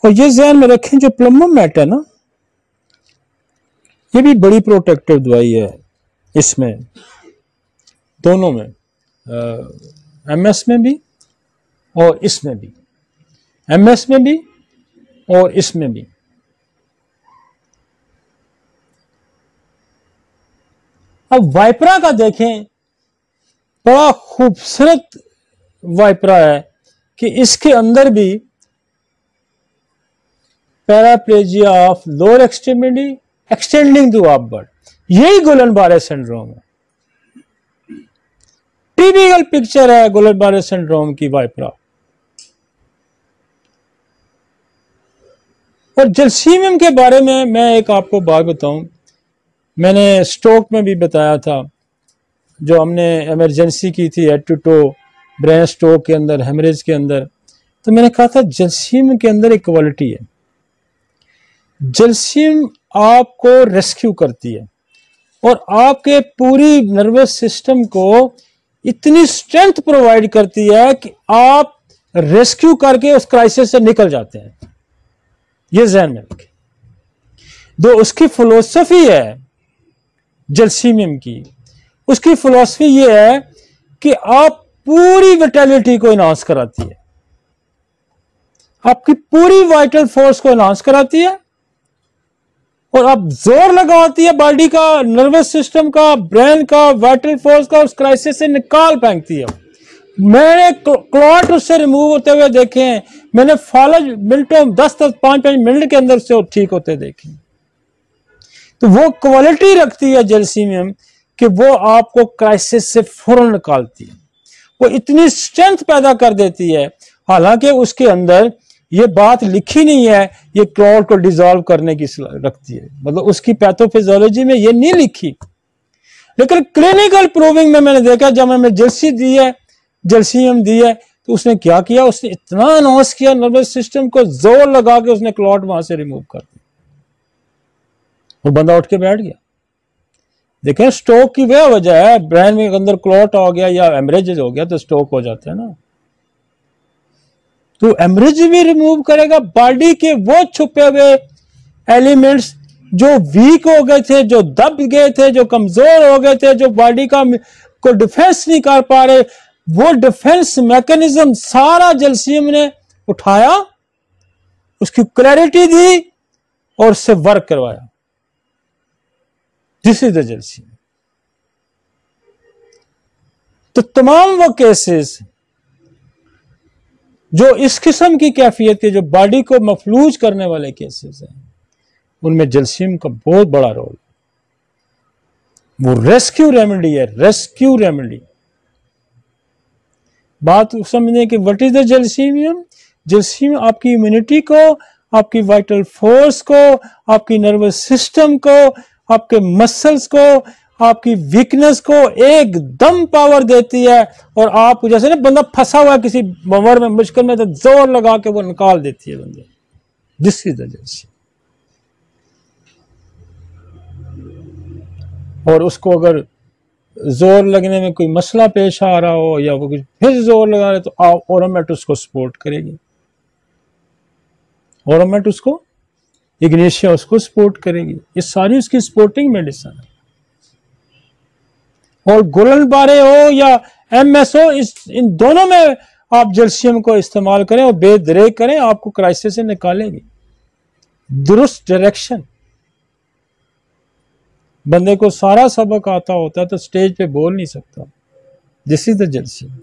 और ये ध्यान में रखें जो प्लम्बोमेट है ना, ये भी बड़ी प्रोटेक्टिव दवाई है, इसमें दोनों में, एमएस में भी और इसमें भी, एमएस में भी और इसमें भी। अब वाइपरा का देखें, बड़ा खूबसूरत वाइपरा है कि इसके अंदर भी paraplegia of lower extremity extending to upward, यही गुलन-बारे सिंड्रोम है। टिपिकल पिक्चर है गुलन-बारे सिंड्रोम की वाइपरा। और जलसीमियम के बारे में मैं एक आपको बात बताऊं, मैंने स्ट्रोक में भी बताया था, जो हमने इमरजेंसी की थी head to toe brain stroke के अंदर, हेमरेज के अंदर, तो मैंने कहा था जलसीमियम के अंदर एक क्वालिटी है, जलसीमियम आपको रेस्क्यू करती है और आपके पूरी नर्वस सिस्टम को इतनी स्ट्रेंथ प्रोवाइड करती है कि आप रेस्क्यू करके उस क्राइसिस से निकल जाते हैं। ये ज़हन में रखें। दो उसकी फिलोसफी है जलसीमियम की, उसकी फिलोसफी ये है कि आप पूरी विटेलिटी को इनहांस कराती है, आपकी पूरी वाइटल फोर्स को इनहांस कराती है और आप जोर लगाती है बॉडी का, नर्वस सिस्टम का, ब्रेन का, वाइटल फोर्स का, उस क्राइसिस से निकाल फेंकती है। मैंने क्लॉट उससे रिमूव होते हुए देखे हैं, मैंने फॉलोज मिनटों 10-5 मिनट के अंदर से ठीक होते देखे। तो वो क्वालिटी रखती है जलसीमियम कि वो आपको क्राइसिस से फौरन निकालती है, वो इतनी स्ट्रेंथ पैदा कर देती है। हालांकि उसके अंदर ये बात लिखी नहीं है ये क्लॉट को डिसॉल्व करने की रखती है, मतलब उसकी पैथोफिजियोलॉजी में ये नहीं लिखी, लेकिन क्लिनिकल प्रूविंग में मैंने देखा जब हमें जलसीमियम दी है तो उसने क्या किया, उसने इतना अनाउंस किया नर्वस सिस्टम को, जोर लगा के उसने क्लॉट वहां से रिमूव कर दिया, वो बंदा उठ के बैठ गया। देखें स्ट्रोक की वह वजह है, ब्रेन में अंदर क्लॉट हो गया या हेमरेज हो गया तो स्ट्रोक हो जाता है ना, तो हेमरेज भी रिमूव करेगा। बॉडी के वो छुपे हुए एलिमेंट्स जो वीक हो गए थे, जो दब गए थे, जो कमजोर हो गए थे, जो बॉडी का को डिफेंस नहीं कर पा रहे, वो डिफेंस मैकेनिज्म सारा जलसीमियम ने उठाया, उसकी क्लैरिटी दी और उससे वर्क करवाया। This is the जलसीमियम। तो तमाम वो केसेस जो इस किस्म की कैफियत के, जो बॉडी को मफलूज करने वाले केसेस हैं, उनमें जलसीमियम का बहुत बड़ा रोल है। वो रेस्क्यू रेमेडी है, रेस्क्यू रेमेडी। बात समझने कि व्हाट इज द जलसीमियम। जलसीमियम आपकी इम्यूनिटी को, आपकी वाइटल फोर्स को, आपकी नर्वस सिस्टम को, आपके मसल्स को, आपकी वीकनेस को एकदम पावर देती है और आप जैसे ना बंदा फंसा हुआ है किसी बवर में, मुश्किल में, तो जोर लगा के वो निकाल देती है बंदे। This is the जलसीमियम। और उसको अगर जोर लगने में कोई मसला पेश आ रहा हो या वो कुछ फिर जोर लगा रहे तो ऑरोमेट उसको सपोर्ट करेगी, ऑरोमेट उसको, इग्नेशिया उसको सपोर्ट करेगी। ये सारी उसकी सपोर्टिंग मेडिसिन है। और गुलन-बारे हो या एमएस हो, इन दोनों में आप जलसीमियम को इस्तेमाल करें और बेदरेक करें, आपको क्राइसिस से निकालेगी। दुरुस्त डायरेक्शन। बंदे को सारा सबक आता होता है तो स्टेज पे बोल नहीं सकता, दिस इज द जलसीमियम।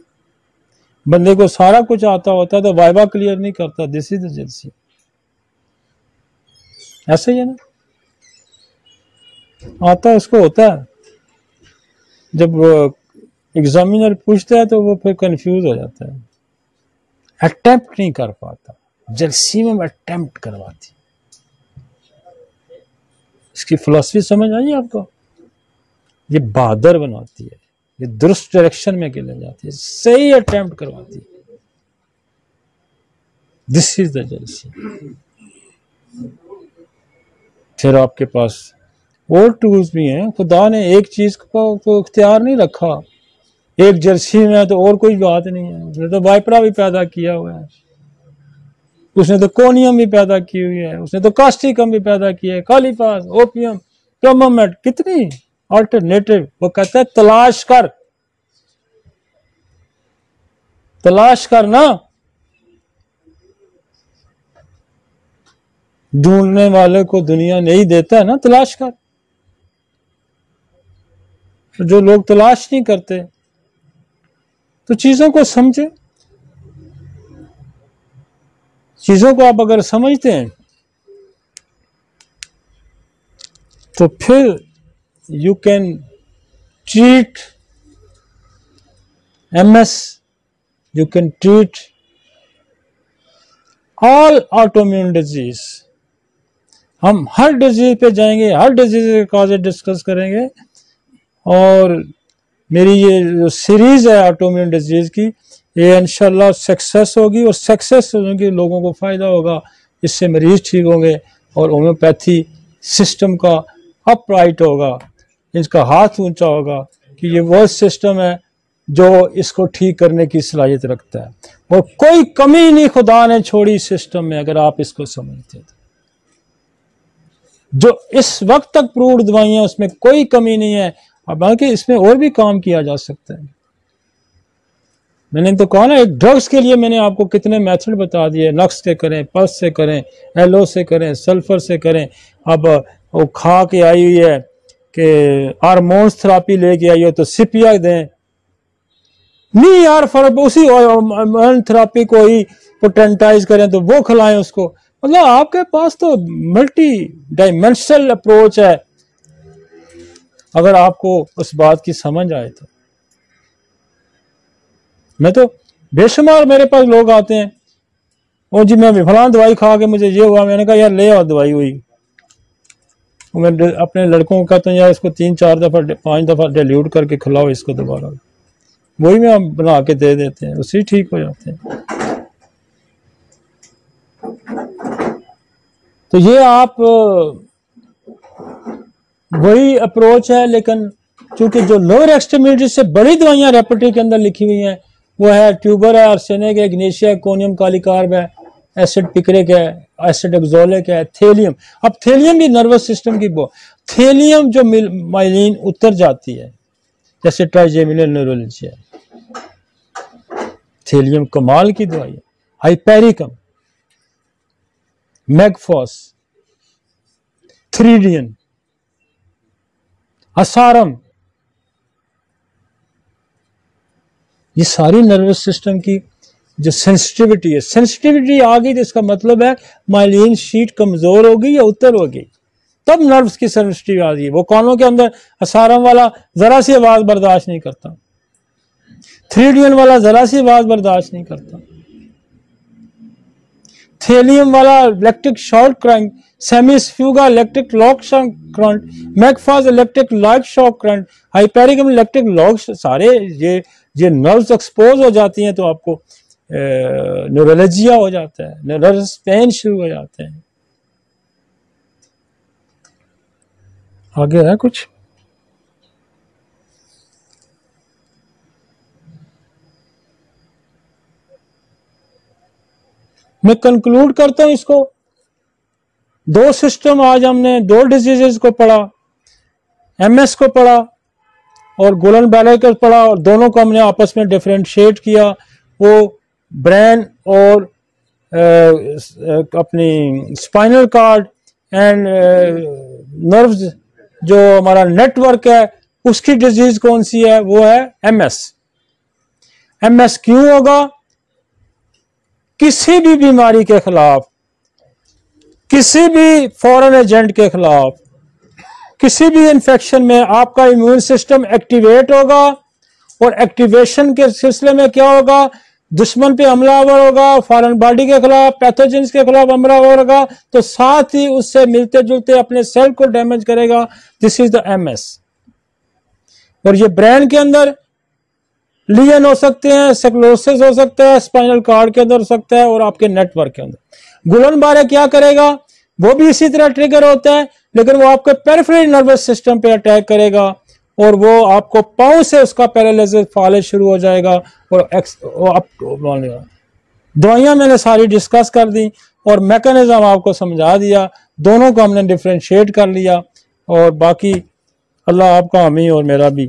बंदे को सारा कुछ आता होता है तो वाइवा क्लियर नहीं करता, दिस इज द जलसीमियम। ऐसे ही है ना, आता उसको होता है, जब एग्जामिनर पूछता है तो वो फिर कंफ्यूज हो जाता है, अटेम्प्ट नहीं कर पाता। जलसीमियम अटेम्प्ट करवाती। इसकी फिलॉसफी समझ आई आपको। ये बहादुर बनाती है, ये दुरुस्त डायरेक्शन में ले जाती है, सही अटेम्प्ट करवाती है। This is the जलसीमियम। फिर आपके पास और टूल्स भी हैं। खुदा ने एक चीज को तो इख्तियार नहीं रखा, एक जलसीमियम है तो और कोई बात नहीं है। उसने तो वाइपरा भी पैदा किया हुआ है, उसने तो कोनियम भी पैदा की हुई है, उसने तो कास्टिकम भी पैदा किया है, कॉलीफास, ओपियम, कैमोमेट, कितनी अल्टरनेटिव। वो कहता है तलाश कर, तलाश कर ना, ढूंढने वाले को दुनिया नहीं देता है ना, तलाश कर। तो जो लोग तलाश नहीं करते, तो चीजों को समझे। चीजों को आप अगर समझते हैं तो फिर you can treat MS, you can treat all autoimmune disease। हम हर डिजीज पे जाएंगे, हर डिजीज के कॉजेज डिस्कस करेंगे, और मेरी ये जो सीरीज है ऑटोइम्यून डिजीज की, ये इंशाल्लाह सक्सेस होगी, और सक्सेस होगी लोगों को फायदा होगा, इससे मरीज ठीक होंगे और होम्योपैथी सिस्टम का अपराइट होगा, इसका हाथ ऊंचा होगा कि ये वो सिस्टम है जो इसको ठीक करने की सलाहियत रखता है, और कोई कमी नहीं खुदा ने छोड़ी सिस्टम में, अगर आप इसको समझते तो। जो इस वक्त तक प्रूव्ड दवाइयां, उसमें कोई कमी नहीं है, अब बाकी इसमें और भी काम किया जा सकता है। मैंने तो कहा ना, एक ड्रग्स के लिए मैंने आपको कितने मेथड बता दिए, नक्स से करें, पल्स से करें, एलो से करें, सल्फर से करें। अब वो खा के आई हुई है कि हार्मोन्स थेरापी लेके आई हो तो सिपिया दें, नहीं यार फर्क उसी थेरापी को ही पोटेंटाइज करें तो वो खिलाएं उसको। मतलब आपके पास तो मल्टी डायमेंशनल अप्रोच है, अगर आपको उस बात की समझ आए तो। मैं तो बेशुमार मेरे पास लोग आते हैं, ओ जी मैं फलां दवाई खा के मुझे ये हुआ, मैंने कहा यार ले आओ दवाई हुई। मैं अपने लड़कों को कहता हूँ यार इसको 3-4 दफा 5 दफा डाइल्यूट करके खिलाओ इसको दोबारा, वही में हम बना के दे देते हैं, उसी ठीक हो जाते हैं। तो ये आप वही अप्रोच है, लेकिन चूंकि जो लोअर एक्सट्रीमिटी से बड़ी दवाइयां रेपर्टरी के अंदर लिखी हुई हैं, वो है ट्यूबर है, आर्सेनिक है, इग्नेशिया है, कोनियम कालीकार्ब है, एसिड पिक्रिक है, एसिड एक्सोलिक है, थेलियम। अब थेलियम भी नर्वस सिस्टम की थेलियम जो माइलिन उतर जाती है, जैसे ट्राइजेमिनल न्यूरोलजी है, थेलियम कमाल की दवाई है। हाइपेरिकम, मैगफॉस, थ्रीडियन, असारम, ये सारी नर्वस सिस्टम की जो सेंसिटिविटी है, सेंसिटिविटी आ गई तो इसका मतलब है माइलिन शीट कमजोर होगी या उतर होगी, तब नर्व्स की सेंसिटिविटी आ गई। वो कानों के अंदर असारम वाला जरा सी आवाज बर्दाश्त नहीं करता, थ्रीडियन वाला जरा सी आवाज बर्दाश्त नहीं करता, थेलियम वाला electric shock current, cimicifuga electric lock shock current, mag phos electric light shock current, hypericum electric lock, सारे ये नर्व्स एक्सपोज हो जाती हैं तो आपको न्यूरोलजिया हो जाता है, नर्वस पेन शुरू हो जाते हैं। आगे है कुछ? मैं कंक्लूड करता हूं इसको। 2 सिस्टम आज हमने 2 डिजीजेस को पढ़ा, MS को पढ़ा और गुलन बैले को पढ़ा, और दोनों को हमने आपस में डिफरेंशिएट किया। वो ब्रेन और अपनी स्पाइनल कार्ड एंड नर्व्स जो हमारा नेटवर्क है, उसकी डिजीज कौन सी है? वो है MS। MS क्यों होगा? किसी भी बीमारी के खिलाफ, किसी भी फॉरेन एजेंट के खिलाफ, किसी भी इन्फेक्शन में आपका इम्यून सिस्टम एक्टिवेट होगा, और एक्टिवेशन के सिलसिले में क्या होगा? दुश्मन पे हमलावर होगा, फॉरेन बॉडी के खिलाफ, पैथोजेंस के खिलाफ हमलावर होगा, तो साथ ही उससे मिलते जुलते अपने सेल को डैमेज करेगा। This is the MS। और ये ब्रेन के अंदर लियन हो सकते हैं, सेक्लोसिस हो सकता है, स्पाइनल कार्ड के अंदर हो सकता है, और आपके नेटवर्क के अंदर। गुलन बारे क्या करेगा? वो भी इसी तरह ट्रिगर होता है, लेकिन वो आपके पेरिफेरल नर्वस सिस्टम पे अटैक करेगा, और वो आपको पांव से उसका पैरालिसिस फॉल शुरू हो जाएगा। और दवाइयां मैंने सारी डिस्कस कर दी और मैकेनिज्म आपको समझा दिया, दोनों को हमने डिफरेंशिएट कर लिया, और बाकी अल्लाह आपका हामी और मेरा भी